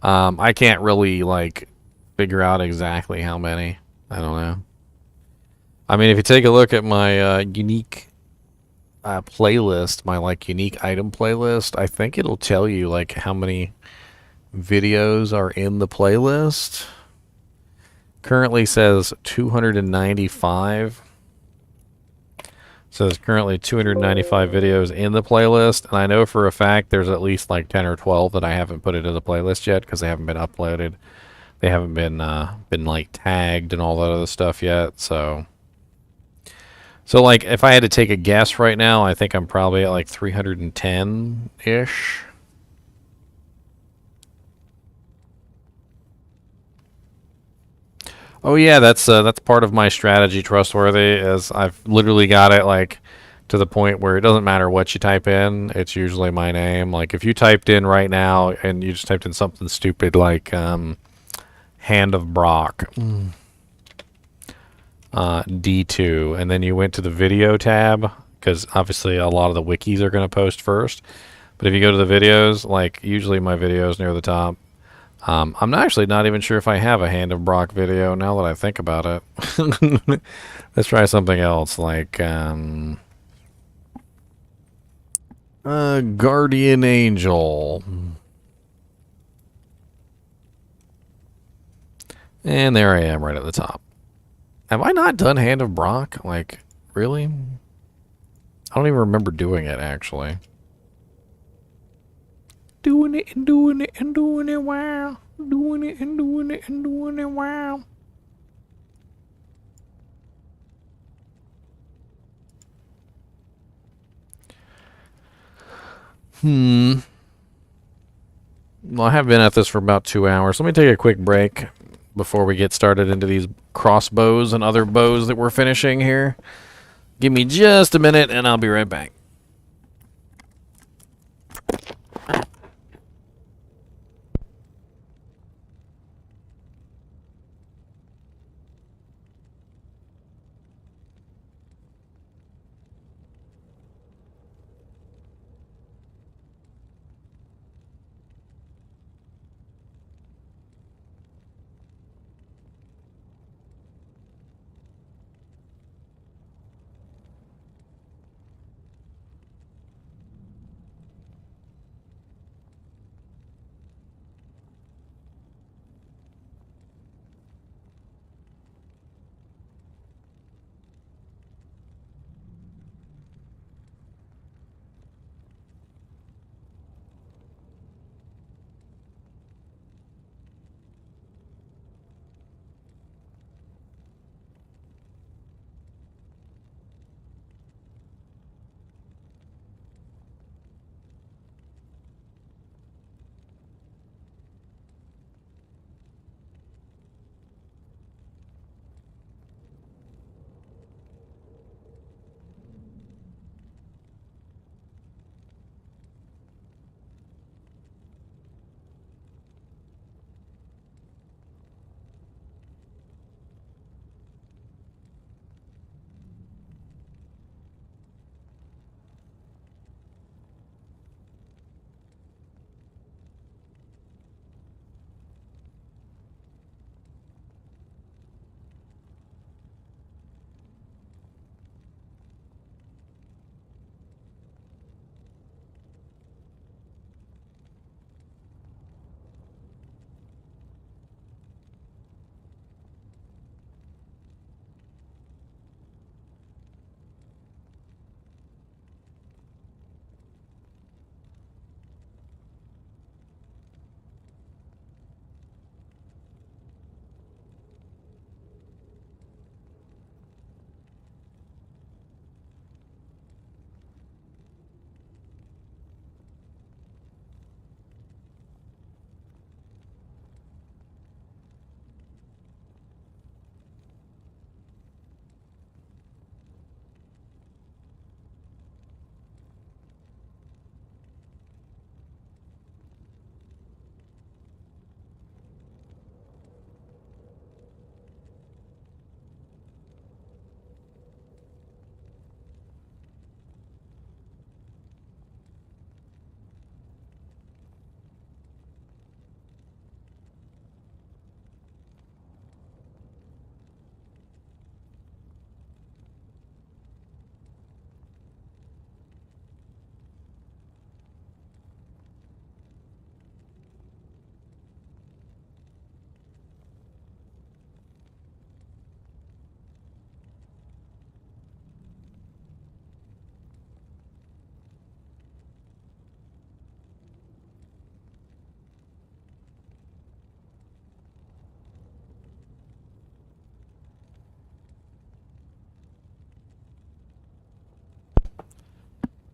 I can't really like figure out exactly how many. I don't know. I mean, if you take a look at my unique playlist, my like unique item playlist, I think it'll tell you like how many videos are in the playlist. Currently says 295. Says currently 295 videos in the playlist, and I know for a fact there's at least like 10 or 12 that I haven't put into the playlist yet because they haven't been uploaded. They haven't been like tagged and all that other stuff yet. So like if I had to take a guess right now, I think I'm probably at like 310-ish. Oh yeah, that's part of my strategy, Trustworthy, is I've literally got it like to the point where it doesn't matter what you type in, it's usually my name. Like if you typed in right now and you just typed in something stupid like Hand of Brock, D2, and then you went to the video tab, because obviously a lot of the wikis are going to post first. But if you go to the videos, like usually my videos near the top, I'm actually not even sure if I have a Hand of Brock video now that I think about it. Let's try something else, like Guardian Angel. And there I am right at the top. Have I not done Hand of Brock? Like, really? I don't even remember doing it, actually. Doing it and doing it and doing it, wow. Doing it and doing it and doing it, wow. Well, I have been at this for about 2 hours. Let me take a quick break before we get started into these crossbows and other bows that we're finishing here. Give me just a minute and I'll be right back.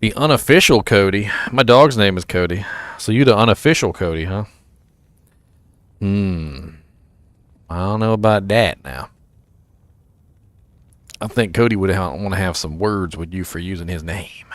The unofficial Cody. My dog's name is Cody. So you the unofficial Cody, huh? I don't know about that now. I think Cody would want to have some words with you for using his name.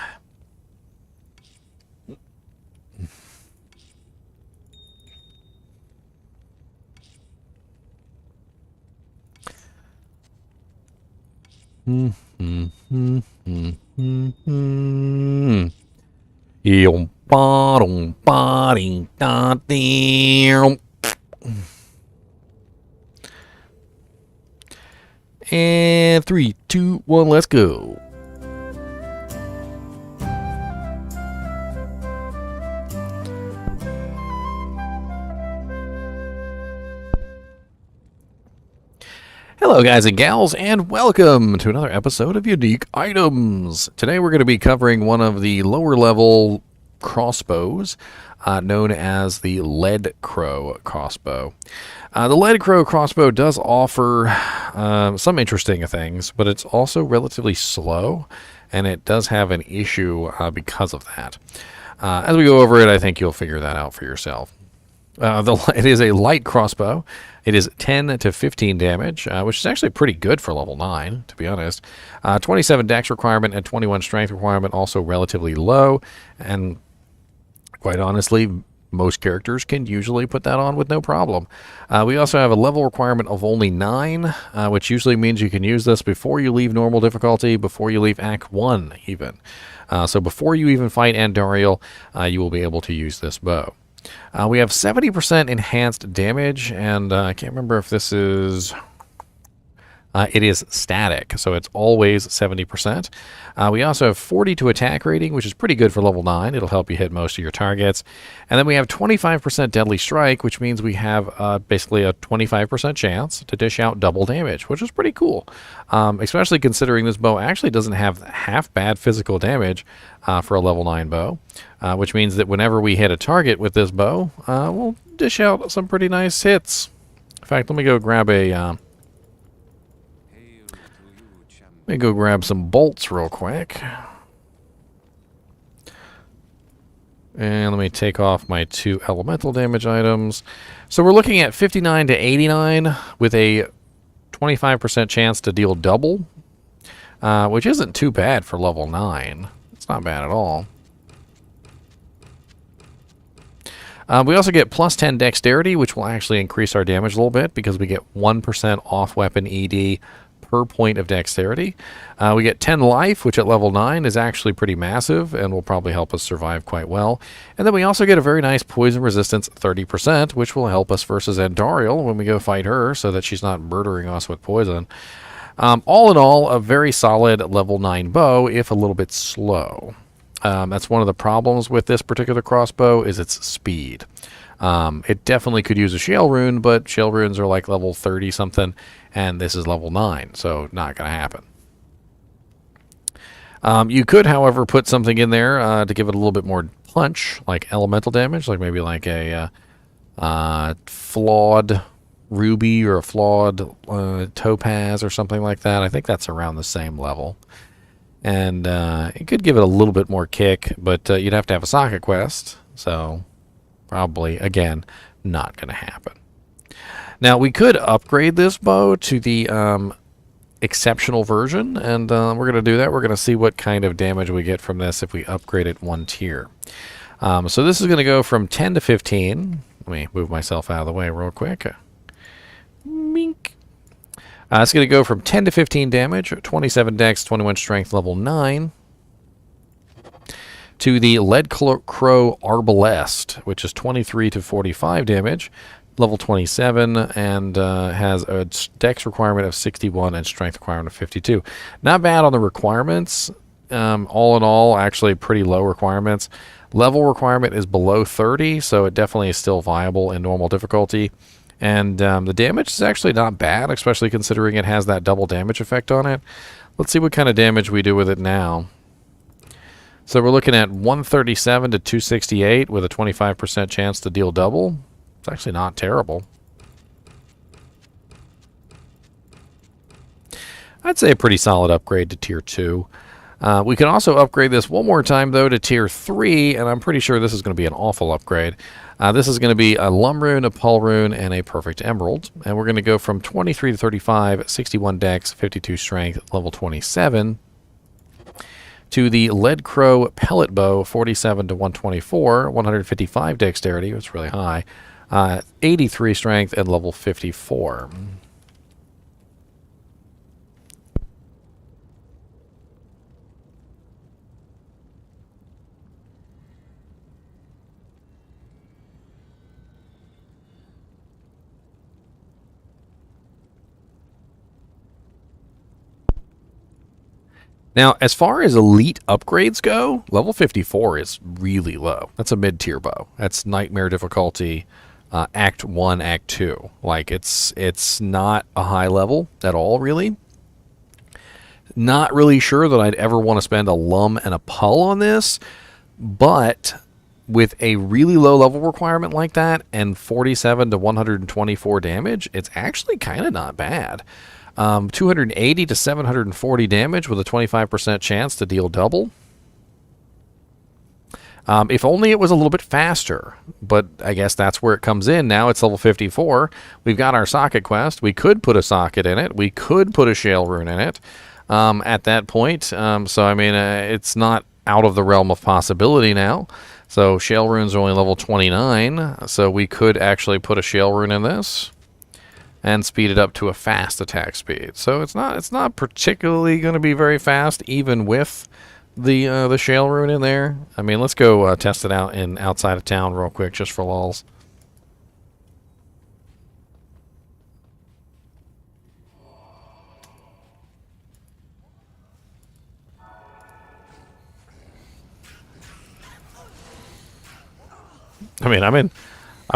And 3, 2, 1, let's go. Hello guys and gals, and welcome to another episode of Unique Items. Today we're going to be covering one of the lower level crossbows, known as the Lead Crow crossbow. The Lead Crow crossbow does offer some interesting things, but it's also relatively slow, and it does have an issue because of that. As we go over it, I think you'll figure that out for yourself. It is a light crossbow. It is 10 to 15 damage, which is actually pretty good for level 9, to be honest. 27 dex requirement and 21 strength requirement, also relatively low. And quite honestly, most characters can usually put that on with no problem. We also have a level requirement of only 9, which usually means you can use this before you leave normal difficulty, before you leave Act 1 even. So before you even fight Andariel, you will be able to use this bow. We have 70% enhanced damage, and I can't remember if this is... it is static, so it's always 70%. We also have 40 to attack rating, which is pretty good for level 9. It'll help you hit most of your targets. And then we have 25% deadly strike, which means we have basically a 25% chance to dish out double damage, which is pretty cool. Especially considering this bow actually doesn't have half bad physical damage for a level 9 bow, which means that whenever we hit a target with this bow, we'll dish out some pretty nice hits. In fact, let me go grab a... Let me go grab some bolts real quick. And let me take off my 2 elemental damage items. So we're looking at 59 to 89 with a 25% chance to deal double, which isn't too bad for level 9. It's not bad at all. We also get plus 10 dexterity, which will actually increase our damage a little bit because we get 1% off weapon ED per point of dexterity. We get 10 life, which at level 9 is actually pretty massive and will probably help us survive quite well. And then we also get a very nice poison resistance 30%, which will help us versus Andariel when we go fight her so that she's not murdering us with poison. All in all, a very solid level 9 bow, if a little bit slow. That's one of the problems with this particular crossbow is its speed. It definitely could use a shale rune, but shale runes are like level 30 something, and this is level 9, so not going to happen. You could, however, put something in there to give it a little bit more punch, like elemental damage, like maybe like a flawed ruby or a flawed topaz or something like that. I think that's around the same level. And it could give it a little bit more kick, but you'd have to have a socket quest, so probably, again, not going to happen. Now, we could upgrade this bow to the exceptional version, and we're going to do that. We're going to see what kind of damage we get from this if we upgrade it 1 tier. So this is going to go from 10 to 15. Let me move myself out of the way real quick. Mink. It's going to go from 10 to 15 damage, 27 dex, 21 strength, level 9, to the Lead Crow Arbalest, which is 23 to 45 damage, level 27, and has a dex requirement of 61 and strength requirement of 52. Not bad on the requirements. All in all, actually pretty low requirements. Level requirement is below 30, so it definitely is still viable in normal difficulty. And the damage is actually not bad, especially considering it has that double damage effect on it. Let's see what kind of damage we do with it now. So we're looking at 137 to 268 with a 25% chance to deal double. It's actually not terrible. I'd say a pretty solid upgrade to tier 2. We can also upgrade this one more time, though, to tier 3, and I'm pretty sure this is going to be an awful upgrade. This is going to be a Lum Rune, a Pul Rune, and a Perfect Emerald. And we're going to go from 23 to 35, 61 Dex, 52 Strength, level 27, to the Lead Crow Pellet Bow, 47 to 124, 155 Dexterity, it's really high, 83 Strength, and level 54. Now, as far as elite upgrades go, level 54 is really low. That's a mid-tier bow. That's Nightmare difficulty, Act 1, Act 2. Like, it's not a high level at all, really. Not really sure that I'd ever want to spend a Lum and a Pul on this, but with a really low level requirement like that and 47 to 124 damage, it's actually kind of not bad. 280 to 740 damage with a 25% chance to deal double. If only it was a little bit faster, but I guess that's where it comes in. Now it's level 54. We've got our socket quest. We could put a socket in it. We could put a shale rune in it at that point. So, I mean, it's not out of the realm of possibility now. So shale runes are only level 29, so we could actually put a shale rune in this and speed it up to a fast attack speed. So it's not particularly going to be very fast, even with the shale rune in there. I mean, let's go test it out in outside of town real quick, just for lulz. I mean, I'm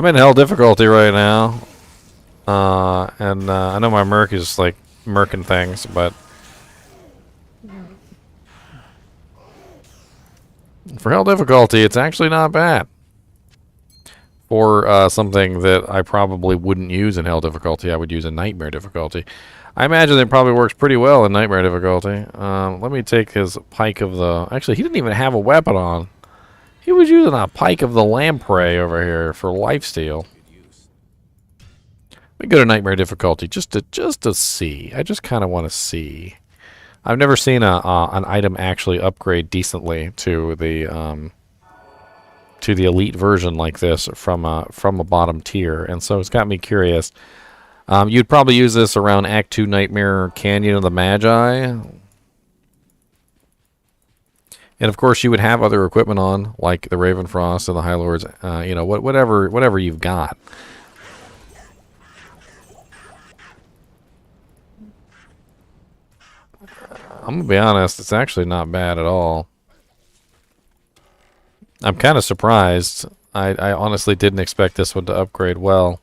in hell difficulty right now. And I know my merc is like merking things, but for hell difficulty, it's actually not bad. For something that I probably wouldn't use in hell difficulty, I would use in nightmare difficulty. I imagine it probably works pretty well in nightmare difficulty. Let me take his pike of the... Actually, he didn't even have a weapon on. He was using a pike of the lamprey over here for lifesteal. We go to nightmare difficulty just to see. I just kind of want to see. I've never seen an item actually upgrade decently to the elite version like this from a bottom tier, and so it's got me curious. You'd probably use this around Act 2 Nightmare Canyon of the Magi, and of course you would have other equipment on, like the Ravenfrost and the High Lords. You know, whatever you've got. I'm gonna be honest, it's actually not bad at all. I'm kind of surprised. I honestly didn't expect this one to upgrade well.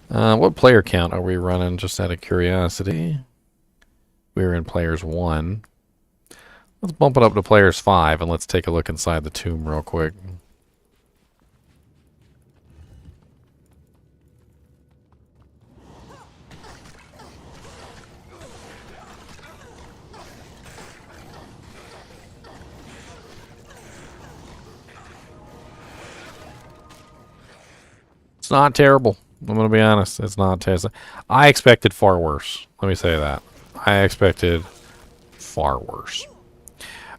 What player count are we running, just out of curiosity? We're in players 1. Let's bump it up to players 5, and let's take a look inside the tomb real quick. It's not terrible. I'm going to be honest. It's not terrible. I expected far worse. Let me say that. I expected far worse.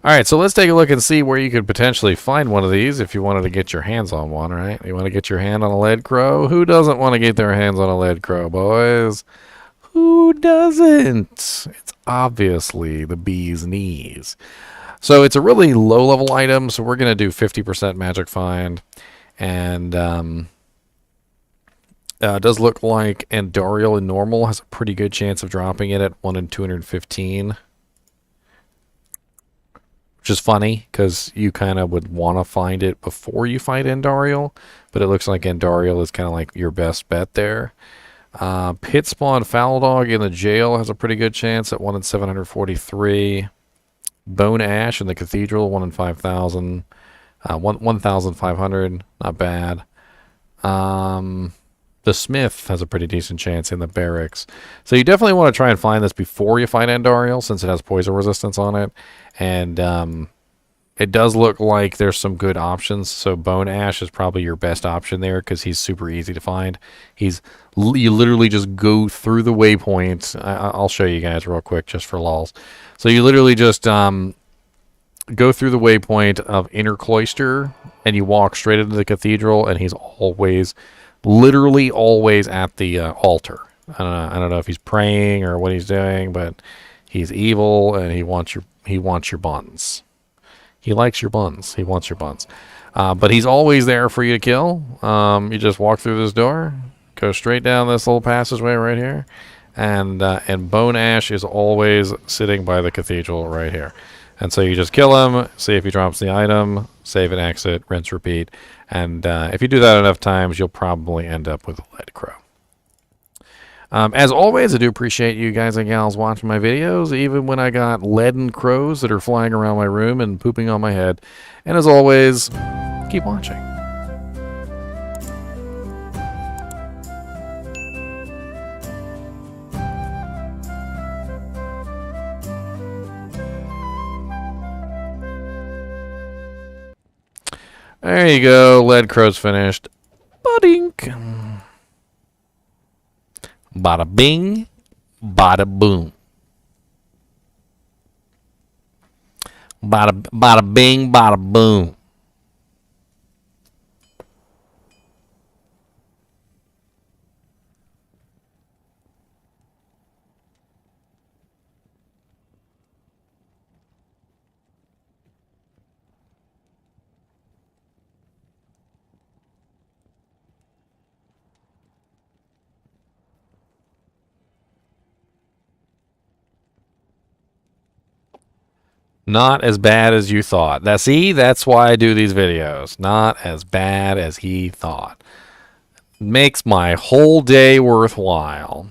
Alright, so let's take a look and see where you could potentially find one of these if you wanted to get your hands on one, right? You want to get your hand on a lead crow? Who doesn't want to get their hands on a lead crow, boys? Who doesn't? It's obviously the bee's knees. So it's a really low-level item, so we're going to do 50% magic find. And does look like Andariel in normal has a pretty good chance of dropping it at 1 in 215. Which is funny, because you kind of would want to find it before you fight Andariel. But it looks like Andariel is kind of like your best bet there. Pit Spawn Foul Dog in the jail has a pretty good chance at 1 in 743. Bone Ash in the Cathedral, 1 in 5,000. 1,500, not bad. the smith has a pretty decent chance in the barracks. So you definitely want to try and find this before you find Andariel, since it has poison resistance on it. And it does look like there's some good options. So Bone Ash is probably your best option there because he's super easy to find. You literally just go through the waypoint. I'll show you guys real quick just for lulz. So you literally just go through the waypoint of Inner Cloister and you walk straight into the cathedral, and he's always, literally always at the altar. I don't know if he's praying or what he's doing, but he's evil and he wants your buns. He likes your buns. He wants your buns. But he's always there for you to kill. You just walk through this door, go straight down this little passageway right here, and Bone Ash is always sitting by the cathedral right here. And so you just kill him, see if he drops the item, save and exit, rinse, repeat. And if you do that enough times, you'll probably end up with a lead crow. As always, I do appreciate you guys and gals watching my videos, even when I got leaden crows that are flying around my room and pooping on my head. And as always, keep watching. There you go, lead crow's finished. Ba-dink. Bada bing, bada boom. Bada bing, bada boom. Not as bad as you thought. See, that's why I do these videos. Not as bad as he thought. Makes my whole day worthwhile.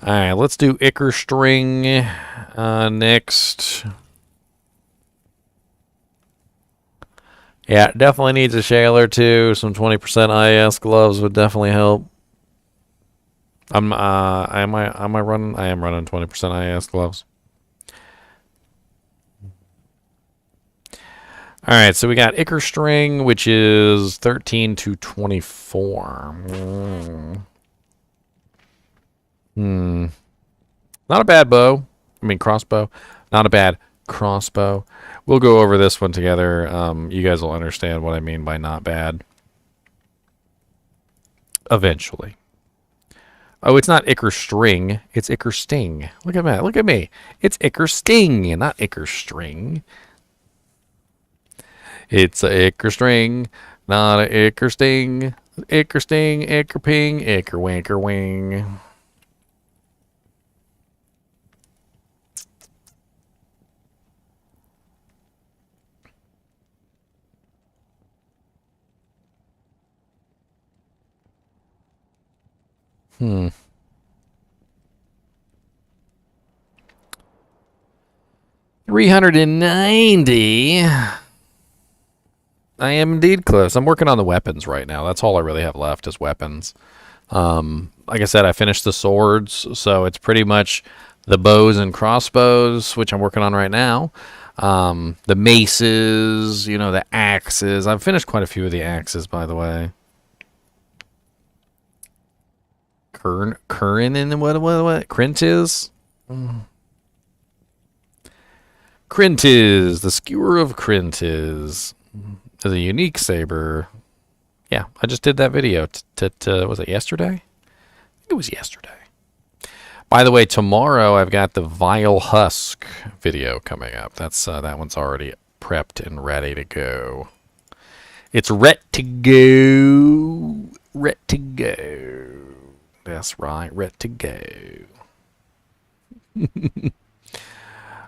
Alright, let's do Icker string next. Yeah, definitely needs a shale or two. Some 20% IS gloves would definitely help. Am I running? I am running 20% IS gloves. All right, so we got Icker string, which is 13 to 24. Not a bad bow. I mean crossbow. Not a bad crossbow. We'll go over this one together. You guys will understand what I mean by not bad. Eventually. Oh, it's not Icker string. It's Icker sting. Look at that. Look at me. It's Icker sting, not Icker string. It's a Icker string, not a Icker sting. Icker sting, Icker ping, Icker wanker wing. Hmm. $390. I am indeed close. I'm working on the weapons right now. That's all I really have left is weapons. Like I said, I finished the swords, so it's pretty much the bows and crossbows, which I'm working on right now. The maces, you know, the axes. I've finished quite a few of the axes, by the way. Curran and what? Crintiz? Crintiz, the skewer of Crintiz. Is a unique saber. Yeah, I just did that video. Was it yesterday? I think it was yesterday. By the way, tomorrow I've got the Vile Husk video coming up. That's that one's already prepped and ready to go. It's ready to go. Ready to go. That's right, ready to go.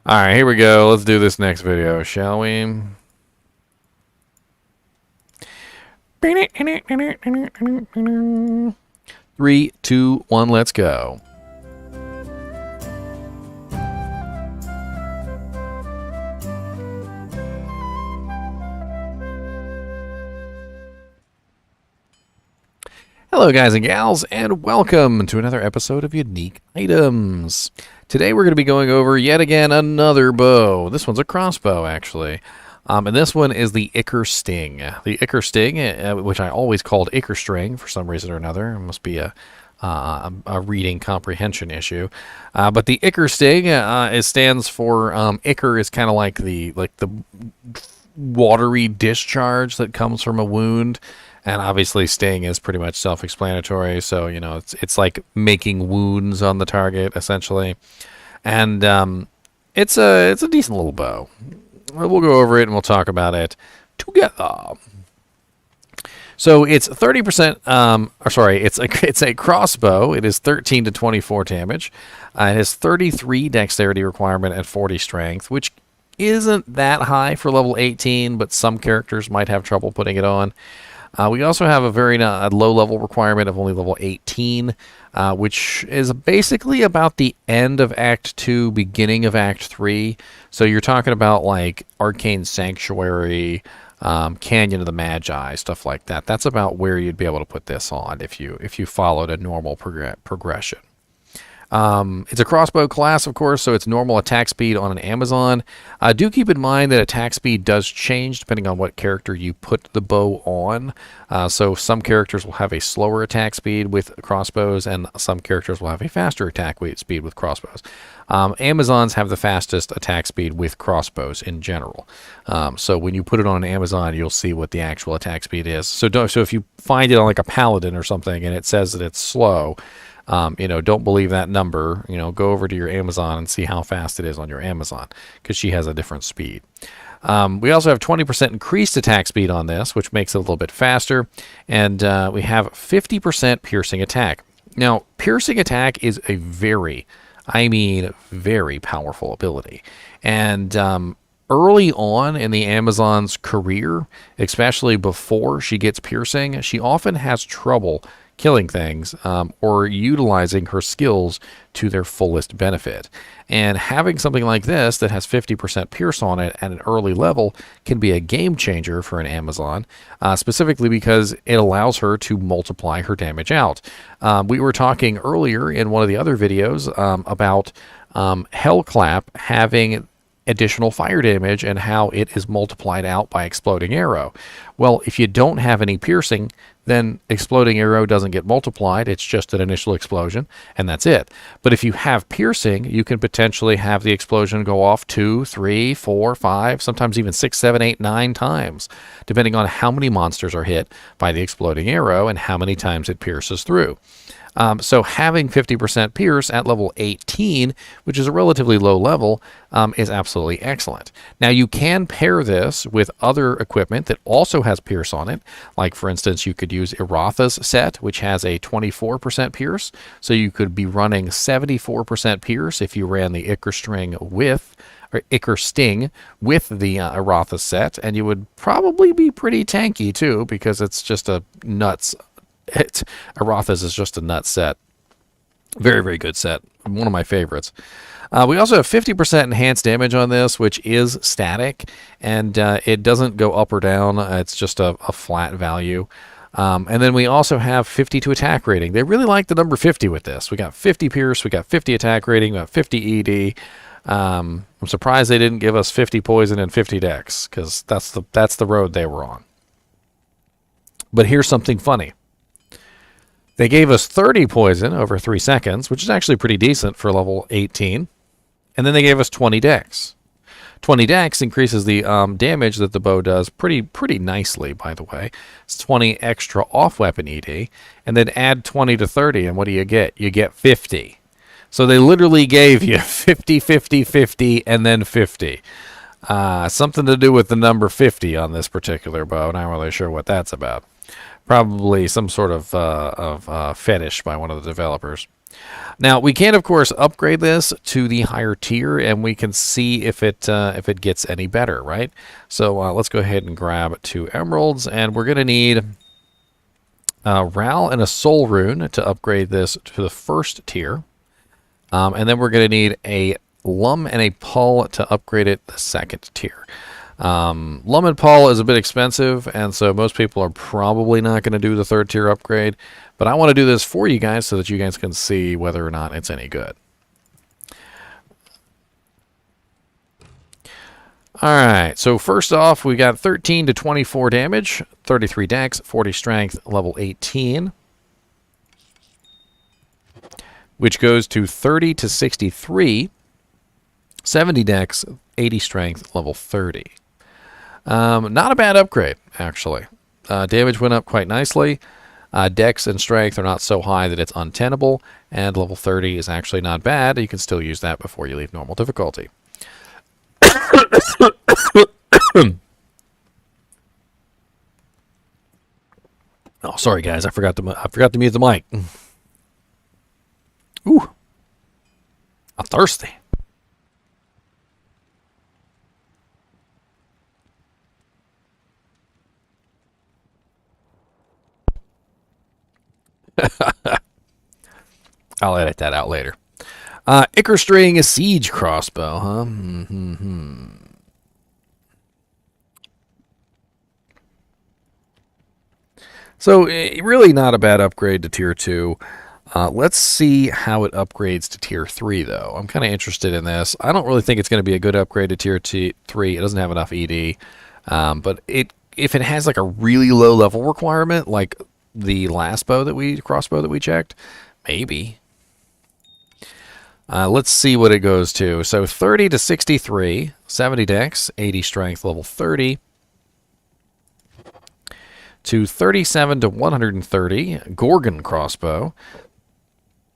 Alright, here we go. Let's do this next video, shall we? 3, 2, 1, let's go. Hello guys and gals, and welcome to another episode of Unique Items. Today we're going to be going over yet again another bow. This one's a crossbow actually. And this one is the Icker Sting. The Icker Sting, which I always called Icker String for some reason or another. It must be a reading comprehension issue. But the Icker Sting it stands for Icker is kind of like the watery discharge that comes from a wound. And obviously sting is pretty much self-explanatory, so you know it's like making wounds on the target essentially. And it's a decent little bow. We'll go over it and we'll talk about it together. So it's 30%. It's a crossbow. It is 13 to 24 damage. It has 33 dexterity requirement and 40 strength, which isn't that high for level 18, but some characters might have trouble putting it on. We also have a very low level requirement of only level 18, which is basically about the end of Act 2, beginning of Act 3. So you're talking about like Arcane Sanctuary, Canyon of the Magi, stuff like that. That's about where you'd be able to put this on if you followed a normal progression. It's a crossbow class, of course, so it's normal attack speed on an Amazon. Do keep in mind that attack speed does change depending on what character you put the bow on. So some characters will have a slower attack speed with crossbows, and some characters will have a faster attack speed with crossbows. Amazons have the fastest attack speed with crossbows in general. So when you put it on an Amazon, you'll see what the actual attack speed is. So if you find it on like a paladin or something and it says that it's slow, don't believe that number. Go over to your Amazon and see how fast it is on your Amazon, because she has a different speed. We also have 20% increased attack speed on this, which makes it a little bit faster. And we have 50% piercing attack. Now, piercing attack is a very powerful ability. And early on in the Amazon's career, especially before she gets piercing, she often has trouble killing things or utilizing her skills to their fullest benefit. And having something like this that has 50% pierce on it at an early level can be a game changer for an Amazon, specifically because it allows her to multiply her damage out. We were talking earlier in one of the other videos about Hellclap having additional fire damage and how it is multiplied out by exploding arrow. Well, if you don't have any piercing, then exploding arrow doesn't get multiplied. It's just an initial explosion, and that's it. But if you have piercing, you can potentially have the explosion go off 2, 3, 4, 5, sometimes even 6, 7, 8, 9 times, depending on how many monsters are hit by the exploding arrow and how many times it pierces through. So having 50% pierce at level 18, which is a relatively low level, is absolutely excellent. Now, you can pair this with other equipment that also has pierce on it. Like, for instance, you could use Iratha's set, which has a 24% pierce. So you could be running 74% pierce if you ran the Icker Sting with the Iratha set, and you would probably be pretty tanky too, because it's just a nuts. Iratha's is just a nut set. Very, very good set. One of my favorites. We also have 50% enhanced damage on this, which is static, and it doesn't go up or down. It's just a flat value. And then we also have 52 attack rating. They really like the number 50 with this. We got 50 pierce, we got 50 attack rating, we got 50 ED. I'm surprised they didn't give us 50 poison and 50 dex, because that's the road they were on. But here's something funny. They gave us 30 poison over 3 seconds, which is actually pretty decent for level 18. And then they gave us 20 dex. 20 dex increases the damage that the bow does pretty nicely, by the way. It's 20 extra off-weapon ED. And then add 20 to 30, and what do you get? You get 50. So they literally gave you 50, 50, 50, and then 50. Something to do with the number 50 on this particular bow. Not really sure what that's about. Probably some sort of fetish by one of the developers. Now, we can, of course, upgrade this to the higher tier, and we can see if it gets any better, right? So let's go ahead and grab 2 emeralds, and we're going to need a Ral and a Soul Rune to upgrade this to the first tier. And then we're going to need a Lum and a Pull to upgrade it the second tier. Paul is a bit expensive, and so most people are probably not going to do the 3rd tier upgrade. But I want to do this for you guys so that you guys can see whether or not it's any good. Alright, so first off, we got 13 to 24 damage, 33 dex, 40 strength, level 18. Which goes to 30 to 63, 70 dex, 80 strength, level 30. Not a bad upgrade, actually. Damage went up quite nicely. Dex and strength are not so high that it's untenable, and level 30 is actually not bad. You can still use that before you leave normal difficulty. Oh, sorry guys, I forgot to mute the mic. Ooh, I'm thirsty. I'll edit that out later. Icker string, a siege crossbow, huh? So, really not a bad upgrade to tier 2. Let's see how it upgrades to tier 3, though. I'm kind of interested in this. I don't really think it's going to be a good upgrade to tier 3. It doesn't have enough ED. But if it has like a really low level requirement, like the last crossbow that we checked, maybe. Let's see what it goes to. So 30 to 63, 70 dex, 80 strength, level 30. To 37 to 130, Gorgon crossbow.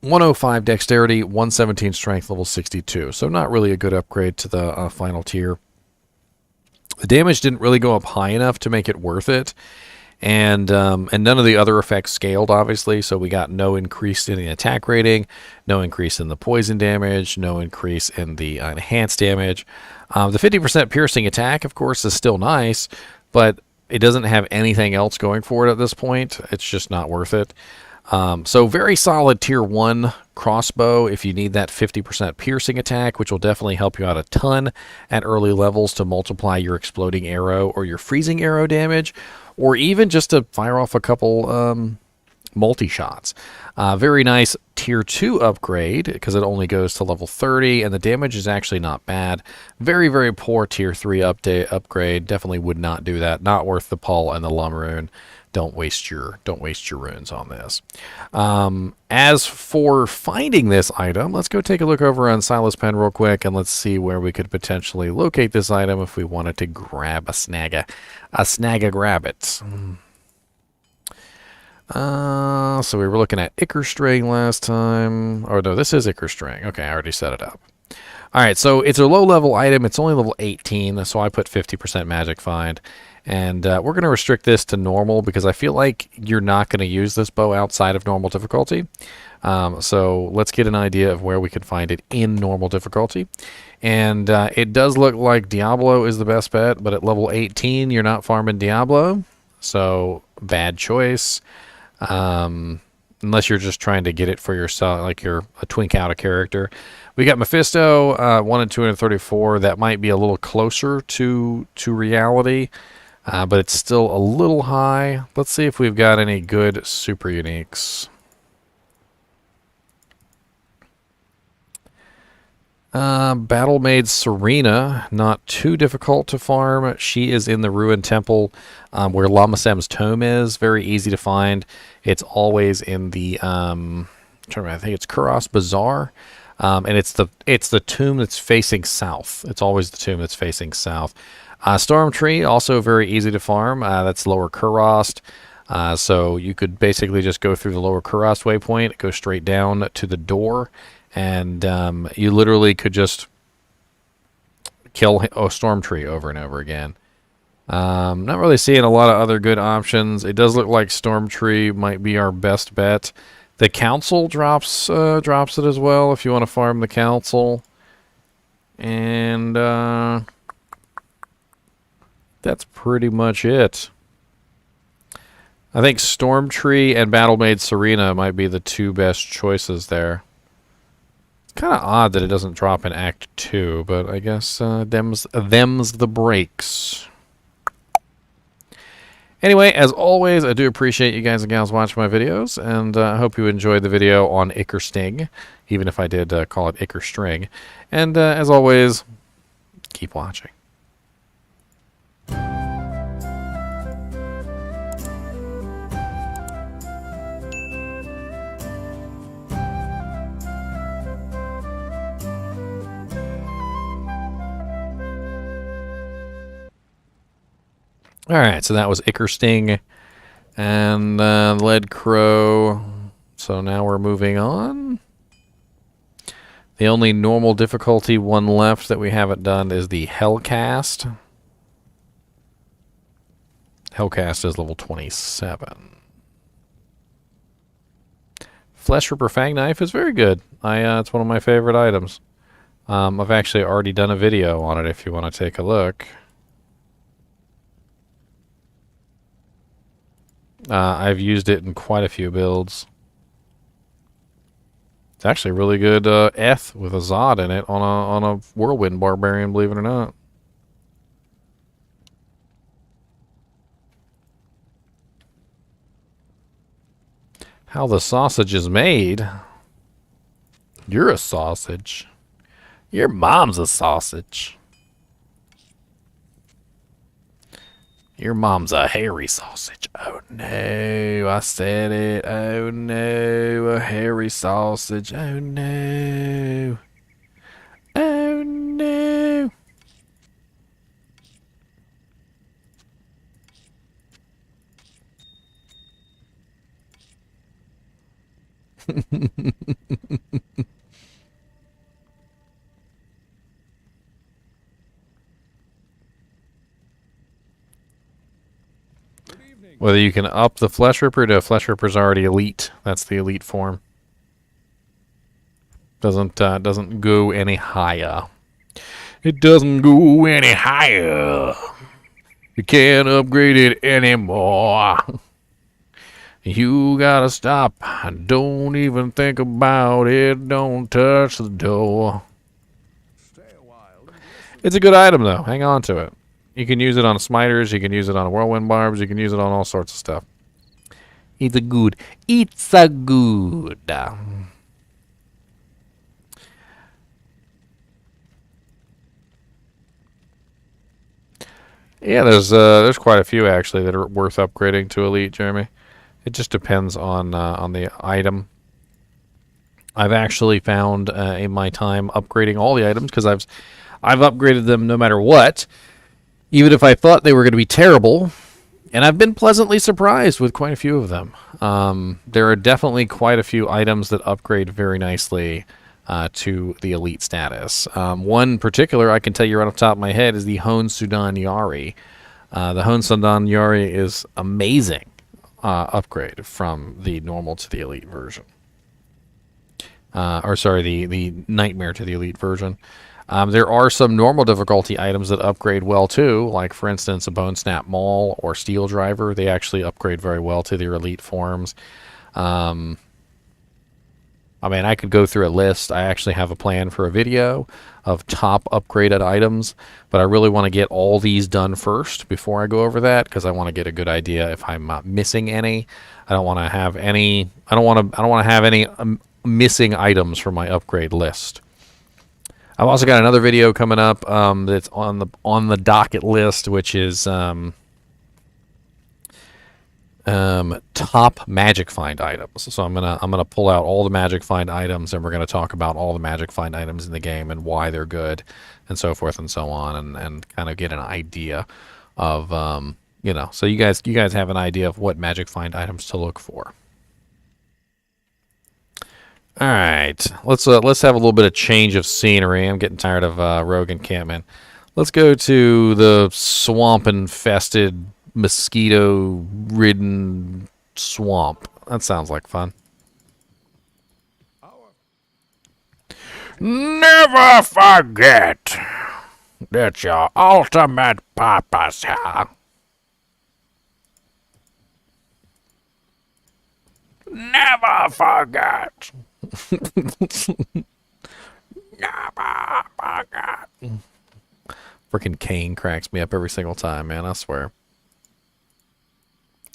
105 dexterity, 117 strength, level 62. So not really a good upgrade to the final tier. The damage didn't really go up high enough to make it worth it. And none of the other effects scaled, obviously, so we got no increase in the attack rating, no increase in the poison damage, no increase in the enhanced damage. The 50% piercing attack, of course, is still nice, but it doesn't have anything else going for it at this point. It's just not worth it. So very solid tier 1 crossbow if you need that 50% piercing attack, which will definitely help you out a ton at early levels to multiply your exploding arrow or your freezing arrow damage, or even just to fire off a couple multi-shots. Very nice tier 2 upgrade because it only goes to level 30, and the damage is actually not bad. Very, very poor tier 3 upgrade. Definitely would not do that. Not worth the pull and the lum rune. Don't waste your runes on this. As for finding this item, let's go take a look over on Silas Pen real quick, and let's see where we could potentially locate this item if we wanted to grab a grab it. So we were looking at Icker string last time. Or no, this is Icker string. Okay, I already set it up. All right, so it's a low-level item. It's only level 18, so I put 50% magic find. And we're going to restrict this to normal because I feel like you're not going to use this bow outside of normal difficulty. So let's get an idea of where we can find it in normal difficulty. And it does look like Diablo is the best bet, but at level 18, you're not farming Diablo. So bad choice. Unless you're just trying to get it for yourself, like you're a twink out a character. We got Mephisto, 1 in 234. That might be a little closer to reality. But it's still a little high. Let's see if we've got any good super uniques. Battle Maid Serena, not too difficult to farm. She is in the Ruined Temple where Lamasem's Tome is. Very easy to find. It's always in the, I think it's Kuros Bazaar. And it's the tomb that's facing south. It's always the tomb that's facing south. Storm Tree, also very easy to farm. That's Lower Kurost. So you could basically just go through the Lower Kurost waypoint, go straight down to the door, and you literally could just kill a Storm Tree over and over again. Not really seeing a lot of other good options. It does look like Storm Tree might be our best bet. The Council drops it as well if you want to farm the Council. And that's pretty much it. I think Storm Tree and Battle Maid Serena might be the two best choices there. Kind of odd that it doesn't drop in Act 2, but I guess them's the breaks. Anyway, as always, I do appreciate you guys and gals watching my videos, and I hope you enjoyed the video on Icker Sting, even if I did call it Icker String. And as always, keep watching. Alright, so that was Icker Sting and Lead Crow. So now we're moving on. The only normal difficulty one left that we haven't done is the Hellcast. Hellcast is level 27. Flesh Ripper Fang Knife is very good. It's one of my favorite items. I've actually already done a video on it if you want to take a look. I've used it in quite a few builds. It's actually really good Eth with a Zod in it on a Whirlwind Barbarian, believe it or not. How the sausage is made? You're a sausage. Your mom's a sausage. Your mom's a hairy sausage. Oh no, I said it. Oh no, a hairy sausage. Oh no. Oh no. Whether you can up the Flesh Ripper to Flesh Ripper's already elite. That's the elite form. Doesn't go any higher. It doesn't go any higher. You can't upgrade it anymore. You gotta stop. Don't even think about it. Don't touch the door. It's a good item though. Hang on to it. You can use it on smiters, you can use it on whirlwind barbs, you can use it on all sorts of stuff. It's a good. It's a good. Yeah, there's quite a few actually that are worth upgrading to elite, Jeremy. It just depends on the item. I've actually found in my time upgrading all the items because I've upgraded them no matter what. Even if I thought they were going to be terrible, and I've been pleasantly surprised with quite a few of them. There are definitely quite a few items that upgrade very nicely to the elite status. One particular I can tell you right off the top of my head is the Hone Sudan Yari. The Hone Sudan Yari is amazing upgrade from the normal to the elite version. Or sorry, the Nightmare to the elite version. There are some normal difficulty items that upgrade well too, like for instance a Bone Snap Maul or Steel Driver. They actually upgrade very well to their elite forms. I mean, I could go through a list. I actually have a plan for a video of top upgraded items, but I really want to get all these done first before I go over that because I want to get a good idea if I'm not missing any. I don't want to have any. I don't want to have any missing items from my upgrade list. I've also got another video coming up that's on the docket list, which is top magic find items. So I'm gonna pull out all the magic find items, and we're gonna talk about all the magic find items in the game and why they're good, and so forth and so on, and kind of get an idea of you know, so you guys have an idea of what magic find items to look for. All right, let's have a little bit of change of scenery. I'm getting tired of rogue encampment. Let's go to the swamp-infested, mosquito-ridden swamp. That sounds like fun. Never forget that your ultimate purpose here. Never forget. Freaking Kane cracks me up every single time, man. I swear.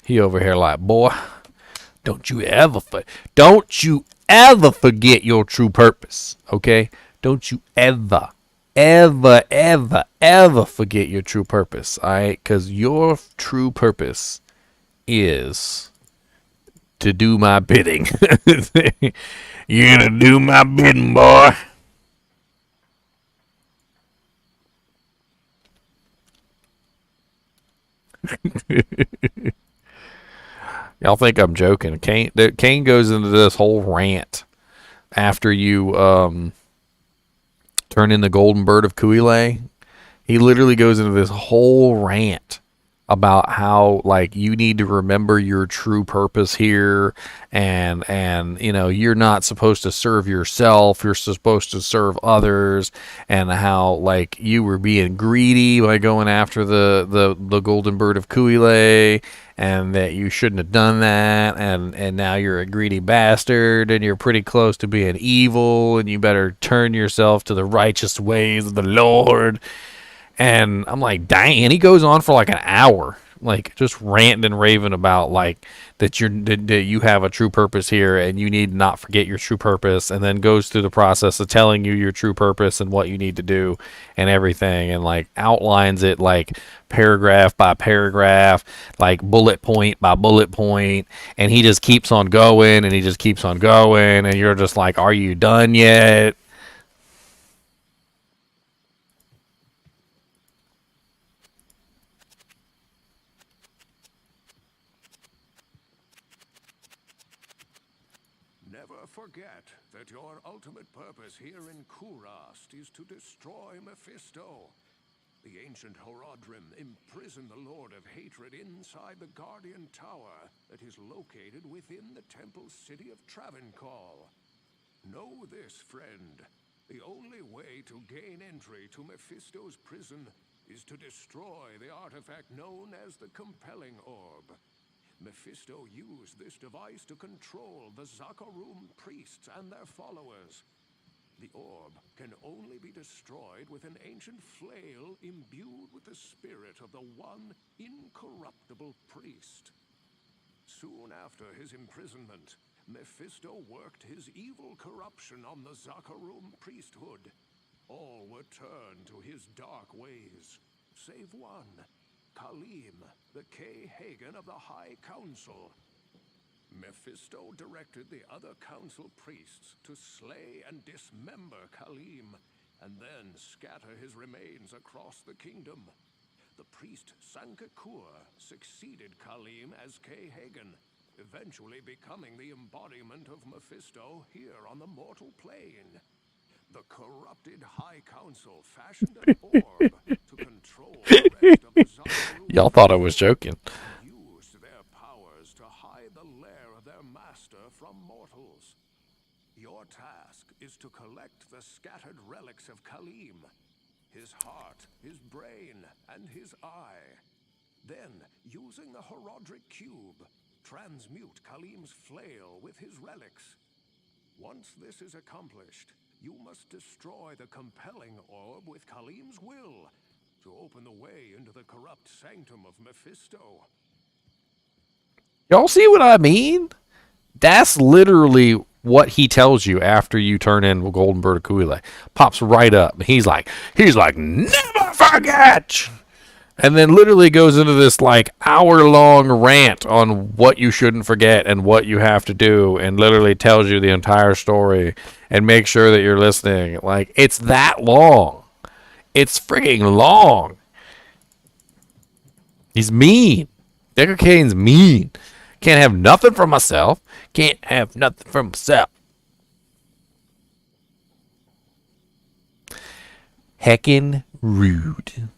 He over here like, boy, don't you ever forget your true purpose, okay? Don't you ever forget your true purpose, all right? Because your true purpose is to do my bidding. You're gonna do my bidding, boy. Y'all think I'm joking. Kane goes into this whole rant after you turn in the golden bird of Kuile. He literally goes into this whole rant about how like you need to remember your true purpose here, and you know, you're not supposed to serve yourself, you're supposed to serve others, and how like you were being greedy by going after the golden bird of Kuile, and that you shouldn't have done that, and now you're a greedy bastard, and you're pretty close to being evil, and you better turn yourself to the righteous ways of the Lord. And I'm like, dang. And he goes on for like an hour, like just ranting and raving about like that you have a true purpose here, and you need to not forget your true purpose. And then goes through the process of telling you your true purpose and what you need to do and everything, and like outlines it like paragraph by paragraph, like bullet point by bullet point. And he just keeps on going, and he just keeps on going, and you're just like, are you done yet? Never forget that your ultimate purpose here in Kurast is to destroy Mephisto. The ancient Horodrim imprisoned the Lord of Hatred inside the Guardian Tower that is located within the temple city of Travancore. Know this, friend. The only way to gain entry to Mephisto's prison is to destroy the artifact known as the Compelling Orb. Mephisto used this device to control the Zakarum priests and their followers. The orb can only be destroyed with an ancient flail imbued with the spirit of the one incorruptible priest. Soon after his imprisonment, Mephisto worked his evil corruption on the Zakarum priesthood. All were turned to his dark ways, save one, Kalim, the K-Hagen of the High Council. Mephisto directed the other council priests to slay and dismember Kalim, and then scatter his remains across the kingdom. The priest Sankakur succeeded Kalim as K-Hagen, eventually becoming the embodiment of Mephisto here on the mortal plane. The corrupted High Council fashioned an orb to control the rest of the Zakarum. Y'all thought I was joking. Used their powers to hide the lair of their master from mortals. Your task is to collect the scattered relics of Kalim, his heart, his brain, and his eye. Then, using the Horodric cube, transmute Kalim's flail with his relics. Once this is accomplished, you must destroy the Compelling Orb with Kalim's will to open the way into the corrupt sanctum of Mephisto. Y'all see what I mean? That's literally what he tells you after you turn in Golden Bird of Kuile. Pops right up. He's like, never forget! And then literally goes into this like hour-long rant on what you shouldn't forget and what you have to do, and literally tells you the entire story and makes sure that you're listening. Like, it's that long. It's frigging long. He's mean. Decker Kane's mean. Can't have nothing for myself. Can't have nothing for myself. Heckin' rude.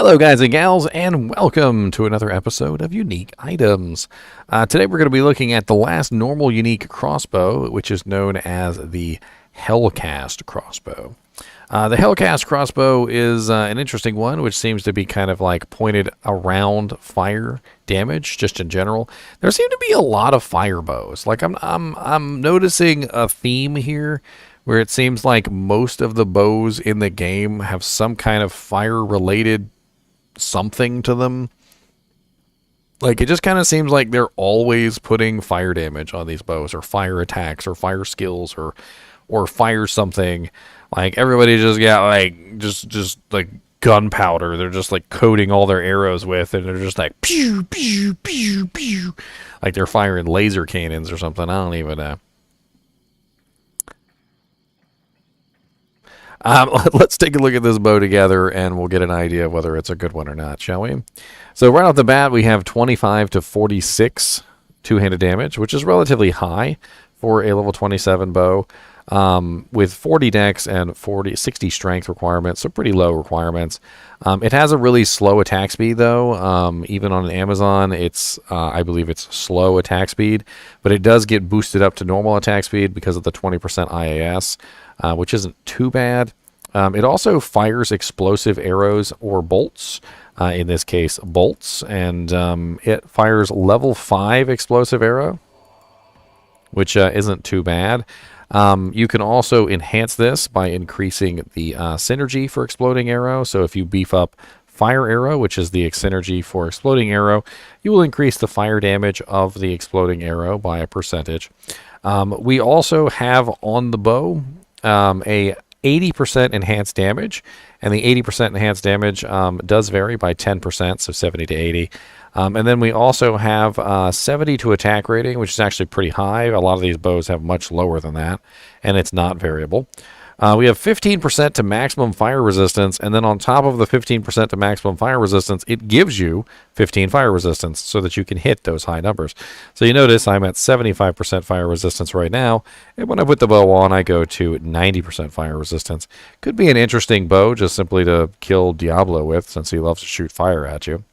Hello guys and gals, and welcome to another episode of Unique Items. Today we're going to be looking at the last normal unique crossbow, which is known as the Hellcast crossbow. The Hellcast crossbow is an interesting one, which seems to be kind of like pointed around fire damage, just in general. There seem to be a lot of fire bows. Like I'm noticing a theme here, where it seems like most of the bows in the game have some kind of fire-related something to them. Like, it just kind of seems like they're always putting fire damage on these bows, or fire attacks, or fire skills, or fire something. Like, everybody just got like just like gunpowder. They're just like coating all their arrows with, and they're just like pew pew pew pew, like they're firing laser cannons or something. I don't even know. Let's take a look at this bow together, and we'll get an idea of whether it's a good one or not, shall we? So right off the bat, we have 25 to 46 two-handed damage, which is relatively high for a level 27 bow, with 40 dex and 60 strength requirements, so pretty low requirements. It has a really slow attack speed, though. Even on Amazon, it's I believe it's slow attack speed, but it does get boosted up to normal attack speed because of the 20% IAS. Which isn't too bad. It also fires explosive arrows or bolts, in this case bolts, and it fires level 5 explosive arrow, which isn't too bad. You can also enhance this by increasing the synergy for exploding arrow. So if you beef up fire arrow, which is the synergy for exploding arrow, you will increase the fire damage of the exploding arrow by a percentage. We also have on the bow a 80% enhanced damage, and the 80% enhanced damage does vary by 10%, so 70 to 80. And then we also have 70 to attack rating, which is actually pretty high. A lot of these bows have much lower than that, and it's not variable. We have 15% to maximum fire resistance, and then on top of the 15% to maximum fire resistance, it gives you 15 fire resistance so that you can hit those high numbers. So you notice I'm at 75% fire resistance right now, and when I put the bow on, I go to 90% fire resistance. Could be an interesting bow just simply to kill Diablo with, since he loves to shoot fire at you.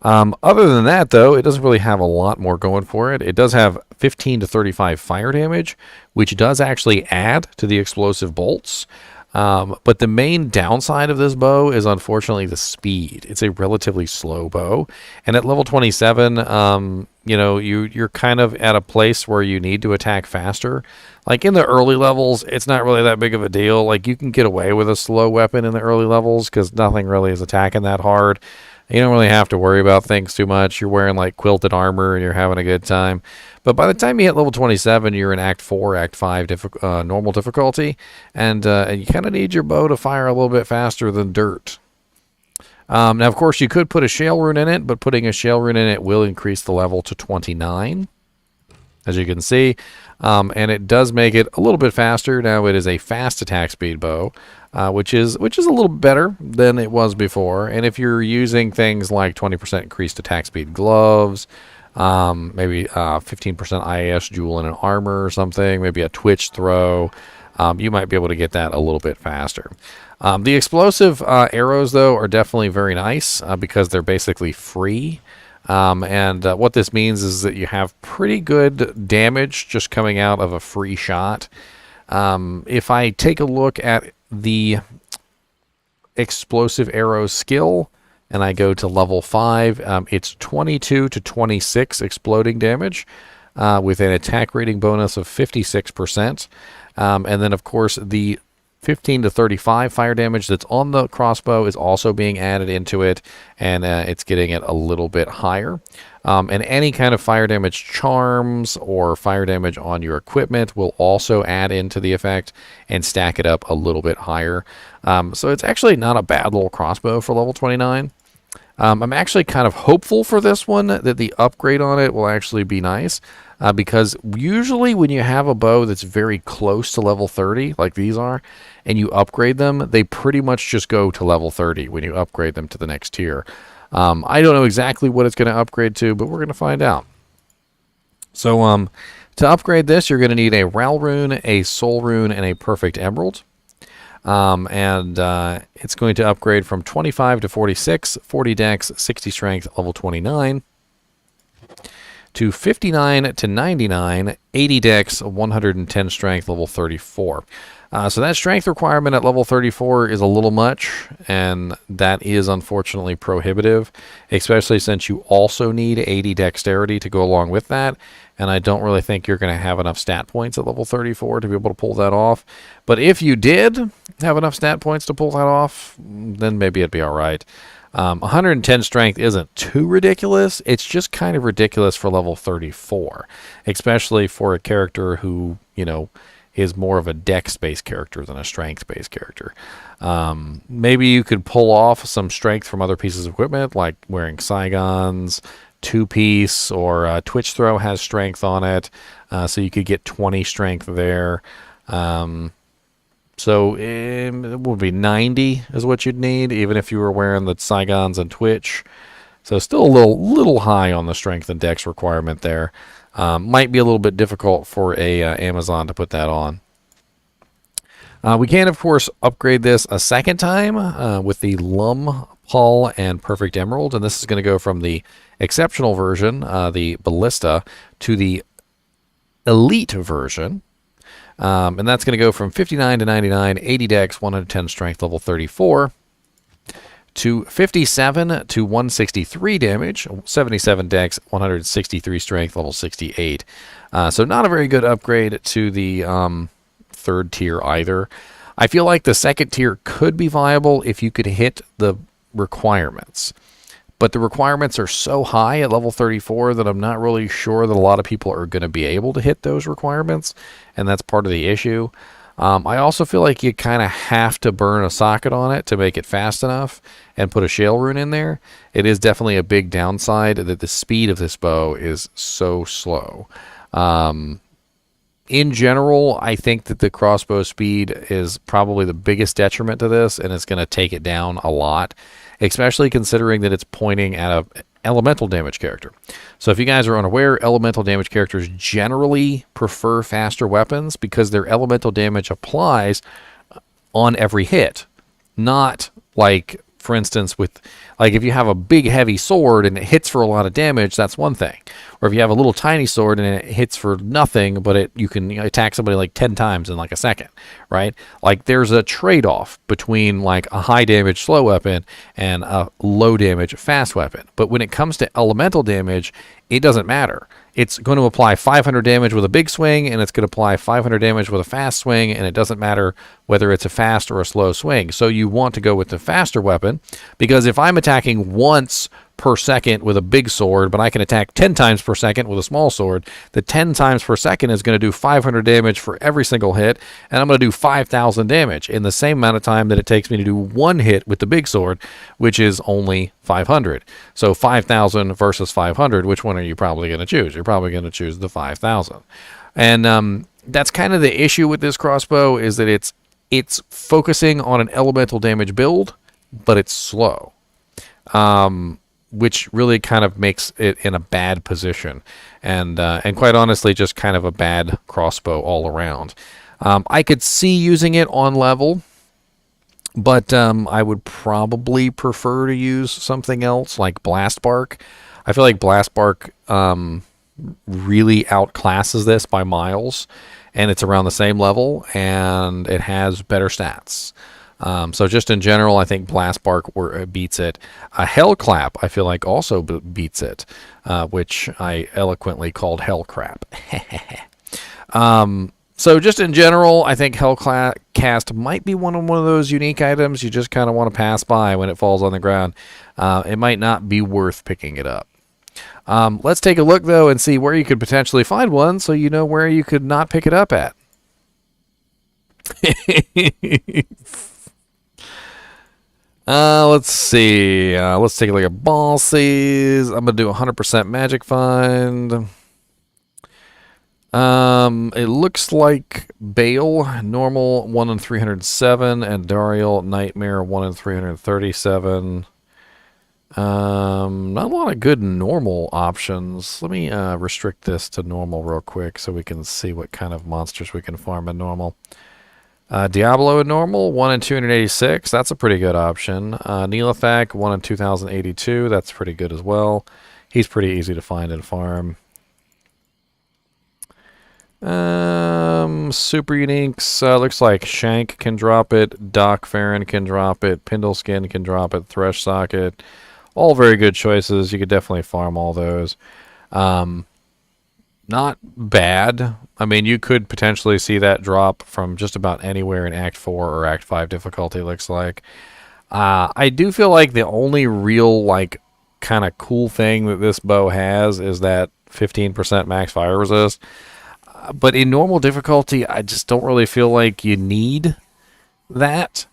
Other than that, though, it doesn't really have a lot more going for it. It does have 15 to 35 fire damage, which does actually add to the explosive bolts. But the main downside of this bow is unfortunately the speed. It's a relatively slow bow, and at level 27, you know, you're kind of at a place where you need to attack faster. Like in the early levels, it's not really that big of a deal. Like you can get away with a slow weapon in the early levels because nothing really is attacking that hard. You don't really have to worry about things too much. You're wearing like quilted armor and you're having a good time. But by the time you hit level 27, you're in Act 4, Act 5 normal difficulty. And you kind of need your bow to fire a little bit faster than dirt. Now, of course, you could put a shale rune in it, but putting a shale rune in it will increase the level to 29, as you can see. And it does make it a little bit faster. Now, it is a fast attack speed bow. Which is a little better than it was before. And if you're using things like 20% increased attack speed gloves, maybe 15% IAS jewel in an armor or something, maybe a twitch throw, you might be able to get that a little bit faster. The explosive arrows, though, are definitely very nice because they're basically free. And what this means is that you have pretty good damage just coming out of a free shot. If I take a look at the explosive arrow skill and I go to level 5, it's 22 to 26 exploding damage with an attack rating bonus of 56%. And then, of course, the 15 to 35 fire damage that's on the crossbow is also being added into it, and it's getting it a little bit higher. And any kind of fire damage charms or fire damage on your equipment will also add into the effect and stack it up a little bit higher. So it's actually not a bad little crossbow for level 29. I'm actually kind of hopeful for this one that the upgrade on it will actually be nice. Because usually when you have a bow that's very close to level 30, like these are, and you upgrade them, they pretty much just go to level 30 when you upgrade them to the next tier. I don't know exactly what it's going to upgrade to, but we're going to find out. So to upgrade this, you're going to need a Ral rune, a Soul rune, and a Perfect Emerald. It's going to upgrade from 25 to 46, 40 dex, 60 strength, level 29, to 59 to 99, 80 dex, 110 strength, level 34. So that strength requirement at level 34 is a little much, and that is unfortunately prohibitive, especially since you also need 80 dexterity to go along with that, and I don't really think you're going to have enough stat points at level 34 to be able to pull that off. But if you did have enough stat points to pull that off, then maybe it'd be all right. 110 strength isn't too ridiculous. It's just kind of ridiculous for level 34, especially for a character who, you know, is more of a dex-based character than a strength-based character. Maybe you could pull off some strength from other pieces of equipment, like wearing Saigons, two-piece, or Twitch Throw has strength on it, so you could get 20 strength there. So it would be 90 is what you'd need, even if you were wearing the Saigons and Twitch. So still a little high on the strength and dex requirement there. Might be a little bit difficult for a Amazon to put that on. We can, of course, upgrade this a second time with the Lum, Paul, and Perfect Emerald. And this is going to go from the exceptional version, the Ballista, to the Elite version. And that's going to go from 59 to 99, 80 dex, 110 strength, level 34, to 57 to 163 damage, 77 dex, 163 strength, level 68. So not a very good upgrade to the third tier either. I feel like the second tier could be viable if you could hit the requirements. But the requirements are so high at level 34 that I'm not really sure that a lot of people are going to be able to hit those requirements, and that's part of the issue. I also feel like you kind of have to burn a socket on it to make it fast enough and put a shale rune in there. It is definitely a big downside that the speed of this bow is so slow. In general, I think that the crossbow speed is probably the biggest detriment to this, and it's going to take it down a lot, especially considering that it's pointing at a elemental damage character. So if you guys are unaware, elemental damage characters generally prefer faster weapons because their elemental damage applies on every hit. Not like, for instance, with like if you have a big heavy sword and it hits for a lot of damage, that's one thing. Or if you have a little tiny sword and it hits for nothing, but you can attack somebody like 10 times in like a second, right? Like there's a trade-off between like a high damage slow weapon and a low damage fast weapon. But when it comes to elemental damage, it doesn't matter. It's going to apply 500 damage with a big swing, and it's going to apply 500 damage with a fast swing, and it doesn't matter whether it's a fast or a slow swing. So you want to go with the faster weapon, because if I'm attacking once per second with a big sword, but I can attack 10 times per second with a small sword, the 10 times per second is going to do 500 damage for every single hit, and I'm going to do 5,000 damage in the same amount of time that it takes me to do one hit with the big sword, which is only 500. So 5,000 versus 500, which one are you probably going to choose? You're probably going to choose the 5,000. And that's kind of the issue with this crossbow, is that it's focusing on an elemental damage build, but it's slow. Which really kind of makes it in a bad position, and quite honestly, just kind of a bad crossbow all around. I could see using it on level, but I would probably prefer to use something else like Blast Bark. I feel like Blast Bark really outclasses this by miles, and it's around the same level, and it has better stats. So just in general, I think Blast Bark beats it. Hellclap, I feel like, also beats it, which I eloquently called Hellcrap. So just in general, I think Hellcast might be one of those unique items you just kind of want to pass by when it falls on the ground. It might not be worth picking it up. Let's take a look, though, and see where you could potentially find one so you know where you could not pick it up at. Let's see. Let's take a look at bosses. I'm gonna do 100% magic find. It looks like Bale, normal 1 in 307, and Dariel, nightmare 1 in 337. Not a lot of good normal options. Let me restrict this to normal real quick so we can see what kind of monsters we can farm in normal. Diablo in normal, 1 in 286. That's a pretty good option. Neelathak, 1 in 2082. That's pretty good as well. He's pretty easy to find and farm. Super uniques. Looks like Shank can drop it. Doc Farron can drop it. Pindleskin can drop it. Thresh Socket. All very good choices. You could definitely farm all those. Not bad. I mean, you could potentially see that drop from just about anywhere in Act 4 or Act 5 difficulty, looks like. I do feel like the only real, like, kind of cool thing that this bow has is that 15% max fire resist. But in normal difficulty, I just don't really feel like you need that.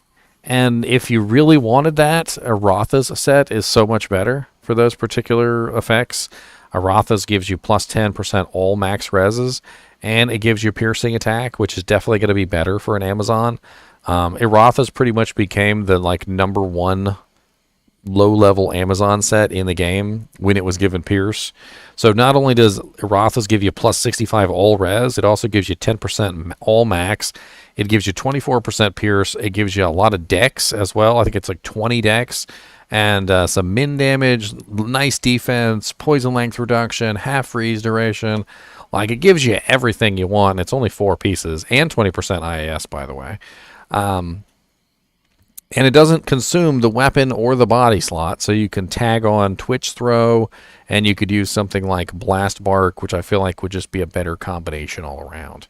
And if you really wanted that, Aratha's set is so much better for those particular effects. Aratha's gives you plus 10% all max reses, and it gives you piercing attack, which is definitely going to be better for an Amazon. Aratha's pretty much became the like #1 low-level Amazon set in the game when it was given Pierce. So not only does Aratha's give you plus 65 all res, it also gives you 10% all max. It gives you 24% Pierce. It gives you a lot of dex as well. I think it's like 20 dex. And some min damage, nice defense, poison length reduction, half freeze duration. Like, it gives you everything you want, and it's only 4 pieces, and 20% IAS, by the way. And it doesn't consume the weapon or the body slot, so you can tag on Twitch Throw, and you could use something like Blast Bark, which I feel like would just be a better combination all around.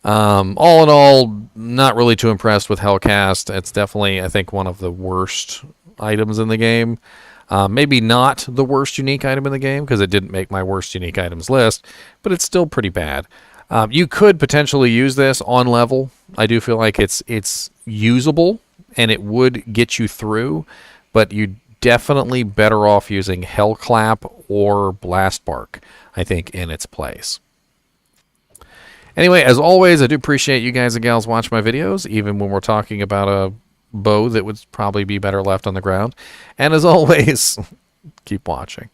All in all, not really too impressed with Hellcast. It's definitely, I think, one of the worst items in the game. Maybe not the worst unique item in the game, because it didn't make my worst unique items list, but it's still pretty bad. You could potentially use this on level. I do feel like it's usable, and it would get you through, but you'd definitely better off using Hellclap or Blast Bark, I think, in its place. Anyway, as always, I do appreciate you guys and gals watch my videos, even when we're talking about a bow that would probably be better left on the ground. And as always, keep watching.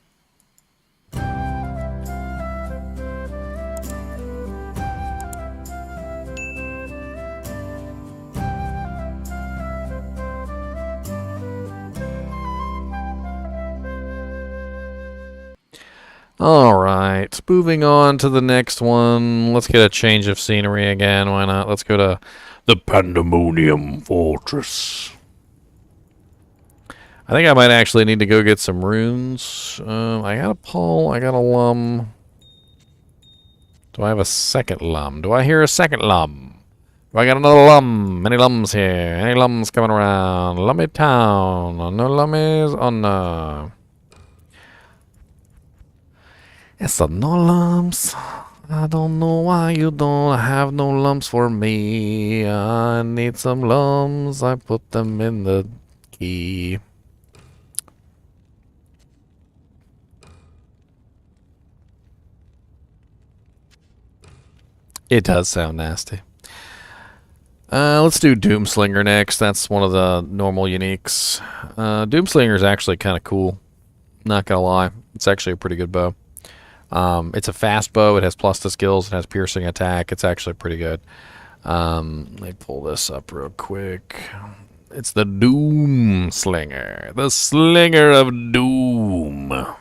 Alright, moving on to the next one. Let's get a change of scenery again. Why not? Let's go to the Pandemonium Fortress. I think I might actually need to go get some runes. I got a pole, I got a lum. Do I have a second lum? Do I hear a second lum? Do I got another lum? Any lums here? Any lums coming around? Lummy town. No lummies? Oh no. It's a no lumps. I don't know why you don't have no lumps for me. I need some lumps. I put them in the key. It does sound nasty. Let's do Doomslinger next. That's one of the normal uniques. Doomslinger is actually kind of cool. Not gonna lie. It's actually a pretty good bow. It's a fast bow. It has plus to skills. It has piercing attack. It's actually pretty good. Let me pull this up real quick. It's the Doom Slinger. The Slinger of Doom.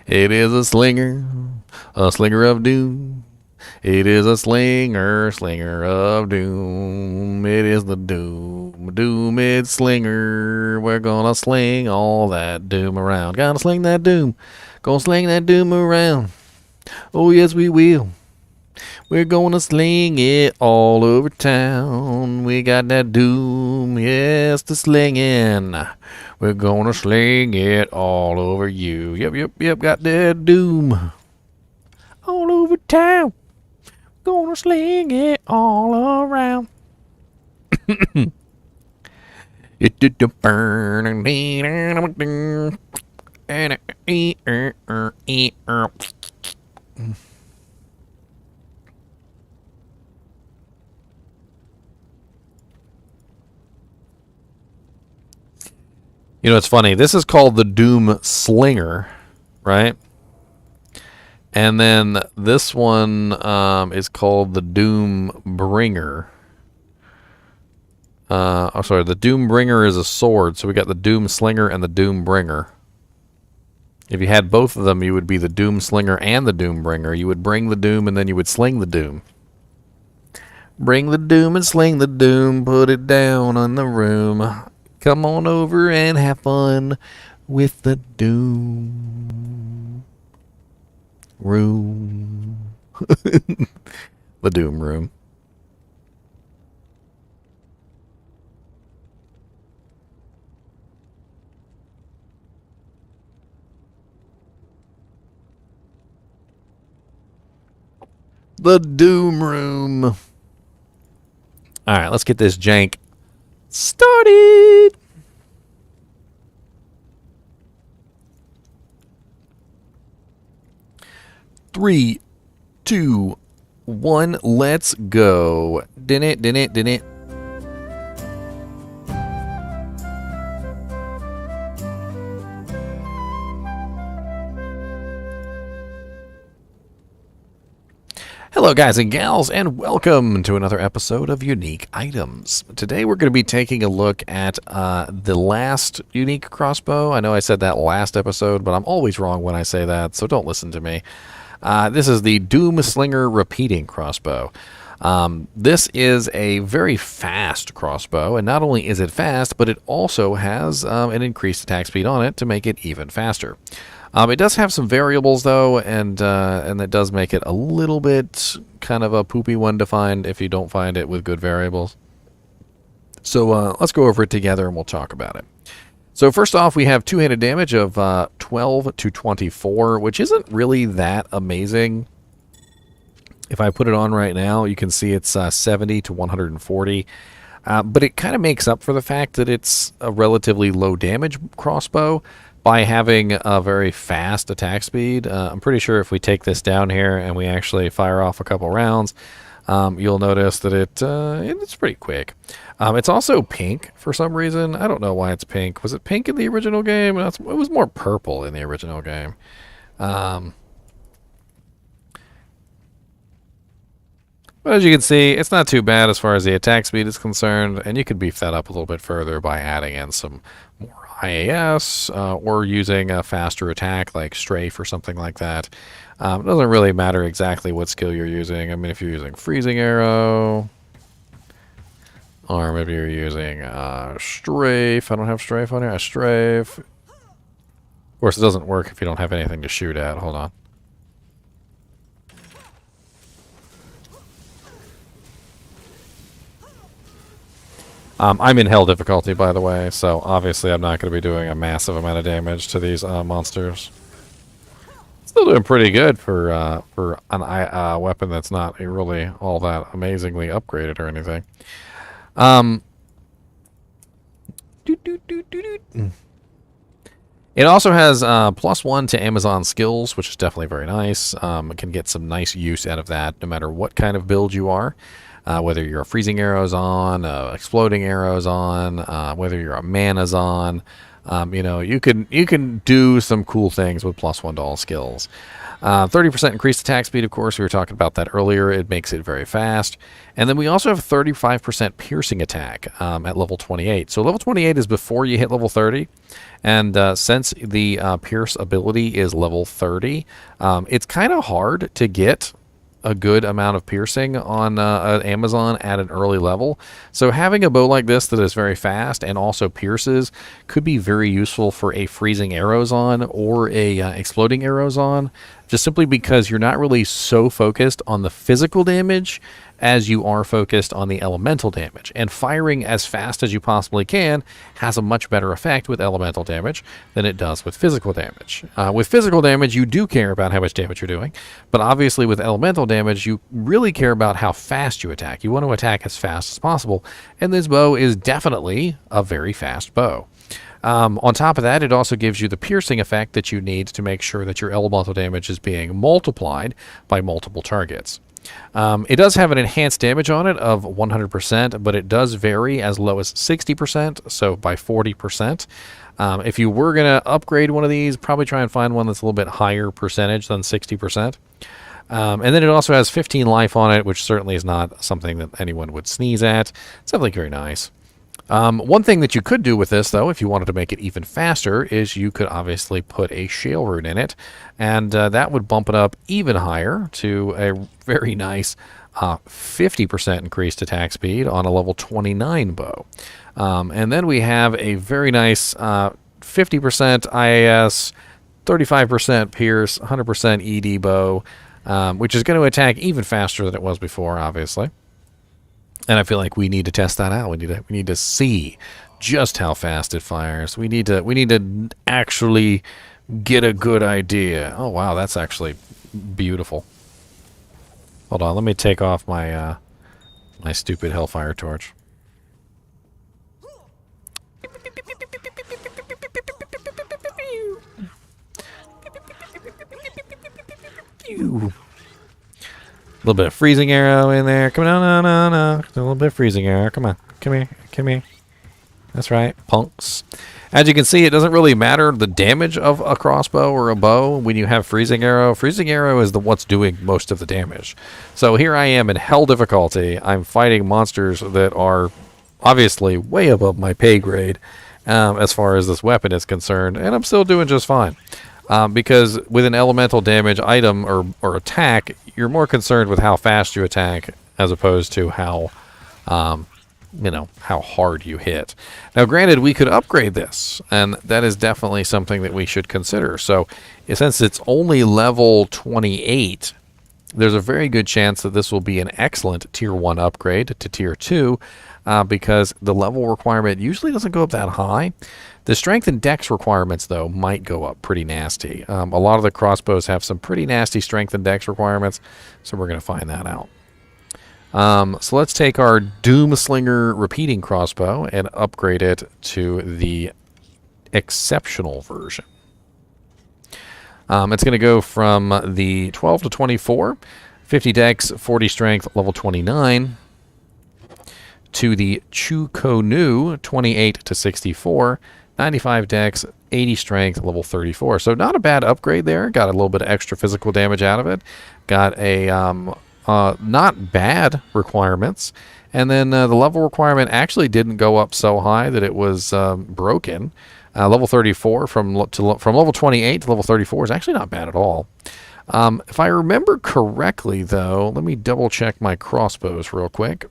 It is a slinger of doom. It is a slinger of doom. It is the doomed slinger. We're gonna sling all that doom around. Gonna sling that doom. Gonna sling that doom around. Oh, yes, we will. We're gonna sling it all over town. We got that doom, yes, the slinging. We're gonna sling it all over you. Yep, got that doom. All over town. Gonna sling it all around. It did the burn. You know, it's funny. This is called the Doom Slinger, right? And then this one is called the Doom Bringer. Oh, sorry, the Doom Bringer is a sword, so we got the Doom Slinger and the Doom Bringer. If you had both of them, you would be the Doom Slinger and the Doom Bringer. You would bring the Doom, and then you would sling the Doom. Bring the Doom and sling the Doom, put it down on the room. Come on over and have fun with the Doom Room. The Doom Room. The Doom Room. All right, let's get this jank started. Three, two, one, let's go. Din it. Hello guys and gals, and welcome to another episode of Unique Items. Today we're going to be taking a look at the last unique crossbow. I know I said that last episode, but I'm always wrong when I say that, so don't listen to me. This is the Doom Slinger repeating crossbow. This is a very fast crossbow, and not only is it fast, but it also has an increased attack speed on it to make it even faster. It does have some variables, though, and that does make it a little bit kind of a poopy one to find if you don't find it with good variables. So let's go over it together and we'll talk about it. So first off, we have two-handed damage of 12 to 24, which isn't really that amazing. If I put it on right now, you can see it's 70 to 140. But it kind of makes up for the fact that it's a relatively low damage crossbow by having a very fast attack speed. I'm pretty sure if we take this down here and we actually fire off a couple rounds, you'll notice that it's pretty quick. It's also pink for some reason. I don't know why it's pink. Was it pink in the original game? It was more purple in the original game. But as you can see, it's not too bad as far as the attack speed is concerned, and you could beef that up a little bit further by adding in some more IAS or using a faster attack like strafe or something like that. It doesn't really matter exactly what skill you're using. I mean, if you're using freezing arrow, or maybe you're using strafe. I don't have strafe on here. Strafe. Of course, it doesn't work if you don't have anything to shoot at. Hold on. I'm in hell difficulty, by the way, so obviously I'm not going to be doing a massive amount of damage to these monsters. Still doing pretty good for an weapon that's not really all that amazingly upgraded or anything. It also has +1 to Amazon skills, which is definitely very nice. It can get some nice use out of that no matter what kind of build you are. Whether you're a freezing arrows on, exploding arrows on, whether you're a mana's on, you can do some cool things with +1 to all skills. 30% increased attack speed, of course, we were talking about that earlier. It makes it very fast. And then we also have 35% piercing attack at level 28. So level 28 is before you hit level 30. And since the pierce ability is level 30, it's kind of hard to get a good amount of piercing on Amazon at an early level. So having a bow like this that is very fast and also pierces could be very useful for a freezing arrows on or a exploding arrows on, just simply because you're not really so focused on the physical damage as you are focused on the elemental damage. And firing as fast as you possibly can has a much better effect with elemental damage than it does with physical damage. With physical damage, you do care about how much damage you're doing, but obviously with elemental damage, you really care about how fast you attack. You want to attack as fast as possible, and this bow is definitely a very fast bow. On top of that, it also gives you the piercing effect that you need to make sure that your elemental damage is being multiplied by multiple targets. It does have an enhanced damage on it of 100%, but it does vary as low as 60%, so by 40%. If you were going to upgrade one of these, probably try and find one that's a little bit higher percentage than 60%. And then it also has 15 life on it, which certainly is not something that anyone would sneeze at. It's definitely very nice. One thing that you could do with this, though, if you wanted to make it even faster, is you could obviously put a shale rune in it, and that would bump it up even higher to a very nice 50% increased attack speed on a level 29 bow. And then we have a very nice 50% IAS, 35% Pierce, 100% ED bow, which is going to attack even faster than it was before, obviously. And I feel like we need to test that out. We need to see just how fast it fires. We need to actually get a good idea. Oh wow, that's actually beautiful. Hold on, let me take off my my stupid Hellfire torch. A little bit of freezing arrow in there. Come on, no. A little bit of freezing arrow. Come on. Come here. That's right, punks. As you can see, it doesn't really matter the damage of a crossbow or a bow when you have freezing arrow. Freezing arrow is what's doing most of the damage. So here I am in hell difficulty. I'm fighting monsters that are obviously way above my pay grade as far as this weapon is concerned, and I'm still doing just fine. Because with an elemental damage item or attack, you're more concerned with how fast you attack as opposed to how, how hard you hit. Now, granted, we could upgrade this, and that is definitely something that we should consider. So, since it's only level 28, there's a very good chance that this will be an excellent Tier 1 upgrade to Tier 2, because the level requirement usually doesn't go up that high. The strength and dex requirements, though, might go up pretty nasty. A lot of the crossbows have some pretty nasty strength and dex requirements, so we're going to find that out. So let's take our Doomslinger repeating crossbow and upgrade it to the exceptional version. It's going to go from the 12 to 24, 50 dex, 40 strength, level 29, to the Chukonu 28 to 64, 95 dex, 80 strength, level 34. So not a bad upgrade there. Got a little bit of extra physical damage out of it. Got a not bad requirements. And then the level requirement actually didn't go up so high that it was broken. Level 34 from level 28 to level 34 is actually not bad at all. If I remember correctly, though, let me double check my crossbows real quick.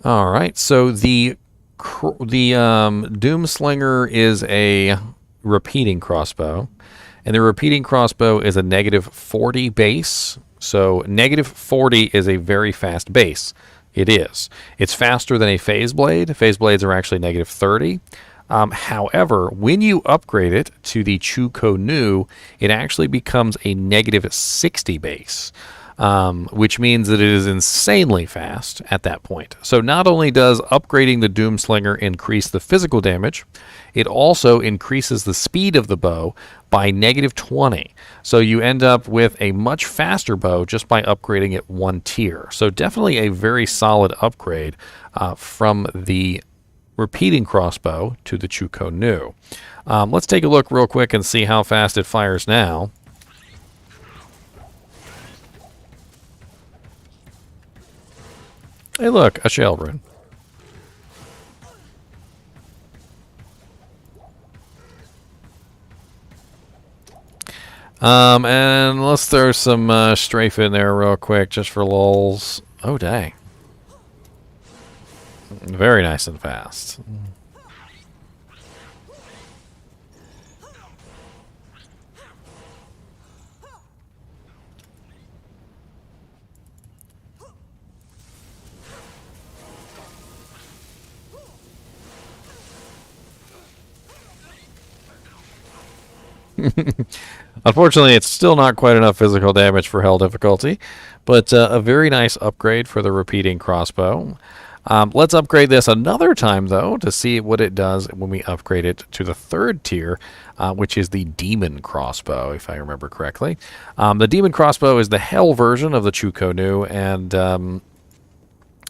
All right, so the Doomslinger is a repeating crossbow, and the repeating crossbow is a negative 40 base. So negative 40 is a very fast base. It is. It's faster than a phase blade. Phase blades are actually negative 30. However, when you upgrade it to the Chukonu, it actually becomes a negative 60 base. Which means that it is insanely fast at that point. So not only does upgrading the Doomslinger increase the physical damage, it also increases the speed of the bow by negative 20. So you end up with a much faster bow just by upgrading it one tier. So definitely a very solid upgrade from the repeating crossbow to the Chukonu. Let's take a look real quick and see how fast it fires now. Hey, look, a shale rune. And let's throw some strafe in there real quick, just for lulz. Oh, dang. Very nice and fast. Unfortunately, it's still not quite enough physical damage for hell difficulty, but a very nice upgrade for the repeating crossbow. Let's upgrade this another time, though, to see what it does when we upgrade it to the 3rd tier, which is the Demon Crossbow, if I remember correctly. The Demon Crossbow is the Hell version of the Chukonu, and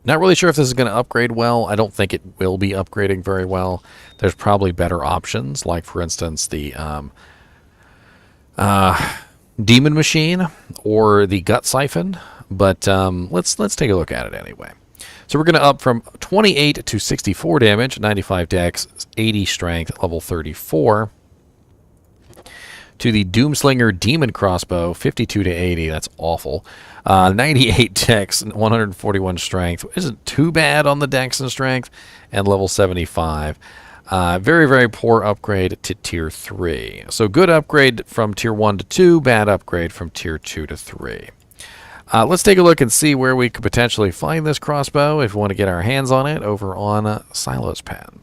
not really sure if this is going to upgrade well. I don't think it will be upgrading very well. There's probably better options, like, for instance, the Demon Machine or the Gut Siphon, but let's take a look at it anyway. So we're going to up from 28 to 64 damage, 95 dex, 80 strength, level 34, to the Doomslinger Demon Crossbow, 52 to 80. That's awful. 98 dex, 141 strength. Isn't too bad on the dex and strength, and level 75. Very, very poor upgrade to tier 3. So good upgrade from tier 1 to 2, bad upgrade from tier 2 to 3. Let's take a look and see where we could potentially find this crossbow if we want to get our hands on it over on Silo's Pen.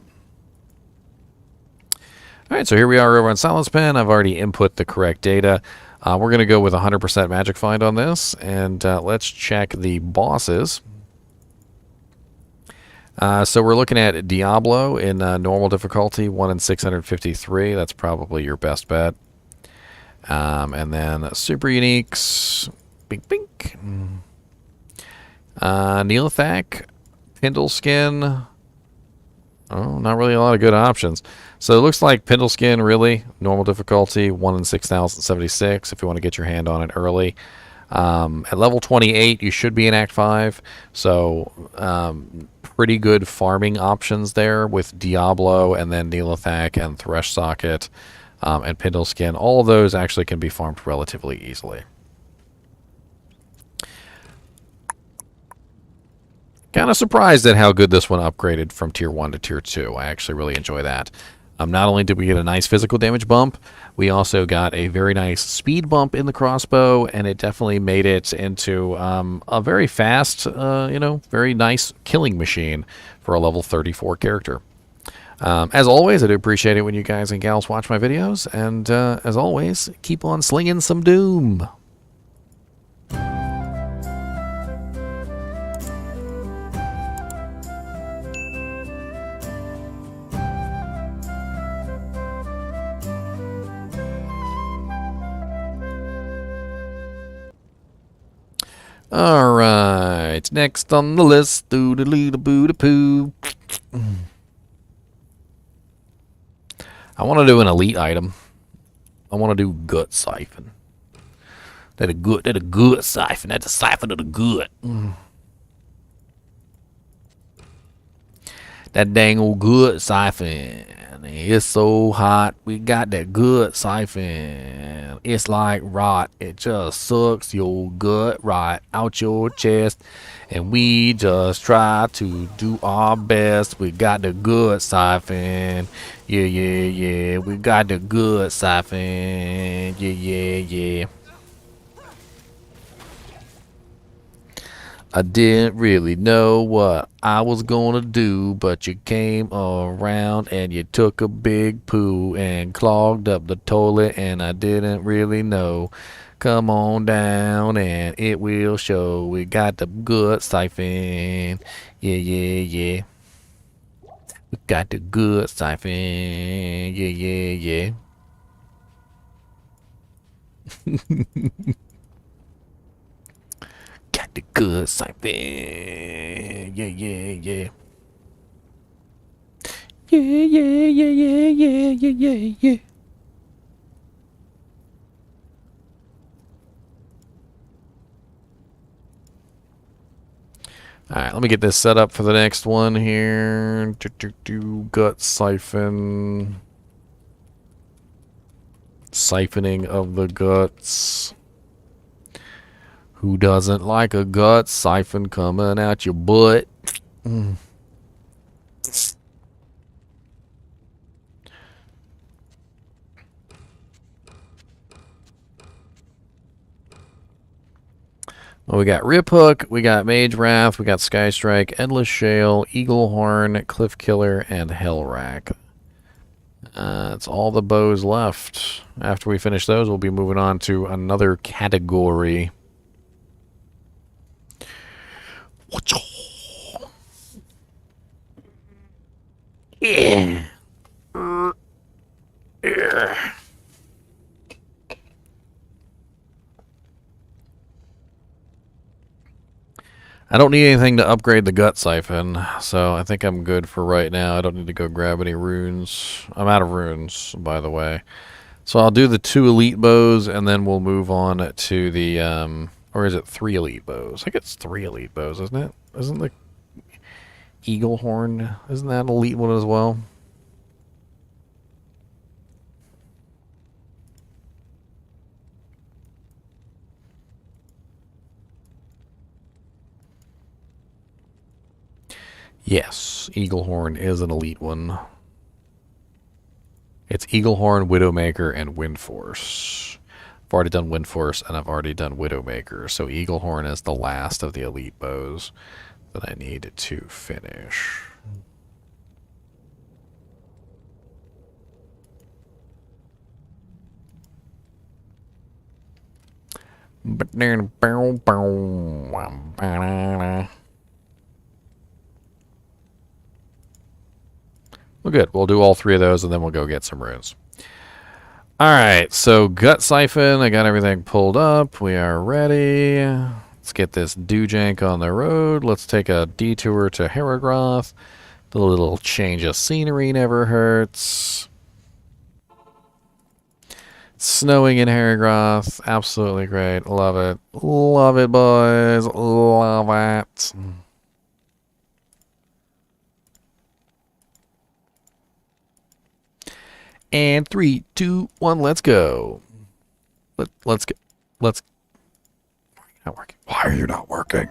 Alright, so here we are over on Silo's Pen. I've already input the correct data. We're going to go with 100% magic find on this, and let's check the bosses. So we're looking at Diablo in normal difficulty, 1 in 653. That's probably your best bet. And then super uniques. Bink, bink. Neolithak, Pindleskin. Oh, not really a lot of good options. So it looks like Pindleskin, really, normal difficulty, 1 in 6,076 if you want to get your hand on it early. At level 28, you should be in Act 5, so pretty good farming options there with Diablo and then Neolithak and Thresh Socket and Pindleskin. All of those actually can be farmed relatively easily. Kind of surprised at how good this one upgraded from tier 1 to tier 2. I actually really enjoy that. Not only did we get a nice physical damage bump, we also got a very nice speed bump in the crossbow, and it definitely made it into a very fast, very nice killing machine for a level 34 character. As always, I do appreciate it when you guys and gals watch my videos, and as always, keep on slinging some doom. Alright, next on the list, doo-da-lee-da-boo-da-poo. I want to do an elite item. I want to do gut siphon. That a good siphon. That's a siphon of the good. That dang old good siphon. It's so hot. We got that good siphon. It's like rot. It just sucks your gut right out your chest. And we just try to do our best. We got the good siphon. Yeah. We got the good siphon. Yeah. I didn't really know what I was gonna do, but you came around and you took a big poo and clogged up the toilet, and I didn't really know. Come on down and it will show. We got the good siphon. Yeah. We got the good siphon. Yeah. Got the good siphon. Yeah. Yeah. Alright, let me get this set up for the next one here. Gut siphon. Siphoning of the guts. Who doesn't like a gut siphon coming out your butt? Well, we got Rip Hook, we got Mage Wrath, we got Sky Strike, Endless Shale, Eaglehorn, Cliff Killer, and Hellrack. That's all the bows left. After we finish those, we'll be moving on to another category. Yeah. I don't need anything to upgrade the gut siphon, so I think I'm good for right now. I don't need to go grab any runes. I'm out of runes, by the way. So I'll do the 2 elite bows, and then we'll move on to the, or is it 3 elite bows? I think it's 3 elite bows, isn't it? Isn't the Eaglehorn, isn't that an elite one as well? Yes, Eaglehorn is an elite one. It's Eaglehorn, Widowmaker, and Windforce. I've already done Windforce, and I've already done Widowmaker, so Eaglehorn is the last of the elite bows that I need to finish. Well, good. We'll do all 3 of those, and then we'll go get some runes. Alright, so Gut Siphon. I got everything pulled up. We are ready. Let's get this doojank on the road. Let's take a detour to Heragroth. The little change of scenery never hurts. Snowing in Heragroth. Absolutely great. Love it. Love it, boys. Love it. And 3, 2, 1, let's go. Let's go. Let's. Why are you not working? Why are you not working?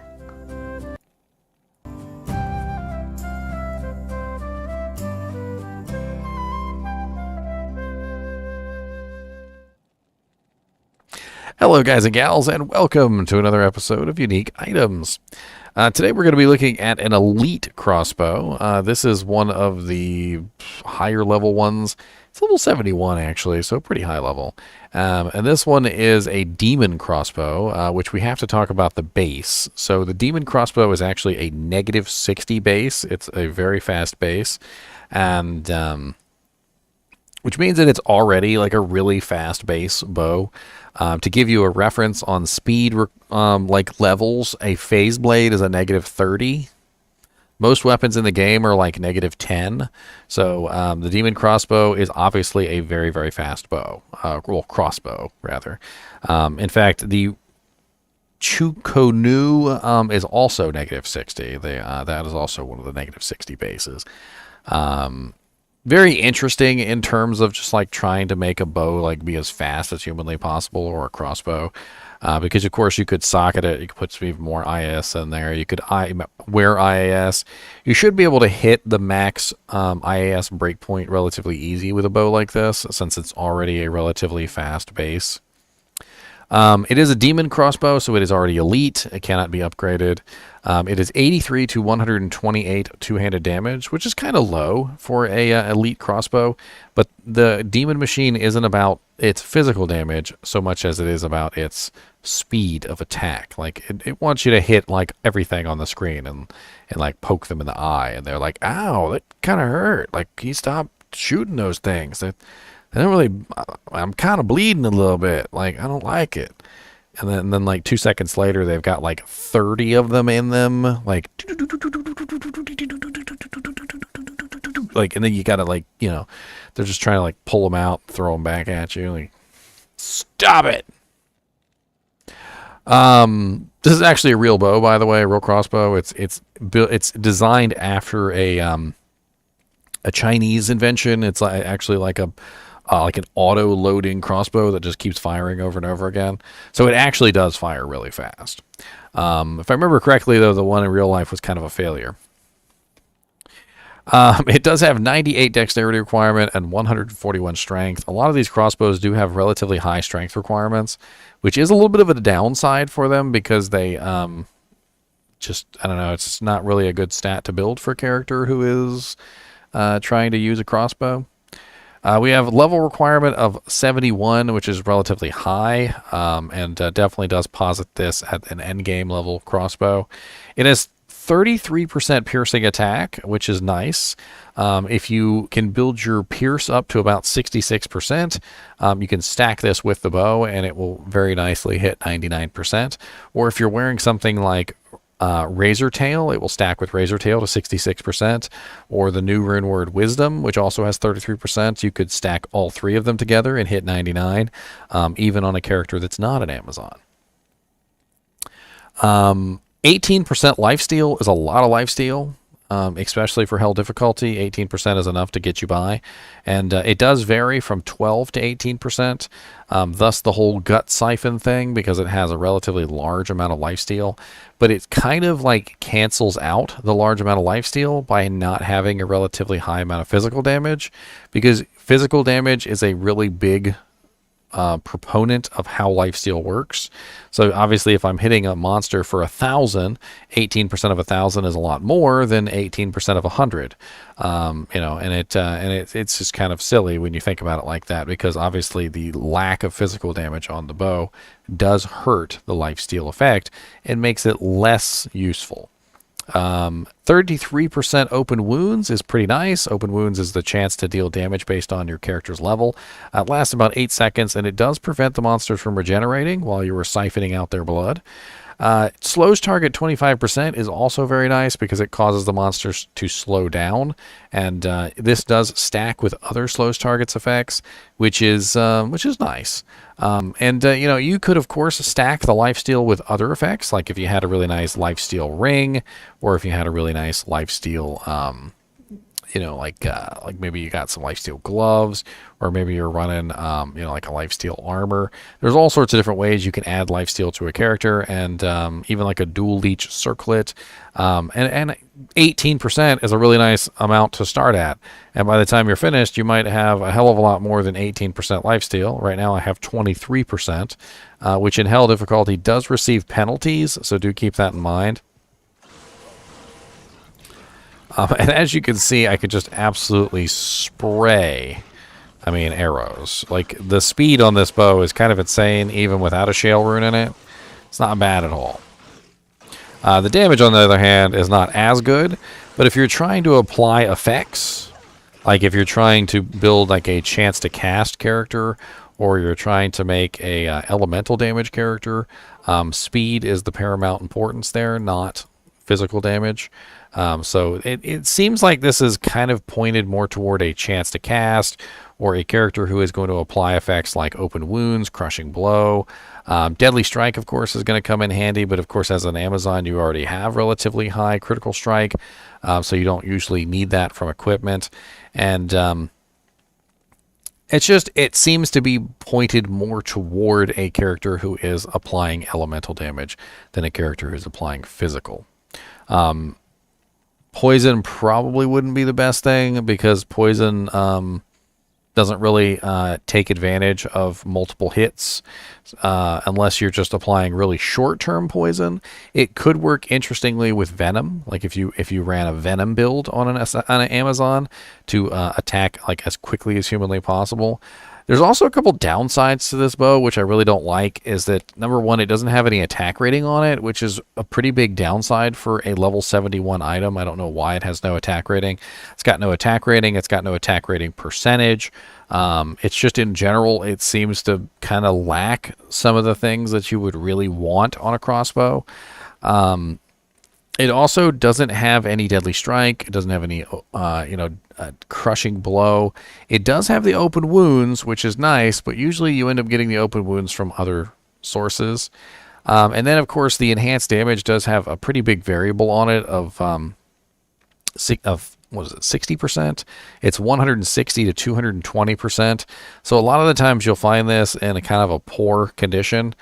Hello, guys and gals, and welcome to another episode of Unique Items. Today we're going to be looking at an elite crossbow. This is one of the higher level ones. It's level 71, actually, so pretty high level. And this one is a demon crossbow, which we have to talk about the base. So the demon crossbow is actually a negative 60 base. It's a very fast base, and which means that it's already like a really fast base bow. To give you a reference on speed like levels, a phase blade is a negative 30. Most weapons in the game are like negative 10. So the demon crossbow is obviously a very, very fast bow. Well, crossbow, rather. In fact, the Chukonu is also negative 60. That is also one of the negative 60 bases. Very interesting in terms of just like trying to make a bow like be as fast as humanly possible, or a crossbow, because of course you could socket it, you could put some even more IAS in there, you could wear IAS. You should be able to hit the max IAS breakpoint relatively easy with a bow like this, since it's already a relatively fast base. It is a demon crossbow, so it is already elite. It cannot be upgraded. It is 83 to 128 two-handed damage, which is kind of low for a elite crossbow. But the demon machine isn't about its physical damage so much as it is about its speed of attack. Like it wants you to hit like everything on the screen and like poke them in the eye, and they're like, "Ow, that kind of hurt. Like, can you stop shooting those things? I don't really, I'm kind of bleeding a little bit. Like, I don't like it." And then like 2 seconds later, they've got like 30 of them in them. Like, and then you got to like, they're just trying to like pull them out, throw them back at you. Like, stop it. This is actually a real bow, by the way, a real crossbow. It's designed after a Chinese invention. It's actually like an auto-loading crossbow that just keeps firing over and over again. So it actually does fire really fast. If I remember correctly, though, the one in real life was kind of a failure. It does have 98 dexterity requirement and 141 strength. A lot of these crossbows do have relatively high strength requirements, which is a little bit of a downside for them because they I don't know, it's not really a good stat to build for a character who is trying to use a crossbow. We have level requirement of 71, which is relatively high, and definitely does posit this at an endgame level crossbow. It has 33% piercing attack, which is nice. If you can build your pierce up to about 66%, you can stack this with the bow and it will very nicely hit 99%. Or if you're wearing something like Razor Tail, it will stack with Razor Tail to 66%. Or the new rune word Wisdom, which also has 33%, you could stack all three of them together and hit 99, even on a character that's not an Amazon. 18% lifesteal is a lot of lifesteal, especially for hell difficulty. 18% is enough to get you by. And it does vary from 12 to 18%, thus the whole gut siphon thing, because it has a relatively large amount of lifesteal. But it kind of like cancels out the large amount of lifesteal by not having a relatively high amount of physical damage, because physical damage is a really big proponent of how lifesteal works. So obviously if I'm hitting a monster for 1,000, 18% of 1,000 is a lot more than 18% of 100. It's just kind of silly when you think about it like that, because obviously the lack of physical damage on the bow does hurt the lifesteal effect and makes it less useful. 33% open wounds is pretty nice. Open wounds is the chance to deal damage based on your character's level. It lasts about 8 seconds, and it does prevent the monsters from regenerating while you were siphoning out their blood. Slows target 25% is also very nice because it causes the monsters to slow down, and this does stack with other slows targets effects, which is nice. You could of course stack the lifesteal with other effects, like if you had a really nice lifesteal ring, or if you had a really nice lifesteal like maybe you got some lifesteal gloves, or maybe you're running, like a lifesteal armor. There's all sorts of different ways you can add lifesteal to a character, and even like a dual leech circlet. And 18% is a really nice amount to start at. And by the time you're finished, you might have a hell of a lot more than 18% lifesteal. Right now I have 23%, which in hell difficulty does receive penalties, so do keep that in mind. And as you can see, I could just absolutely spray, arrows. Like, the speed on this bow is kind of insane, even without a shale rune in it. It's not bad at all. The damage, on the other hand, is not as good, but if you're trying to apply effects, like if you're trying to build like a chance to cast character, or you're trying to make a elemental damage character, speed is the paramount importance there, not physical damage. So it seems like this is kind of pointed more toward a chance to cast, or a character who is going to apply effects like open wounds, crushing blow. Deadly strike, of course, is going to come in handy, but of course as an Amazon you already have relatively high critical strike, so you don't usually need that from equipment. And it seems to be pointed more toward a character who is applying elemental damage than a character who's applying physical. Poison probably wouldn't be the best thing, because poison doesn't really take advantage of multiple hits unless you're just applying really short-term poison. It could work interestingly with venom, like if you ran a venom build on an Amazon to attack like as quickly as humanly possible. There's also a couple downsides to this bow, which I really don't like, is that, number one, it doesn't have any attack rating on it, which is a pretty big downside for a level 71 item. I don't know why it has no attack rating. It's got no attack rating. It's got no attack rating percentage. It's just, in general, it seems to kind of lack some of the things that you would really want on a crossbow. It also doesn't have any deadly strike. It doesn't have any, crushing blow. It does have the open wounds, which is nice, but usually you end up getting the open wounds from other sources. And then, of course, the enhanced damage does have a pretty big variable on it of 60%? It's 160 to 220%. So a lot of the times you'll find this in a kind of a poor condition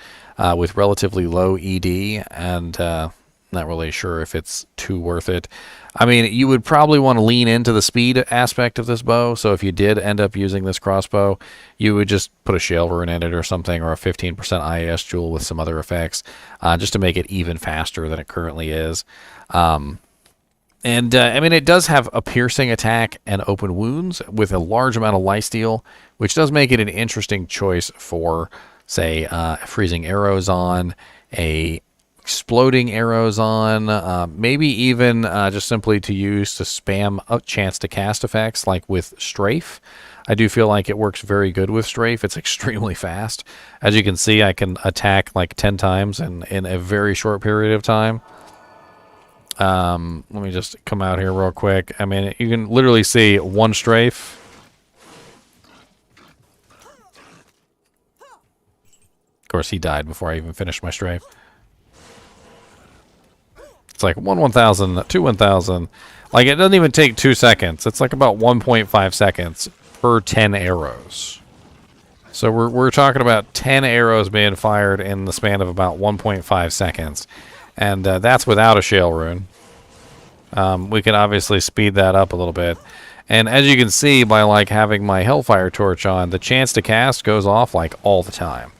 with relatively low ED, and not really sure if it's too worth it. You would probably want to lean into the speed aspect of this bow. So if you did end up using this crossbow, you would just put a shale rune in it or something, or a 15% IAS jewel with some other effects, just to make it even faster than it currently is. It does have a piercing attack and open wounds with a large amount of lifesteal, which does make it an interesting choice for, say, freezing arrows on, a exploding arrows on, maybe even just simply to use to spam chance to cast effects like with Strafe. I do feel like it works very good with Strafe. It's extremely fast. As you can see, I can attack like 10 times in a very short period of time. Let me just come out here real quick. I mean, you can literally see one Strafe. Of course, he died before I even finished my Strafe. It's like 1,000, 2 1,000. Like, it doesn't even take 2 seconds. It's like about 1.5 seconds per 10 arrows. So we're talking about 10 arrows being fired in the span of about 1.5 seconds. And that's without a shale rune. We can obviously speed that up a little bit. And as you can see, by like having my Hellfire Torch on, the chance to cast goes off like all the time.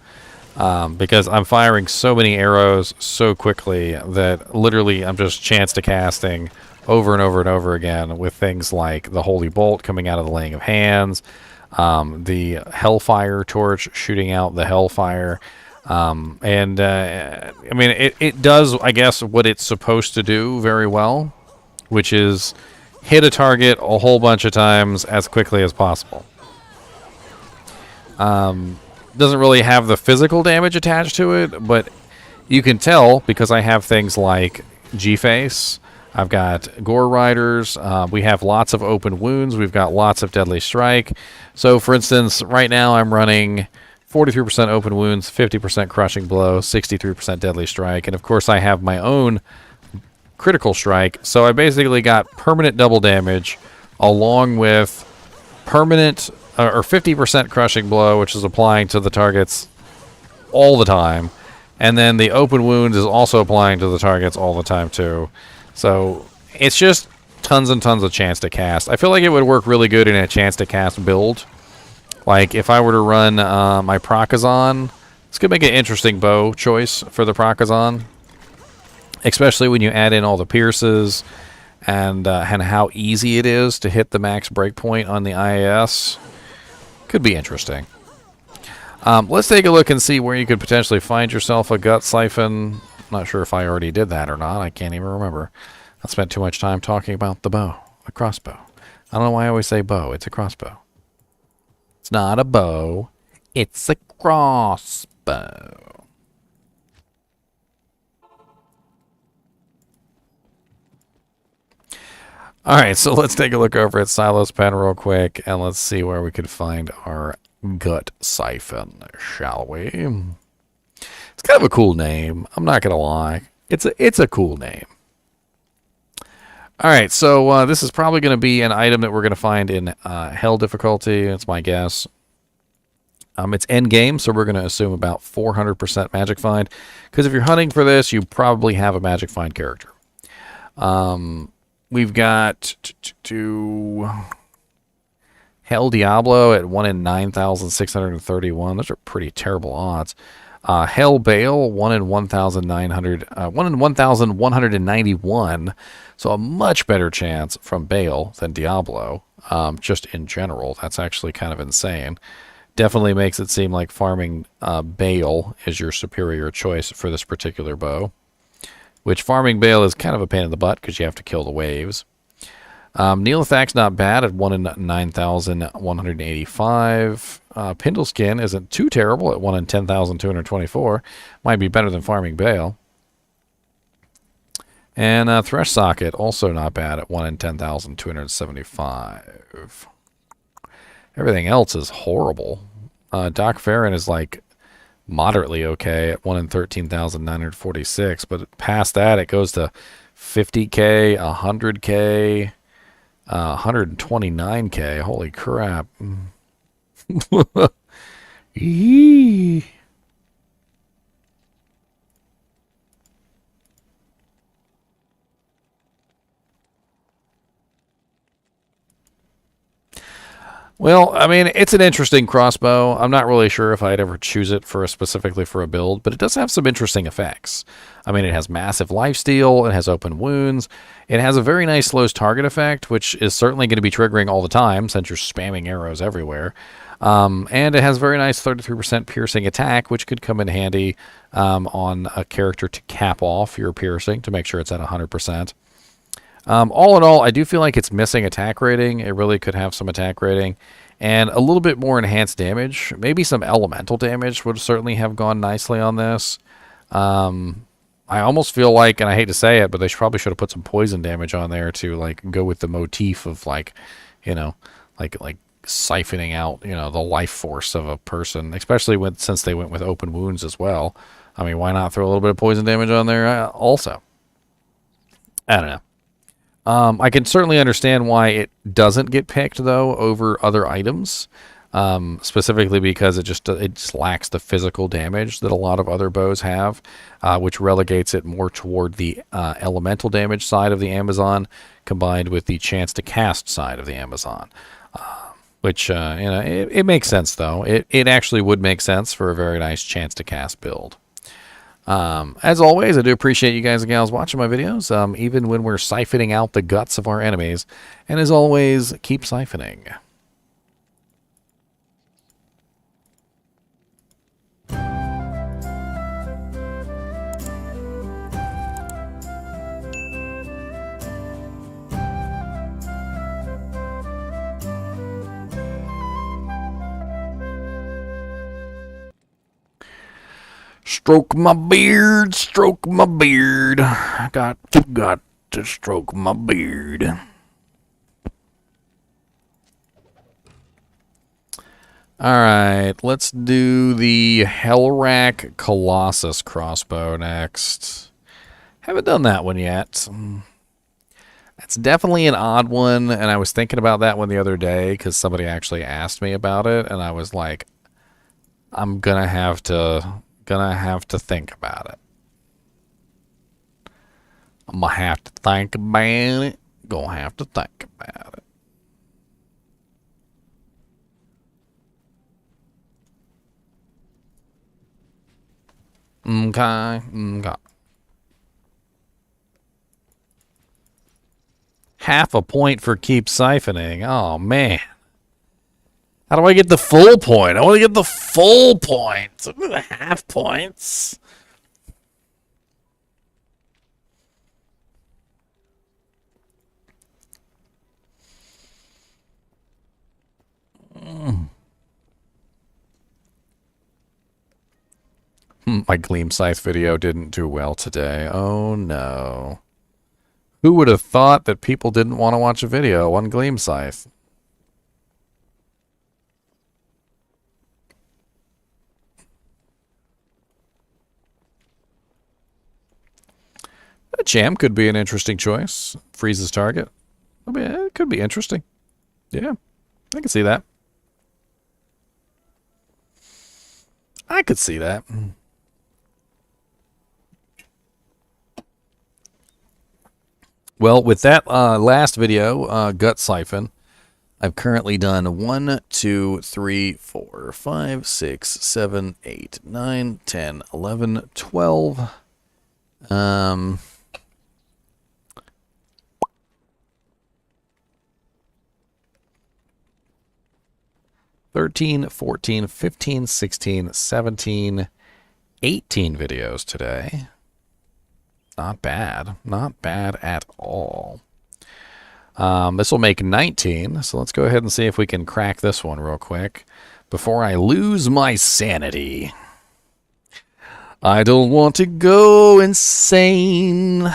Because I'm firing so many arrows so quickly that literally I'm just chance to casting over and over and over again with things like the Holy Bolt coming out of the Laying of Hands, the Hellfire Torch shooting out the Hellfire. I mean, it does, I guess, what it's supposed to do very well, which is hit a target a whole bunch of times as quickly as possible. Doesn't really have the physical damage attached to it, but you can tell because I have things like G-Face, I've got Gore Riders, we have lots of open wounds, we've got lots of Deadly Strike. So, for instance, right now I'm running 43% open wounds, 50% crushing blow, 63% Deadly Strike, and of course I have my own critical strike, so I basically got permanent double damage along with permanent or 50% crushing blow, which is applying to the targets all the time. And then the open wounds is also applying to the targets all the time too. So it's just tons and tons of chance to cast. I feel like it would work really good in a chance to cast build. Like if I were to run my Procazon, this could make an interesting bow choice for the Procazon. Especially when you add in all the pierces and how easy it is to hit the max breakpoint on the IAS. Could be interesting. Let's take a look and see where you could potentially find yourself a gut siphon. Not sure if I already did that or not. I can't even remember. I spent too much time talking about the bow, the crossbow. I don't know why I always say bow. It's a crossbow. It's not a bow. It's a crossbow. Alright, so let's take a look over at Silos Pen real quick, and let's see where we could find our gut siphon, shall we? It's kind of a cool name, I'm not going to lie. It's a cool name. Alright, so this is probably going to be an item that we're going to find in Hell difficulty, that's my guess. It's endgame, so we're going to assume about 400% Magic Find, because if you're hunting for this, you probably have a Magic Find character. We've got Hell Diablo at 1 in 9,631. Those are pretty terrible odds. Hell Bale 1 in 1,191. So a much better chance from Bale than Diablo. Just in general, that's actually kind of insane. Definitely makes it seem like farming Bale is your superior choice for this particular bow. Which farming Bale is kind of a pain in the butt because you have to kill the waves. Neelathak's not bad at 1 in 9,185. Pindleskin isn't too terrible at 1 in 10,224. Might be better than farming Bale. And Thresh Socket, also not bad at 1 in 10,275. Everything else is horrible. Doc Farron is like moderately okay at 1 in 13,946, but past that it goes to 50k, 100k, 129k. Holy crap. Eee. Well, I mean, it's an interesting crossbow. I'm not really sure if I'd ever choose it specifically for a build, but it does have some interesting effects. I mean, it has massive lifesteal, it has open wounds, it has a very nice slows target effect, which is certainly going to be triggering all the time since you're spamming arrows everywhere. And it has very nice 33% piercing attack, which could come in handy on a character to cap off your piercing to make sure it's at 100%. All in all, I do feel like it's missing attack rating. It really could have some attack rating. And a little bit more enhanced damage. Maybe some elemental damage would certainly have gone nicely on this. I almost feel like, and I hate to say it, but they probably should have put some poison damage on there to like go with the motif of like, you know, like siphoning out, you know, the life force of a person, especially since they went with open wounds as well. I mean, why not throw a little bit of poison damage on there also? I don't know. I can certainly understand why it doesn't get picked, though, over other items, specifically because it just lacks the physical damage that a lot of other bows have, which relegates it more toward the elemental damage side of the Amazon, combined with the chance to cast side of the Amazon. Which, you know, it makes sense, though. It actually would make sense for a very nice chance to cast build. As always, I do appreciate you guys and gals watching my videos, even when we're siphoning out the guts of our enemies. And as always, keep siphoning. Stroke my beard, stroke my beard. Got to stroke my beard. Alright, let's do the Hellrack Colossus crossbow next. Haven't done that one yet. That's definitely an odd one, and I was thinking about that one the other day because somebody actually asked me about it, and I was like, I'm gonna have to think about it. I'm gonna have to think about it. Gonna have to think about it. Okay. Half a point for keep siphoning. Oh, man. How do I get the full point? I want to get the full point. The half points. My Gleam Scythe video didn't do well today. Oh, no. Who would have thought that people didn't want to watch a video on Gleam Scythe? A jam could be an interesting choice. Freezes target. I mean, it could be interesting. Yeah, I can see that. I could see that. Well, with that last video, Gut Siphon, I've currently done 1, 2, 3, 4, 5, 6, 7, 8, 9, 10, 11, 12. 13, 14, 15, 16, 17, 18 videos today. Not bad. Not bad at all. This will make 19, so let's go ahead and see if we can crack this one real quick before I lose my sanity. I don't want to go insane,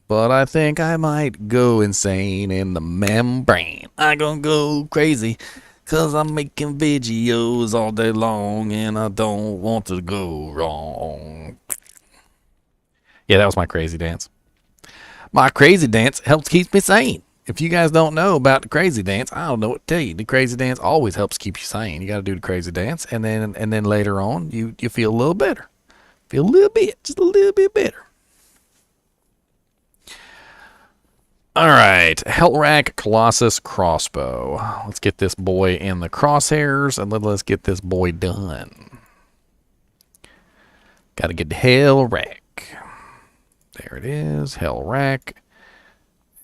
but I think I might go insane in the membrane. I gonna go crazy, 'cause I'm making videos all day long, and I don't want to go wrong. Yeah, that was my crazy dance. My crazy dance helps keep me sane. If you guys don't know about the crazy dance, I don't know what to tell you. The crazy dance always helps keep you sane. You got to do the crazy dance, and then later on, you feel a little better. Feel a little bit, just a little bit better. All right, Hellrack Colossus crossbow. Let's get this boy in the crosshairs, and let's get this boy done. Got to get the Hellrack. There it is, Hellrack.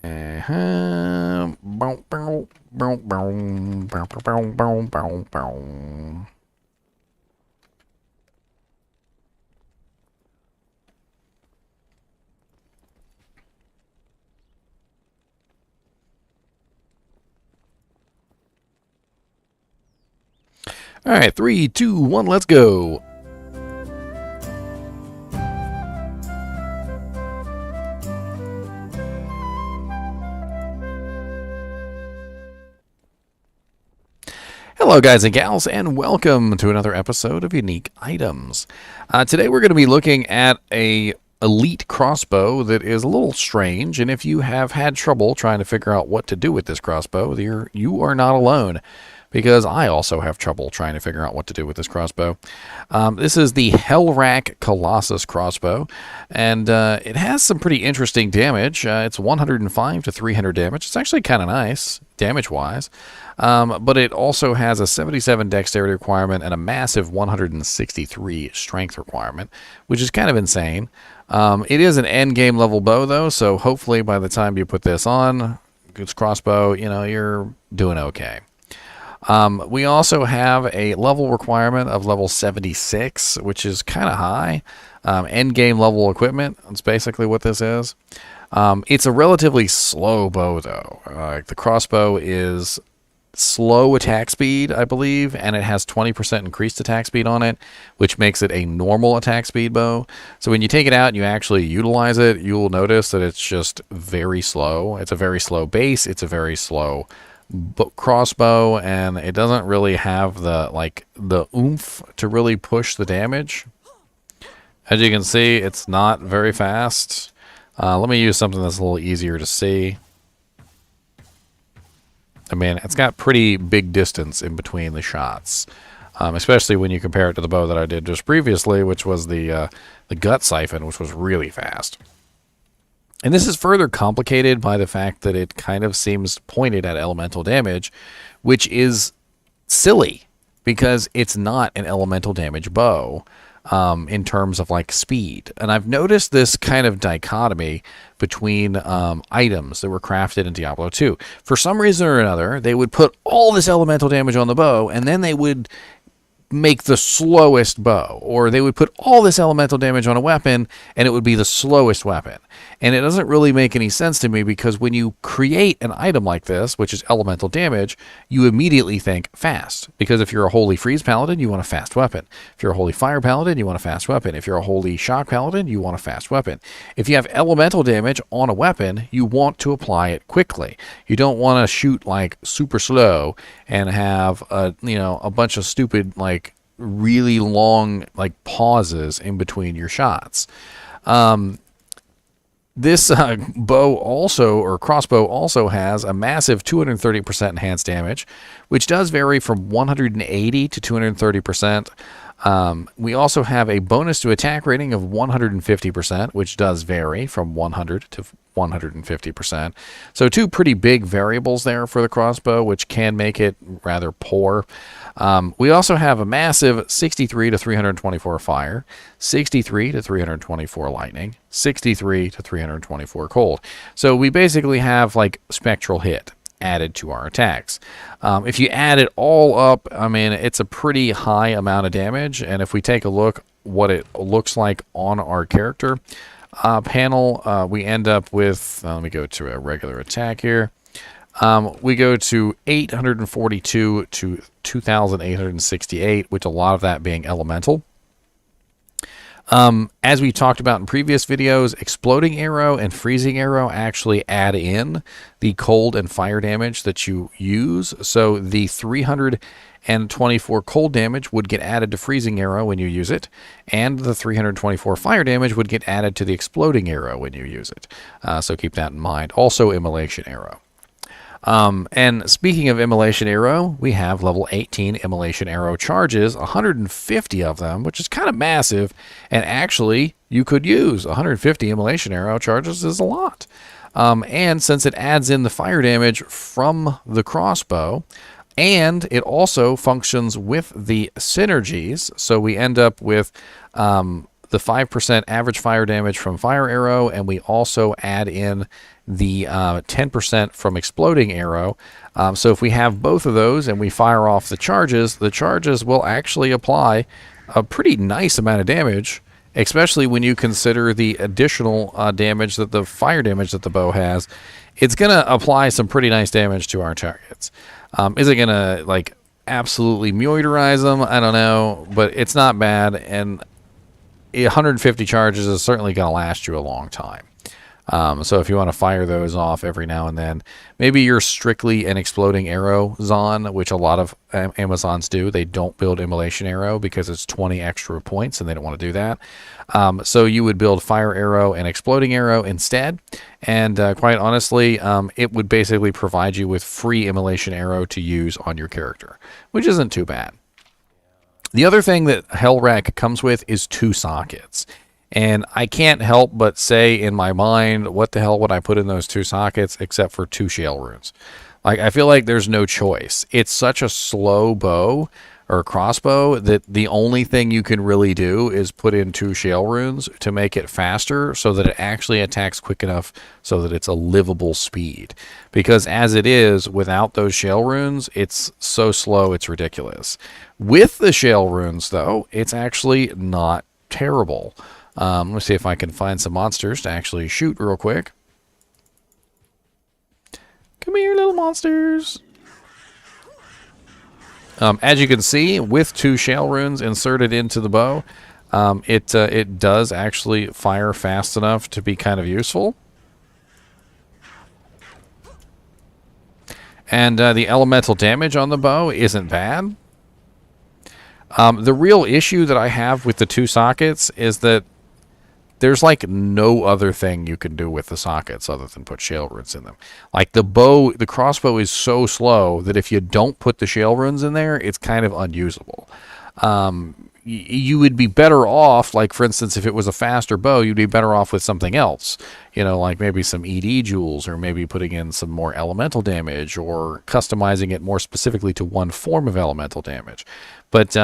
Bow, bow, bow, bow, bow, bow, bow, bow, bow. All right, 3, 2, 1, let's go. Hello guys and gals, and welcome to another episode of Unique Items. Today we're going to be looking at a elite crossbow that is a little strange, and if you have had trouble trying to figure out what to do with this crossbow, you are not alone, because I also have trouble trying to figure out what to do with this crossbow. This is the Hellrack Colossus crossbow, and it has some pretty interesting damage. It's 105 to 300 damage. It's actually kind of nice, damage-wise. But it also has a 77 dexterity requirement and a massive 163 strength requirement, which is kind of insane. It is an end-game level bow, though, so hopefully by the time you put this on, this crossbow, you're doing okay. We also have a level requirement of level 76, which is kind of high. End-game level equipment, that's basically what this is. It's a relatively slow bow, though. The crossbow is slow attack speed, I believe, and it has 20% increased attack speed on it, which makes it a normal attack speed bow. So when you take it out and you actually utilize it, you will notice that it's just very slow. It's a very slow base. It's a very slow crossbow, and it doesn't really have the oomph to really push the damage. As you can see, it's not very fast. Let me use something that's a little easier to see. I mean, it's got pretty big distance in between the shots, especially when you compare it to the bow that I did just previously, which was the gut siphon, which was really fast. And this is further complicated by the fact that it kind of seems pointed at elemental damage, which is silly because it's not an elemental damage bow. In terms of speed. And I've noticed this kind of dichotomy between items that were crafted in Diablo 2. For some reason or another, they would put all this elemental damage on the bow, and then they would make the slowest bow, or they would put all this elemental damage on a weapon and it would be the slowest weapon. And it doesn't really make any sense to me, because when you create an item like this, which is elemental damage, you immediately think fast, because if you're a holy freeze paladin, you want a fast weapon. If you're a holy fire paladin, you want a fast weapon. If you're a holy shock paladin, you want a fast weapon. If you have elemental damage on a weapon, you want to apply it quickly. You don't want to shoot super slow and have a bunch of stupid really long pauses in between your shots. This bow also, or crossbow also, has a massive 230% enhanced damage, which does vary from 180 to 230%. We also have a bonus to attack rating of 150%, which does vary from 100 to 150%. So two pretty big variables there for the crossbow, which can make it rather poor. We also have a massive 63 to 324 fire, 63 to 324 lightning, 63 to 324 cold. So we basically have spectral hit added to our attacks. If you add it all up, I mean, it's a pretty high amount of damage. And if we take a look what it looks like on our character panel, we end up with, let me go to a regular attack here. We go to 842 to 2,868, with a lot of that being elemental. As we talked about in previous videos, exploding arrow and freezing arrow actually add in the cold and fire damage that you use. So the 324 cold damage would get added to freezing arrow when you use it, and the 324 fire damage would get added to the exploding arrow when you use it. So keep that in mind. Also, immolation arrow. And speaking of immolation arrow, we have level 18 immolation arrow charges, 150 of them, which is kind of massive. And actually, you could use 150 immolation arrow charges is a lot. And since it adds in the fire damage from the crossbow, and it also functions with the synergies, so we end up with the 5% average fire damage from fire arrow, and we also add in the 10% from exploding arrow. So if we have both of those and we fire off the charges will actually apply a pretty nice amount of damage, especially when you consider the additional damage that the fire damage that the bow has. It's going to apply some pretty nice damage to our targets. Is it going to, like, absolutely murder them? I don't know, but it's not bad, and 150 charges is certainly going to last you a long time. So if you want to fire those off every now and then, maybe you're strictly an exploding arrow Zon, which a lot of Amazons do. They don't build immolation arrow because it's 20 extra points and they don't want to do that. So you would build fire arrow and exploding arrow instead. And quite honestly, it would basically provide you with free immolation arrow to use on your character, which isn't too bad. The other thing that Hellrack comes with is 2 sockets. And I can't help but say in my mind, what the hell would I put in those 2 sockets except for 2 shale runes? Like, I feel like there's no choice. It's such a slow bow or crossbow that the only thing you can really do is put in 2 shale runes to make it faster so that it actually attacks quick enough so that it's a livable speed. Because as it is, without those shale runes, it's so slow it's ridiculous. With the shale runes, though, it's actually not terrible. Let me see if I can find some monsters to actually shoot real quick. Come here, little monsters. As you can see, with 2 shale runes inserted into the bow, it does actually fire fast enough to be kind of useful. And the elemental damage on the bow isn't bad. The real issue that I have with the 2 sockets is that there's like no other thing you can do with the sockets other than put shale runes in them. Like the crossbow is so slow that if you don't put the shale runes in there, it's kind of unusable. You would be better off, like for instance, if it was a faster bow, you'd be better off with something else. You know, like maybe some ED jewels, or maybe putting in some more elemental damage, or customizing it more specifically to one form of elemental damage. But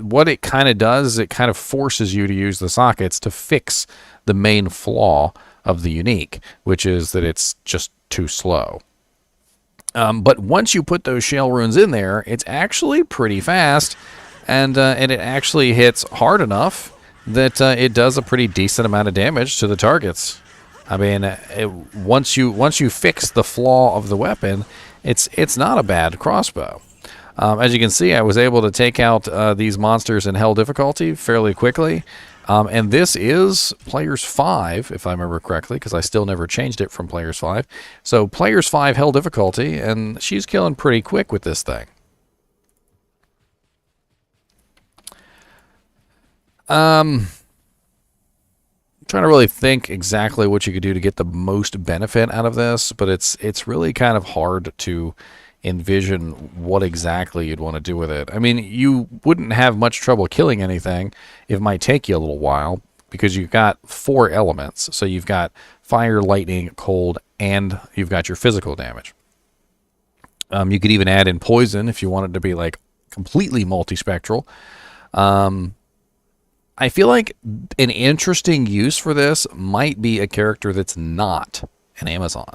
what it kind of does is it kind of forces you to use the sockets to fix the main flaw of the unique, which is that it's just too slow. But once you put those shale runes in there, it's actually pretty fast, and it actually hits hard enough that it does a pretty decent amount of damage to the targets. I mean, once you fix the flaw of the weapon, it's not a bad crossbow. As you can see, I was able to take out these monsters in hell difficulty fairly quickly. And this is Players 5, if I remember correctly, because I still never changed it from Players 5. So Players 5 hell difficulty, and she's killing pretty quick with this thing. I'm trying to really think exactly what you could do to get the most benefit out of this, but it's really kind of hard to envision what exactly you'd want to do with it. I mean, you wouldn't have much trouble killing anything. It might take you a little while because you've got 4 elements. So you've got fire, lightning, cold, and you've got your physical damage. You could even add in poison if you wanted to be like completely multispectral. I feel like an interesting use for this might be a character that's not an Amazon.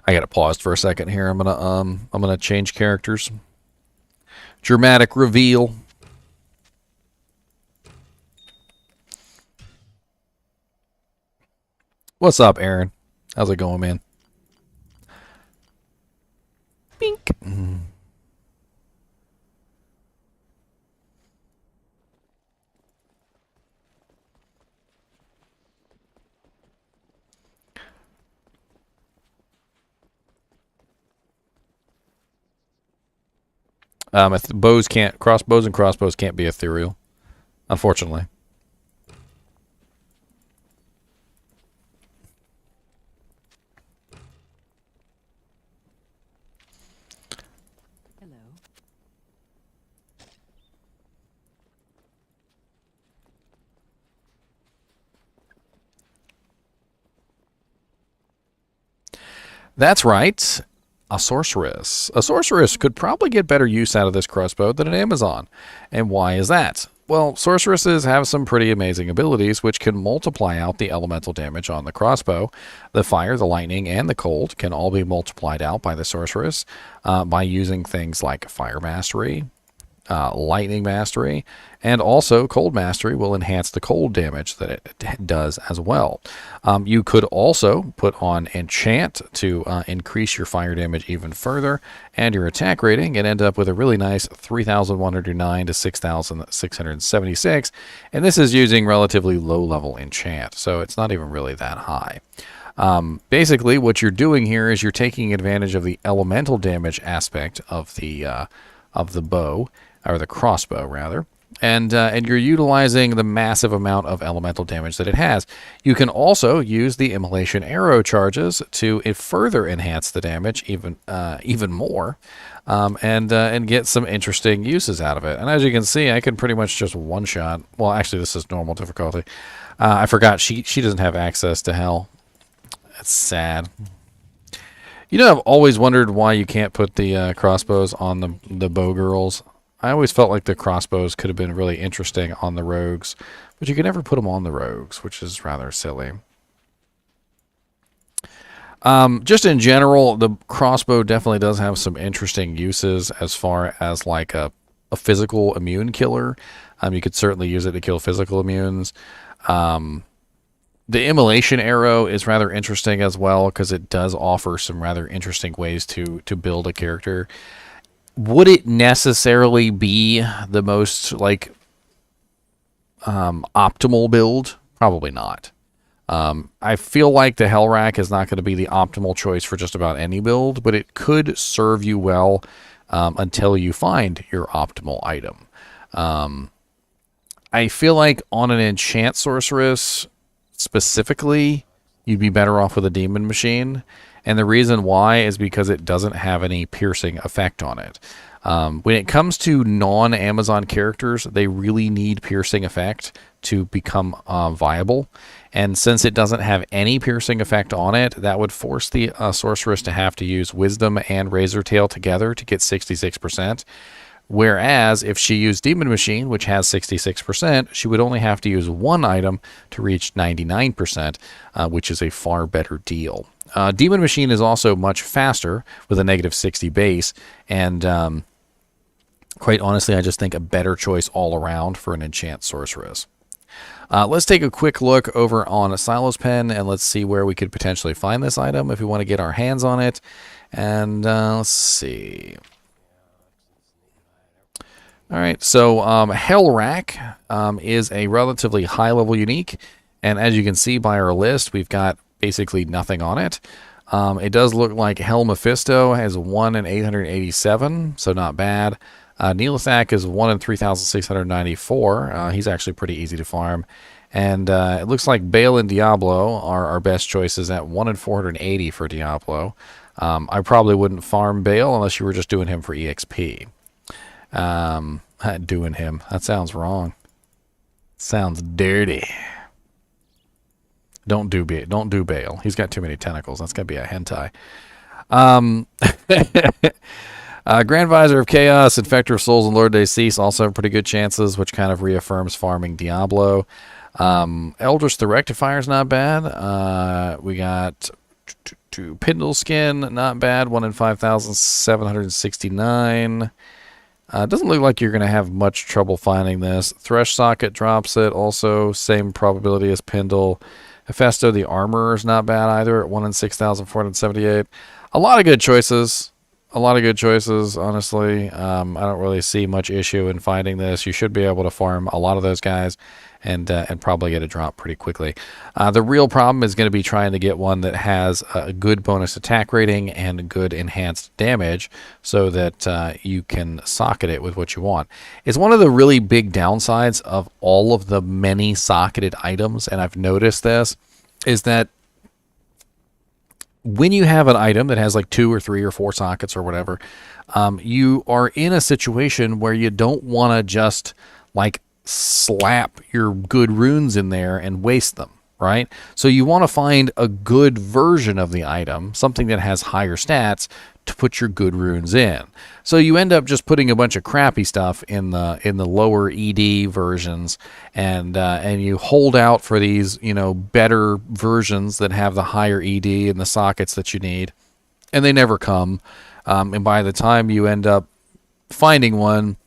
I got to pause for a second here. I'm gonna change characters. Dramatic reveal. What's up, Aaron? How's it going, man? Bink. Crossbows and crossbows can't be ethereal, unfortunately. Hello. That's right. A sorceress. A sorceress could probably get better use out of this crossbow than an Amazon. And why is that? Well, sorceresses have some pretty amazing abilities which can multiply out the elemental damage on the crossbow. The fire, the lightning, and the cold can all be multiplied out by the sorceress by using things like fire mastery, lightning mastery, and also cold mastery will enhance the cold damage that it does as well. You could also put on enchant to increase your fire damage even further and your attack rating and end up with a really nice 3,109 to 6,676, and this is using relatively low level enchant, so it's not even really that high. Basically what you're doing here is you're taking advantage of the elemental damage aspect of the bow, or the crossbow rather, and you're utilizing the massive amount of elemental damage that it has. You can also use the immolation arrow charges to further enhance the damage even more, and get some interesting uses out of it. And as you can see, I can pretty much just one shot. Well, actually, this is normal difficulty. I forgot she doesn't have access to hell. That's sad. You know, I've always wondered why you can't put the crossbows on the bow girls. I always felt like the crossbows could have been really interesting on the rogues, but you can never put them on the rogues, which is rather silly. Just in general, the crossbow definitely does have some interesting uses as far as like a physical immune killer. You could certainly use it to kill physical immunes. The immolation arrow is rather interesting as well because it does offer some rather interesting ways to build a character. Would it necessarily be the most like optimal build? Probably not. I feel like the Hell Rack is not going to be the optimal choice for just about any build, but it could serve you well until you find your optimal item. I feel like on an enchant sorceress specifically, you'd be better off with a demon machine. And the reason why is because it doesn't have any piercing effect on it. When it comes to non-Amazon characters, they really need piercing effect to become viable. And since it doesn't have any piercing effect on it, that would force the sorceress to have to use Wisdom and Razor Tail together to get 66%. Whereas if she used Demon Machine, which has 66%, she would only have to use one item to reach 99%, which is a far better deal. Demon Machine is also much faster with a negative 60 base, and quite honestly, I just think a better choice all around for an enchant sorceress. Let's take a quick look over on Silo's Pen, and let's see where we could potentially find this item if we want to get our hands on it. And let's see. All right, so Hell Rack is a relatively high-level unique, and as you can see by our list, we've got basically nothing on it. It does look like Hell Mephisto has 1 in 887, so not bad. Neelathak is 1 in 3,694. He's actually pretty easy to farm. And it looks like Bale and Diablo are our best choices at 1 in 480 for Diablo. I probably wouldn't farm Bale unless you were just doing him for EXP. Doing him. That sounds wrong. Sounds dirty. Don't do Bale. He's got too many tentacles. That's gonna be a hentai. Grand Visor of Chaos, Infector of Souls, and Lord Day Cease also have pretty good chances, which kind of reaffirms farming Diablo. Eldritch the Rectifier is not bad. We got Pindle Skin, not bad. 1 in 5,769. Doesn't look like you're going to have much trouble finding this. Thresh Socket drops it. Also, same probability as Pindle. Hephaestus the Armorer is not bad either at 1 in 6,478. A lot of good choices. Honestly. I don't really see much issue in finding this. You should be able to farm a lot of those guys and probably get a drop pretty quickly. The real problem is going to be trying to get one that has a good bonus attack rating and good enhanced damage so that you can socket it with what you want. It's one of the really big downsides of all of the many socketed items, and I've noticed this, is that when you have an item that has like 2 or 3 or 4 sockets or whatever, you are in a situation where you don't want to just like slap your good runes in there and waste them. right? So you want to find a good version of the item, something that has higher stats to put your good runes in. So you end up just putting a bunch of crappy stuff in the lower ED versions, and you hold out for these, you know, better versions that have the higher ED and the sockets that you need, and they never come. And by the time you end up finding one,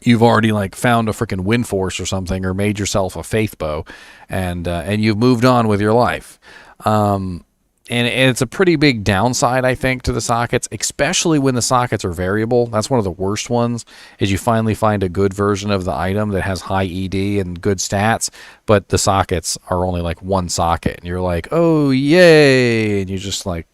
you've already like found a freaking wind force or something, or made yourself a faith bow, and you've moved on with your life. And it's a pretty big downside, I think, to the sockets, especially when the sockets are variable. That's one of the worst ones, is you finally find a good version of the item that has high ED and good stats, but the sockets are only like one socket, and you're like, oh, yay, and you just like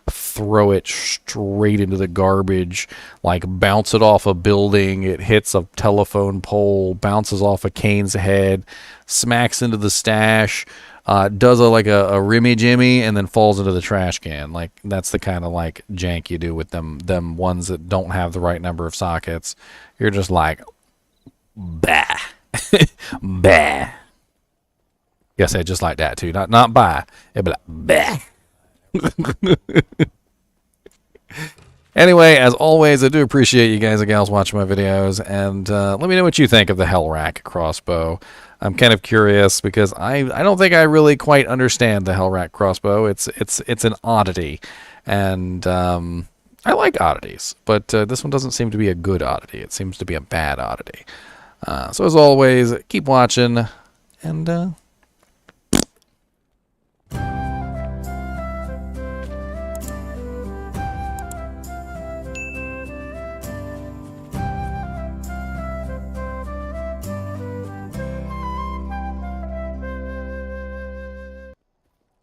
throw it straight into the garbage, like bounce it off a building, it hits a telephone pole, bounces off a Kane's head, smacks into the stash, does a rimmy jimmy, and then falls into the trash can. Like, that's the kind of like jank you do with them ones that don't have the right number of sockets. You're just like, bah. Bah. Yes, I just like that too. Not bah. It'd be like, bah. Anyway, as always, I do appreciate you guys and gals watching my videos, and let me know what you think of the Hellrack crossbow. I'm kind of curious because I don't think I really quite understand the Hellrack crossbow. It's an oddity, and I like oddities, but this one doesn't seem to be a good oddity. It seems to be a bad oddity. So as always, keep watching, and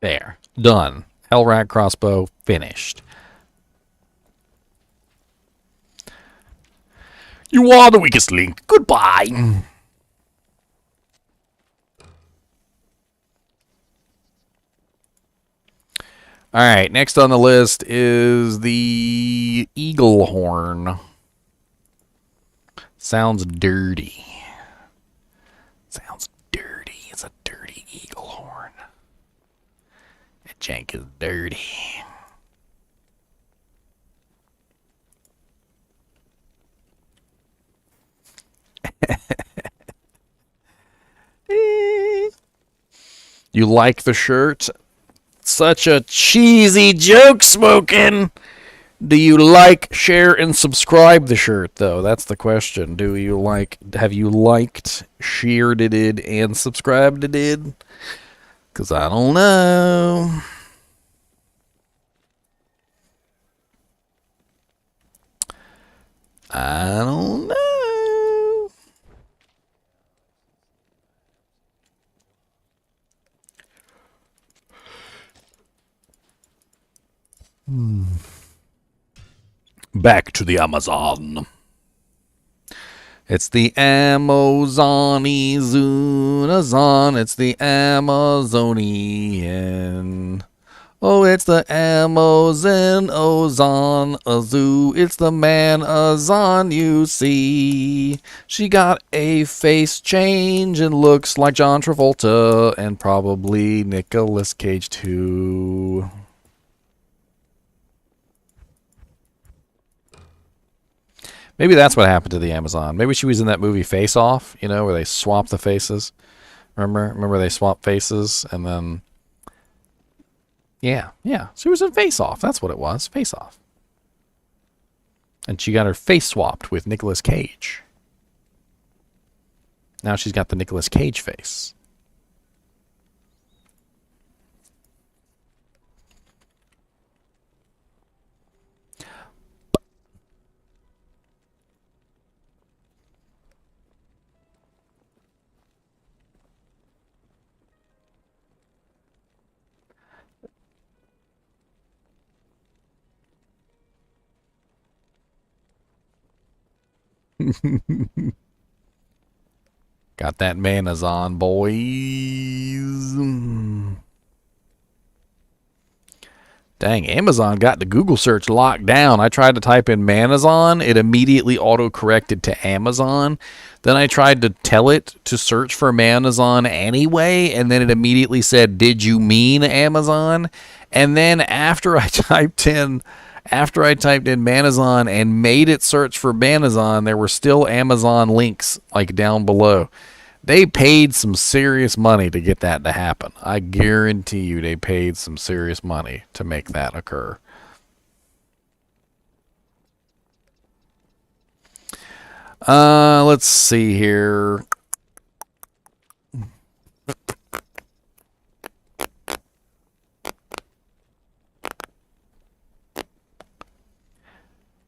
there. Done. Hellrack crossbow finished. You are the weakest link. Goodbye. Alright, next on the list is the Eaglehorn. Sounds dirty. Sounds dirty. It's a dirty Eaglehorn. That jank is dirty. You like the shirt? Such a cheesy joke, Smokin'. Do you like, share, and subscribe the shirt, though? That's the question. Do you like, have you liked, shared it, and subscribed it? Because I don't know. I don't know. Back to the Amazon. It's the Amazonizunazon. It's the Amazonian. Oh, it's the Amazon Ozon Azoo. It's the man Azon you see. She got a face change and looks like John Travolta and probably Nicolas Cage too. Maybe that's what happened to the Amazon. Maybe she was in that movie Face Off, you know, where they swap the faces. Remember they swap faces and then... Yeah. She was in Face Off. That's what it was. Face Off. And she got her face swapped with Nicolas Cage. Now she's got the Nicolas Cage face. Got that manas on, boys. Dang, Amazon got the Google search locked down. I tried to type in Manazon. It immediately auto-corrected to Amazon. Then I tried to tell it to search for Manazon anyway, and then it immediately said, "Did you mean Amazon?" And then after I typed in Manazon and made it search for Manazon, there were still Amazon links like down below. They paid some serious money to get that to happen. I guarantee you they paid some serious money to make that occur. Let's see here.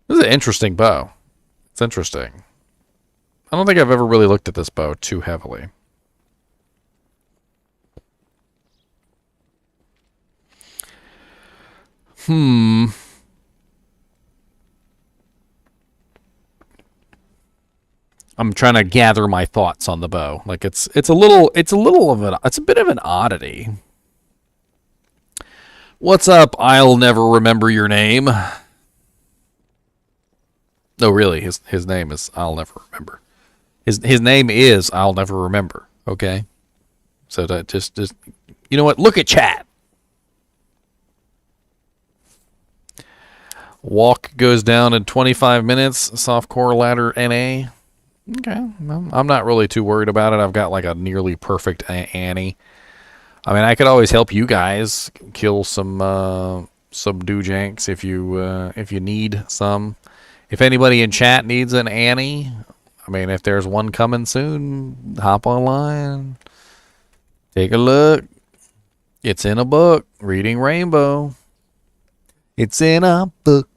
This is an interesting bow. It's interesting. I don't think I've ever really looked at this bow too heavily. I'm trying to gather my thoughts on the bow. Like it's a bit of an oddity. What's up? I'll never remember your name. No, really, his name is I'll never remember. His name is I'll never remember. Okay, so that just you know what? Look at chat. Walk goes down in 25 minutes. Softcore ladder NA. Okay, well, I'm not really too worried about it. I've got like a nearly perfect Annie. I mean, I could always help you guys kill some doojanks if you need some. If anybody in chat needs an Annie, I mean, if there's one coming soon, hop online, take a look. It's in a book, Reading Rainbow. It's in a book.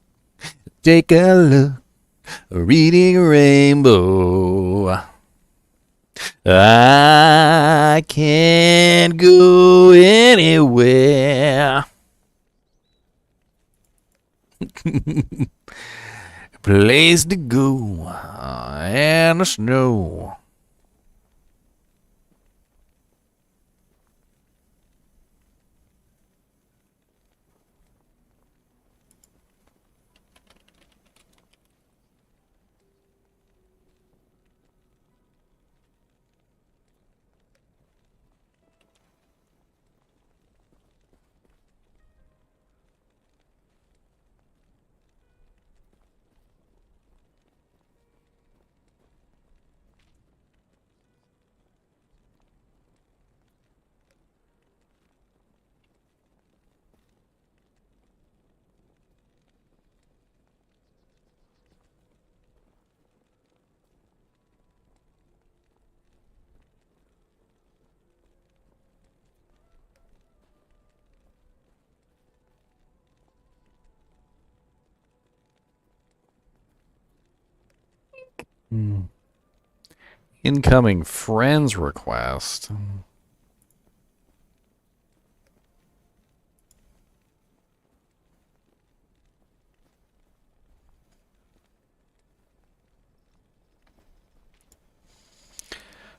Take a look. Reading Rainbow. I can't go anywhere. Place to go and the snow. Incoming friends request.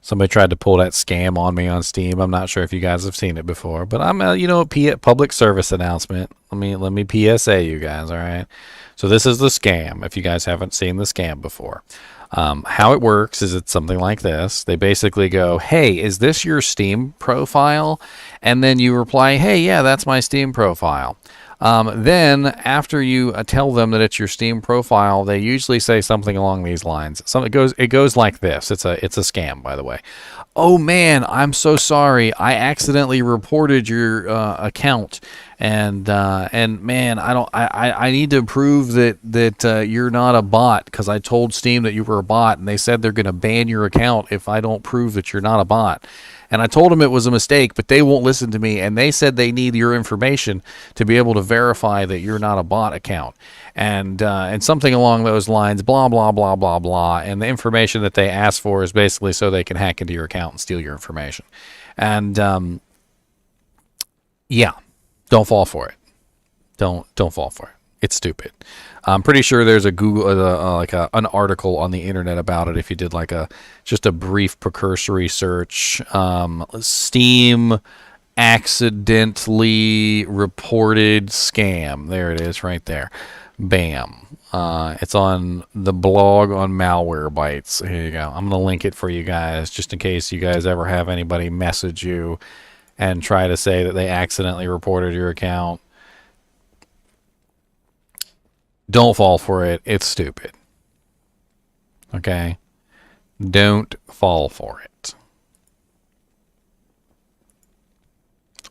Somebody tried to pull that scam on me on Steam. I'm not sure if you guys have seen it before, but I'm a public service announcement. Let me PSA you guys, all right? So this is the scam. If you guys haven't seen the scam before, how it works is it's something like this. They basically go, "Hey, is this your Steam profile?" And then you reply, "Hey, yeah, that's my Steam profile." Then after you tell them that it's your Steam profile, they usually say something along these lines. It goes like this. It's a scam, by the way. "Oh man, I'm so sorry. I accidentally reported your account, and man, I need to prove that you're not a bot because I told Steam that you were a bot, and they said they're going to ban your account if I don't prove that you're not a bot. And I told them it was a mistake, but they won't listen to me, and they said they need your information to be able to verify that you're not a bot account." And something along those lines, blah, blah, blah, blah, blah. And the information that they ask for is basically so they can hack into your account and steal your information. And, yeah, don't fall for it. Don't fall for it. It's stupid. I'm pretty sure there's a Google, an article on the internet about it. If you did just a brief precursory search, Steam accidentally reported scam. There it is right there. Bam. It's on the blog on Malwarebytes. Here you go. I'm going to link it for you guys just in case you guys ever have anybody message you and try to say that they accidentally reported your account. Don't fall for it. It's stupid. Okay? Don't fall for it.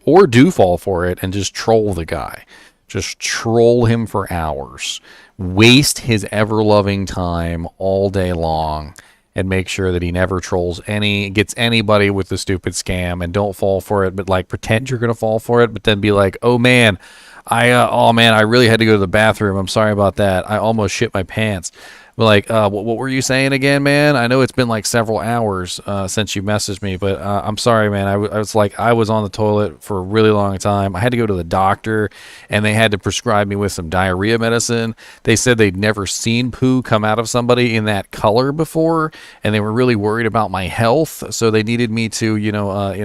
Or do fall for it and just troll the guy. Just troll him for hours. Waste his ever-loving time all day long and make sure that he never gets anybody with the stupid scam, and don't fall for it, but like pretend you're going to fall for it, but then be like, oh man, I really had to go to the bathroom. I'm sorry about that. I almost shit my pants. Like, what were you saying again, man? I know it's been like several hours since you messaged me, but I'm sorry, man. I was on the toilet for a really long time. I had to go to the doctor, and they had to prescribe me with some diarrhea medicine. They said they'd never seen poo come out of somebody in that color before, and they were really worried about my health, so they needed me to,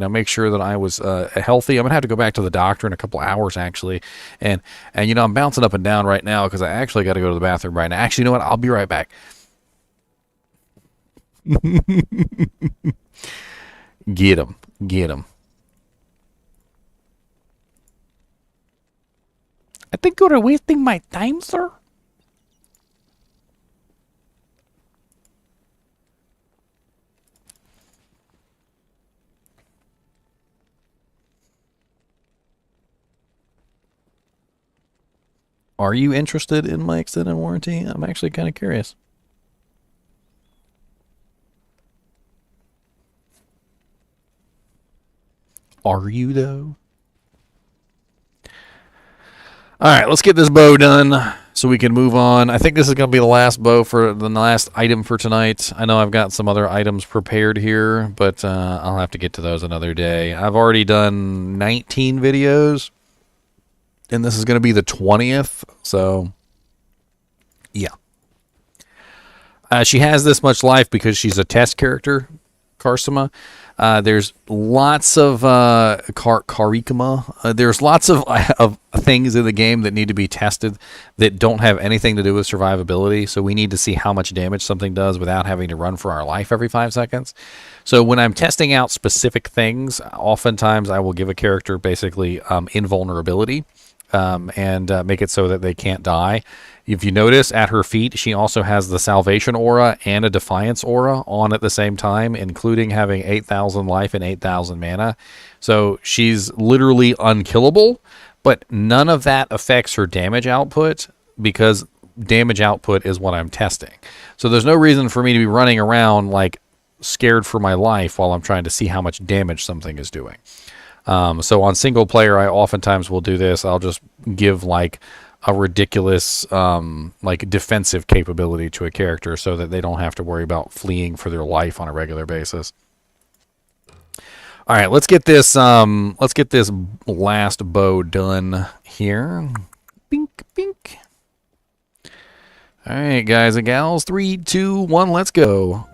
make sure that I was healthy. I'm gonna have to go back to the doctor in a couple hours, actually, and I'm bouncing up and down right now because I actually got to go to the bathroom right now. Actually, you know what? I'll be right back. Get him. I think you're wasting my time, sir. Are you interested in my extended warranty? I'm actually kind of curious. Are you, though? Alright, let's get this bow done so we can move on. I think this is going to be the last bow for the last item for tonight. I know I've got some other items prepared here, but I'll have to get to those another day. I've already done 19 videos, and this is going to be the 20th, so yeah. She has this much life because she's a test character, Karsima. There's lots of Karikama. There's lots of things in the game that need to be tested that don't have anything to do with survivability. So we need to see how much damage something does without having to run for our life every 5 seconds. So when I'm testing out specific things, oftentimes I will give a character basically invulnerability and make it so that they can't die. If you notice, at her feet, she also has the Salvation Aura and a Defiance Aura on at the same time, including having 8,000 life and 8,000 mana. So she's literally unkillable, but none of that affects her damage output because damage output is what I'm testing. So there's no reason for me to be running around like scared for my life while I'm trying to see how much damage something is doing. So on single player, I oftentimes will do this. I'll just give like a ridiculous like defensive capability to a character so that they don't have to worry about fleeing for their life on a regular basis. All right, let's get this last bow done here. Bink, bink. All right, guys and gals, 3, 2, 1, let's go.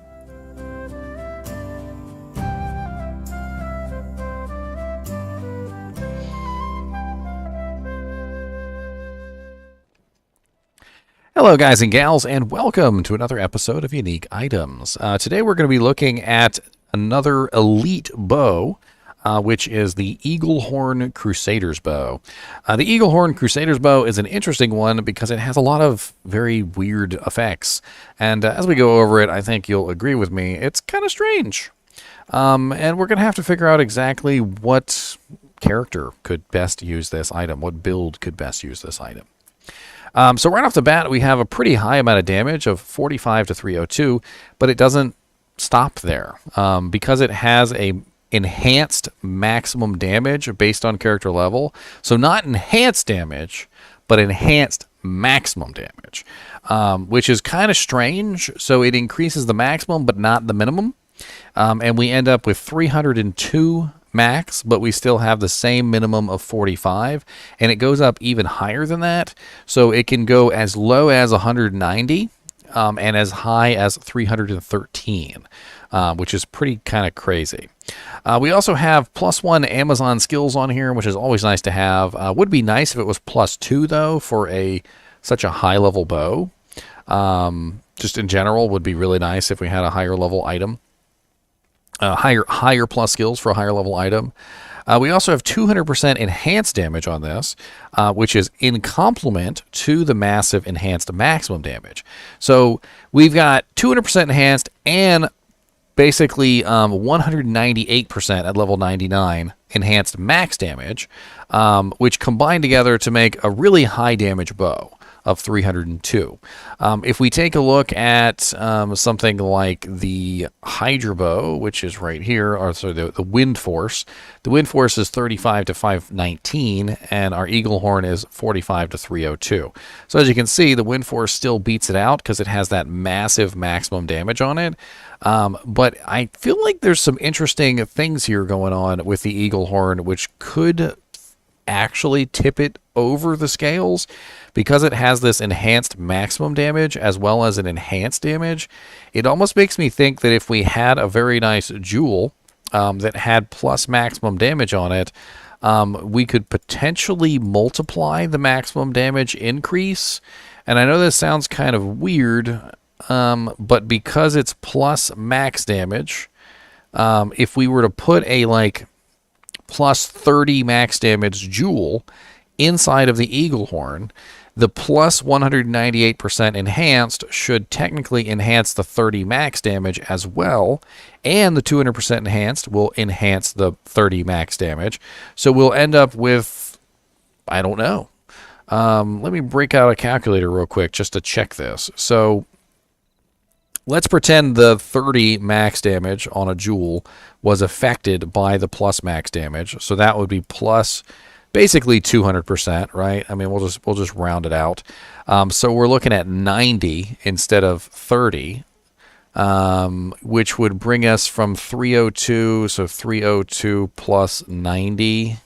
Hello guys and gals, and welcome to another episode of Unique Items. Today we're going to be looking at another elite bow, which is the Eaglehorn Crusader's Bow. The Eaglehorn Crusader's Bow is an interesting one because it has a lot of very weird effects. And as we go over it, I think you'll agree with me, it's kind of strange. And we're going to have to figure out exactly what character could best use this item, what build could best use this item. So right off the bat, we have a pretty high amount of damage of 45 to 302, but it doesn't stop there. Because it has a enhanced maximum damage based on character level. So not enhanced damage, but enhanced maximum damage, which is kind of strange. So it increases the maximum, but not the minimum. And we end up with 302 max, but we still have the same minimum of 45, and it goes up even higher than that. So it can go as low as 190 and as high as 313, which is pretty kind of crazy. We also have +1 Amazon skills on here, which is always nice to have. Would be nice if it was +2 though for such a high level bow. Just in general, would be really nice if we had a higher level item. Higher plus skills for a higher level item. We also have 200% enhanced damage on this, which is in complement to the massive enhanced maximum damage. So we've got 200% enhanced and basically 198% at level 99 enhanced max damage, which combine together to make a really high damage bow of 302. If we take a look at something like the Hydra bow, which is right here, or sorry, the Wind Force. The Wind Force is 35 to 519, and our Eaglehorn is 45 to 302. So as you can see, the Wind Force still beats it out because it has that massive maximum damage on it. But I feel like there's some interesting things here going on with the Eaglehorn, which could actually tip it over the scales because it has this enhanced maximum damage as well as an enhanced damage. It almost makes me think that if we had a very nice jewel that had plus maximum damage on it, we could potentially multiply the maximum damage increase. And I know this sounds kind of weird, but because it's plus max damage, if we were to put a plus 30 max damage jewel inside of the Eaglehorn, the plus 198% enhanced should technically enhance the 30 max damage as well, and the 200% enhanced will enhance the 30 max damage. So we'll end up with, I don't know. Let me break out a calculator real quick just to check this. So let's pretend the 30 max damage on a jewel was affected by the plus max damage. So that would be plus basically 200%, right? I mean, we'll just round it out. So we're looking at 90 instead of 30, which would bring us from 302. So 302 plus 90.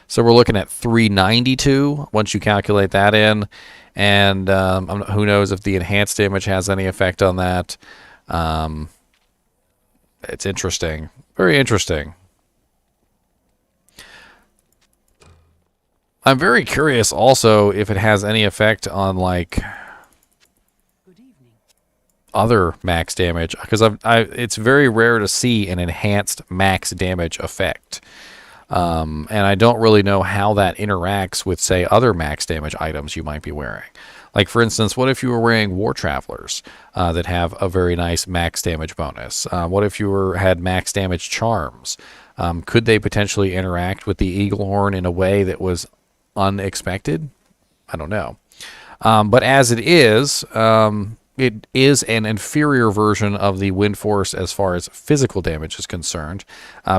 So we're looking at 392 once you calculate that in. And who knows if the enhanced damage has any effect on that. It's interesting. Very interesting. I'm very curious also if it has any effect on other max damage, because it's very rare to see an enhanced max damage effect. And I don't really know how that interacts with, say, other max damage items you might be wearing. Like, for instance, what if you were wearing War Travelers that have a very nice max damage bonus? What if you had max damage charms? Could they potentially interact with the Eaglehorn in a way that was unexpected? I don't know. But as it is an inferior version of the Wind Force as far as physical damage is concerned,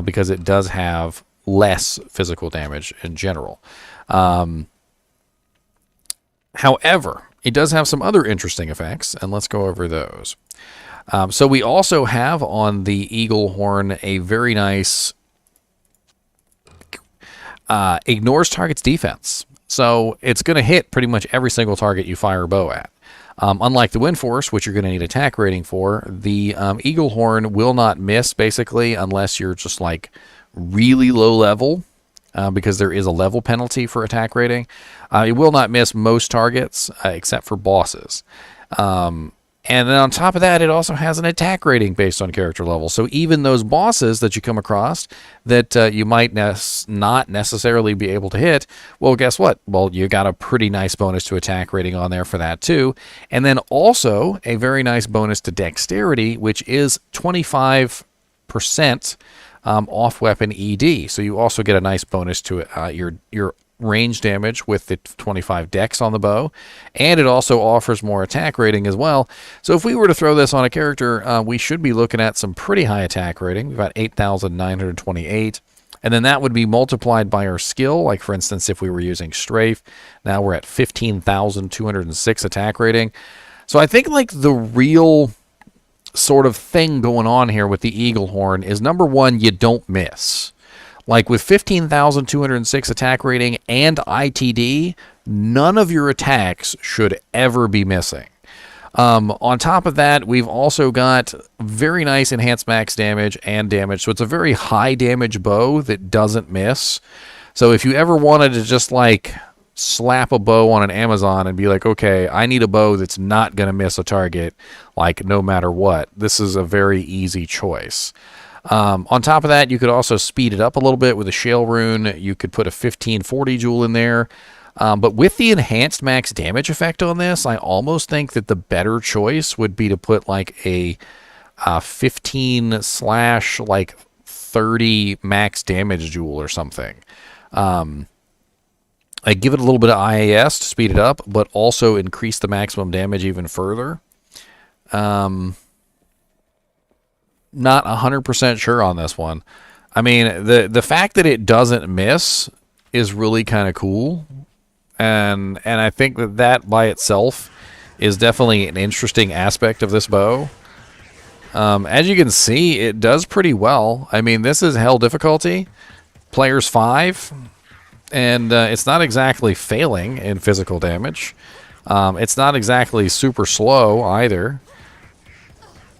because it does have less physical damage in general. However, it does have some other interesting effects, and let's go over those. So we also have on the Eaglehorn a very nice ignores target's defense. So it's going to hit pretty much every single target you fire a bow at. Unlike the Wind Force, which you're going to need attack rating for, the Eaglehorn will not miss, basically, unless you're just really low level, because there is a level penalty for attack rating. It will not miss most targets except for bosses. And then on top of that, it also has an attack rating based on character level. So even those bosses that you come across that you might not necessarily be able to hit, well, guess what? Well, you got a pretty nice bonus to attack rating on there for that too. And then also a very nice bonus to dexterity, which is 25% off weapon ED. So you also get a nice bonus to your range damage with the 25 dex on the bow, and it also offers more attack rating as well. So if we were to throw this on a character, we should be looking at some pretty high attack rating. We've got 8,928, and then that would be multiplied by our skill. Like, for instance, if we were using strafe, now we're at 15,206 attack rating. So I think the real sort of thing going on here with the Eaglehorn is, number one, you don't miss. With 15,206 attack rating and ITD, none of your attacks should ever be missing. On top of that, we've also got very nice enhanced max damage and damage. So it's a very high damage bow that doesn't miss. So if you ever wanted to just like slap a bow on an Amazon and be like, okay, I need a bow that's not going to miss a target, like no matter what, this is a very easy choice. On top of that, you could also speed it up a little bit with a shale rune. You could put a 1540 jewel in there. But with the enhanced max damage effect on this, I almost think that the better choice would be to put like a 15 slash like 30 max damage jewel or something. I give it a little bit of IAS to speed it up, but also increase the maximum damage even further. Not 100% sure on this one. I mean, the fact that it doesn't miss is really kind of cool. And I think that by itself is definitely an interesting aspect of this bow. As you can see, it does pretty well. I mean, this is hell difficulty. Players 5. And it's not exactly failing in physical damage. It's not exactly super slow either.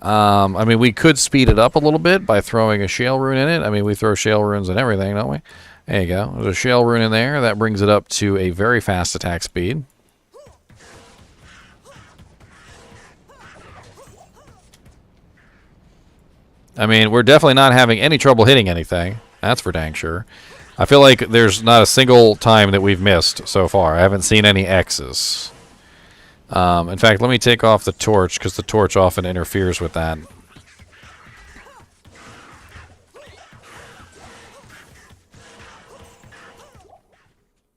I mean, we could speed it up a little bit by throwing a shale rune in it. I mean, we throw shale runes and everything, don't we? There you go. There's a shale rune in there. That brings it up to a very fast attack speed. I mean, we're definitely not having any trouble hitting anything. That's for dang sure. I feel like there's not a single time that we've missed so far. I haven't seen any X's. In fact, let me take off the torch, because the torch often interferes with that.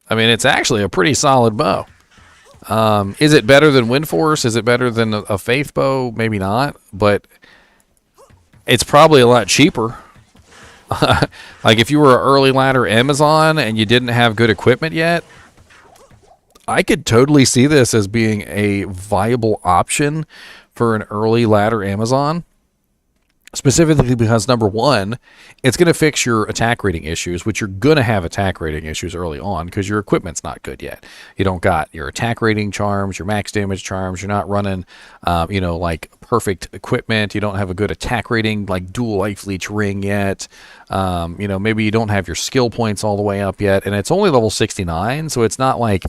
I mean, it's actually a pretty solid bow. Is it better than Wind Force? Is it better than a Faith bow? Maybe not, but it's probably a lot cheaper. Like if you were an early ladder Amazon and you didn't have good equipment yet, I could totally see this as being a viable option for an early ladder Amazon. Specifically because, number one, it's going to fix your attack rating issues, which you're going to have attack rating issues early on because your equipment's not good yet. You don't got your attack rating charms, your max damage charms. You're not running, like perfect equipment. You don't have a good attack rating, like dual life leech ring yet. Maybe you don't have your skill points all the way up yet. And it's only level 69, so it's not like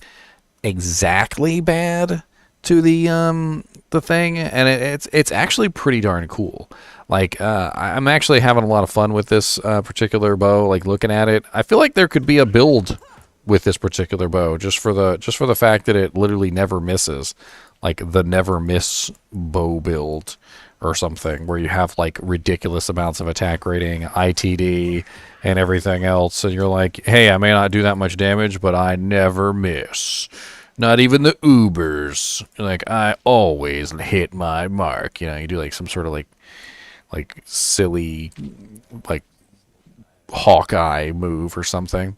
exactly bad to the thing. And it's actually pretty darn cool. Like, I'm actually having a lot of fun with this particular bow, like looking at it. I feel like there could be a build with this particular bow just for the fact that it literally never misses. Like the never miss bow build or something where you have like ridiculous amounts of attack rating, ITD, and everything else. And you're like, hey, I may not do that much damage, but I never miss. Not even the Ubers. Like, I always hit my mark. You do like some sort of like silly, like Hawkeye move or something.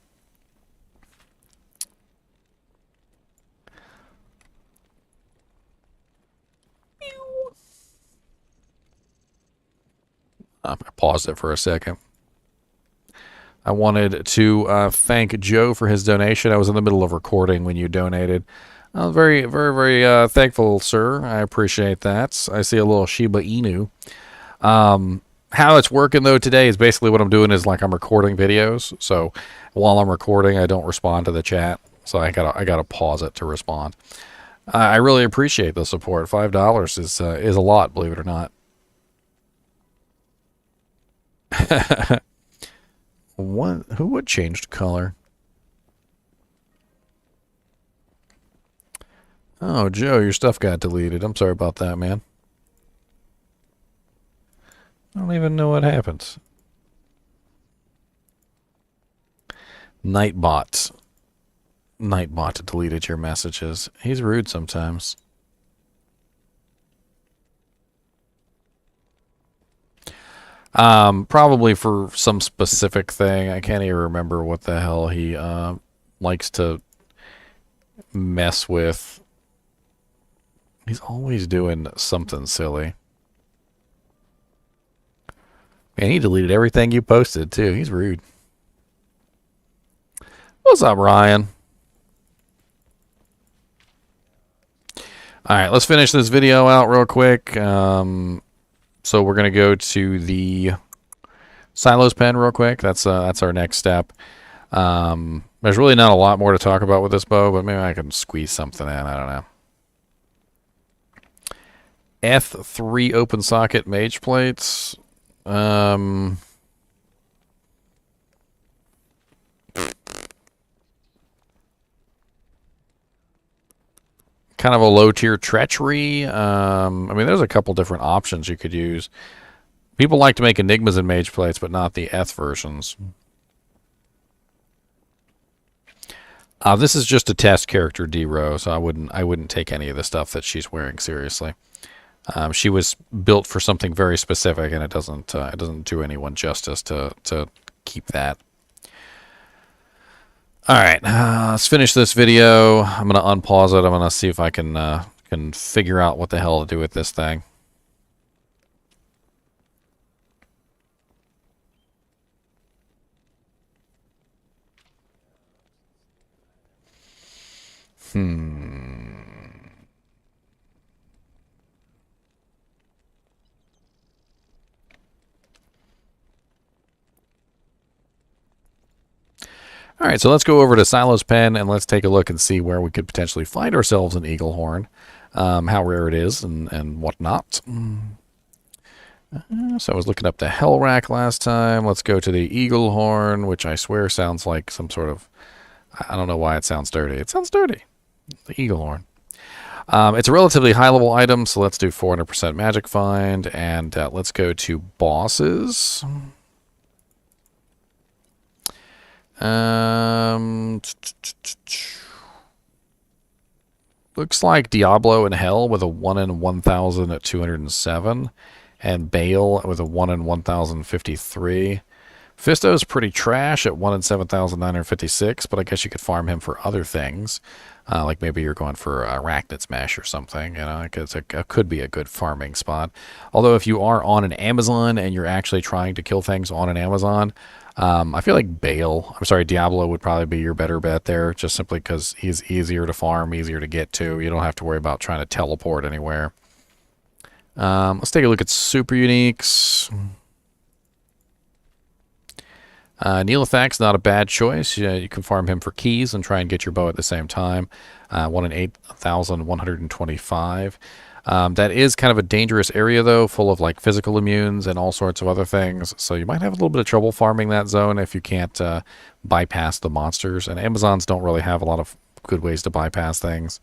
I paused it for a second. I wanted to thank Joe for his donation. I was in the middle of recording when you donated. I was very, very, very thankful, sir. I appreciate that. I see a little Shiba Inu. How it's working though today is basically what I'm doing is like I'm recording videos. So while I'm recording, I don't respond to the chat. So I gotta pause it to respond. I really appreciate the support. $5 is a lot, believe it or not. Who would change color? Oh, Joe, your stuff got deleted. I'm sorry about that, man. I don't even know what happens. Nightbot deleted your messages. He's rude sometimes. Probably for some specific thing. I can't even remember what the hell he likes to mess with. He's always doing something silly. Man, he deleted everything you posted, too. He's rude. What's up, Ryan? All right, let's finish this video out real quick. So we're going to go to the Silos pen real quick. That's our next step. There's really not a lot more to talk about with this bow, but maybe I can squeeze something in. I don't know. F3 open socket mage plates. Kind of a low tier treachery. I mean, there's a couple different options you could use. People like to make enigmas and mage plates, but not the Eth versions. This is just a test character D-Row, so I wouldn't take any of the stuff that she's wearing seriously. She was built for something very specific, and it doesn't do anyone justice to keep that. All right, let's finish this video. I'm gonna unpause it. I'm gonna see if I can figure out what the hell to do with this thing. All right, so let's go over to Silos Pen and let's take a look and see where we could potentially find ourselves an Eaglehorn, how rare it is and whatnot. So I was looking up the Hell Rack last time. Let's go to the Eaglehorn, which I swear sounds like some sort of... I don't know why it sounds dirty. It sounds dirty. The Eaglehorn. It's a relatively high-level item, so let's do 400% magic find, and let's go to bosses. Looks like Diablo in Hell with a 1 in 1,000 at 207, and Bale with a 1 in 1,053. Fisto's pretty trash at 1 in 7,956, but I guess you could farm him for other things. Like maybe you're going for Arachnid Smash or something. You know, it could be a good farming spot. Although if you are on an Amazon and you're actually trying to kill things on an Amazon, I feel like Diablo would probably be your better bet there, just simply because he's easier to farm, easier to get to. You don't have to worry about trying to teleport anywhere. Let's take a look at super uniques. Neelathak's not a bad choice. You can farm him for keys and try and get your bow at the same time. 1 in 8,125. That is kind of a dangerous area, though, full of like physical immunes and all sorts of other things. So you might have a little bit of trouble farming that zone if you can't bypass the monsters. And Amazons don't really have a lot of good ways to bypass things.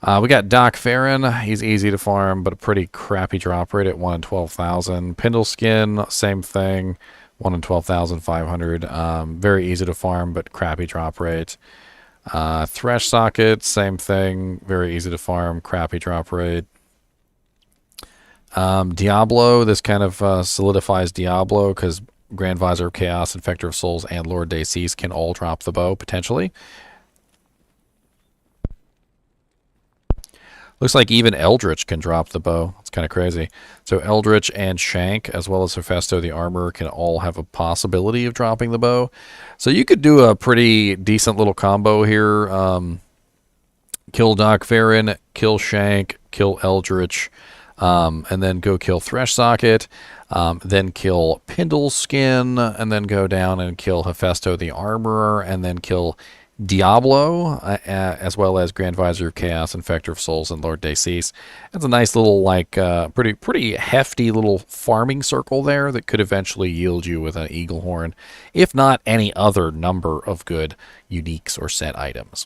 We got Doc Farron. He's easy to farm, but a pretty crappy drop rate at 1 in 12,000. Pindle Skin, same thing. 1 in 12,500. Very easy to farm, but crappy drop rate. Thresh Socket, same thing. Very easy to farm, crappy drop rate. Diablo, this kind of solidifies Diablo because Grand Visor of Chaos, Infector of Souls, and Lord Decease can all drop the bow, potentially. Looks like even Eldritch can drop the bow. It's kind of crazy. So Eldritch and Shank, as well as Hephaestus the Armor, can all have a possibility of dropping the bow. So you could do a pretty decent little combo here. Kill Doc Farron, kill Shank, kill Eldritch, and then go kill Thresh Socket, then kill Pindle Skin, and then go down and kill Hephaestus the Armorer, and then kill Diablo, as well as Grand Visor of Chaos, Infector of Souls, and Lord Decease. That's a nice little, like, pretty hefty little farming circle there that could eventually yield you with an Eaglehorn, if not any other number of good uniques or set items.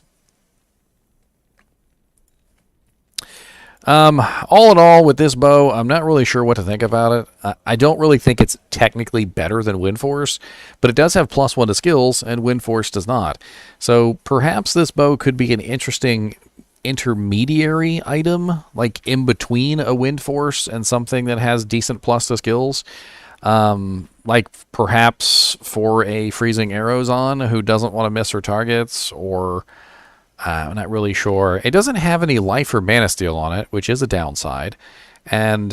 All in all, with this bow, I'm not really sure what to think about it. I don't really think it's technically better than Windforce, but it does have +1 to skills, and Windforce does not. So perhaps this bow could be an interesting intermediary item, like in between a Windforce and something that has decent + to skills. Like perhaps for a Freezing Arrows on who doesn't want to miss her targets, or... I'm not really sure. It doesn't have any life or mana steal on it, which is a downside. And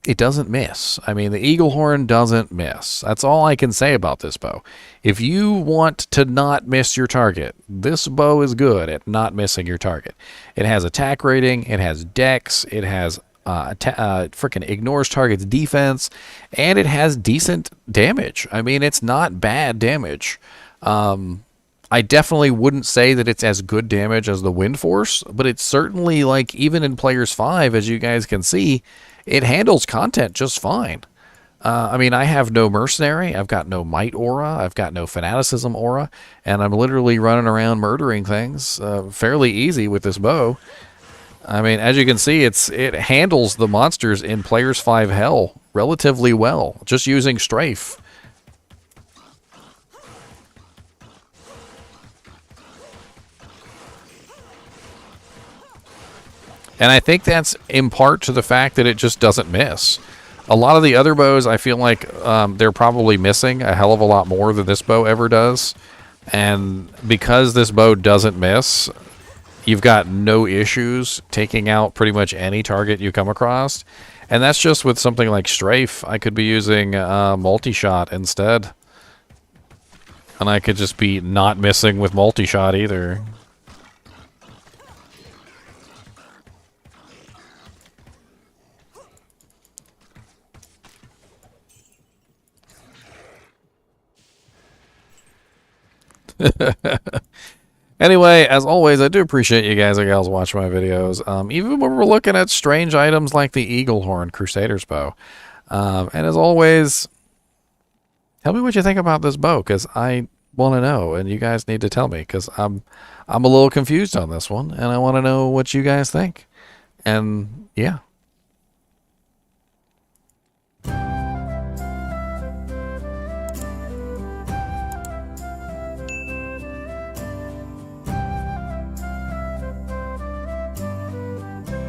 it doesn't miss. I mean, the Eaglehorn doesn't miss. That's all I can say about this bow. If you want to not miss your target, this bow is good at not missing your target. It has attack rating, it has dex, it has freaking ignores target's defense, and it has decent damage. I mean, it's not bad damage. I definitely wouldn't say that it's as good damage as the Wind Force, but it's certainly, like, even in Players 5, as you guys can see, it handles content just fine. I mean, I have no Mercenary, I've got no Might Aura, I've got no Fanaticism Aura, and I'm literally running around murdering things fairly easy with this bow. I mean, as you can see, it handles the monsters in Players 5 Hell relatively well, just using Strafe. And I think that's in part to the fact that it just doesn't miss. A lot of the other bows, I feel like they're probably missing a hell of a lot more than this bow ever does. And because this bow doesn't miss, you've got no issues taking out pretty much any target you come across. And that's just with something like Strafe. I could be using multi-shot instead. And I could just be not missing with multi-shot either. Anyway, as always, I do appreciate you guys and gals watching my videos. Even when we're looking at strange items like the Eaglehorn Crusader's bow. And as always, tell me what you think about this bow, because I want to know, and you guys need to tell me, because I'm a little confused on this one, and I want to know what you guys think. And yeah.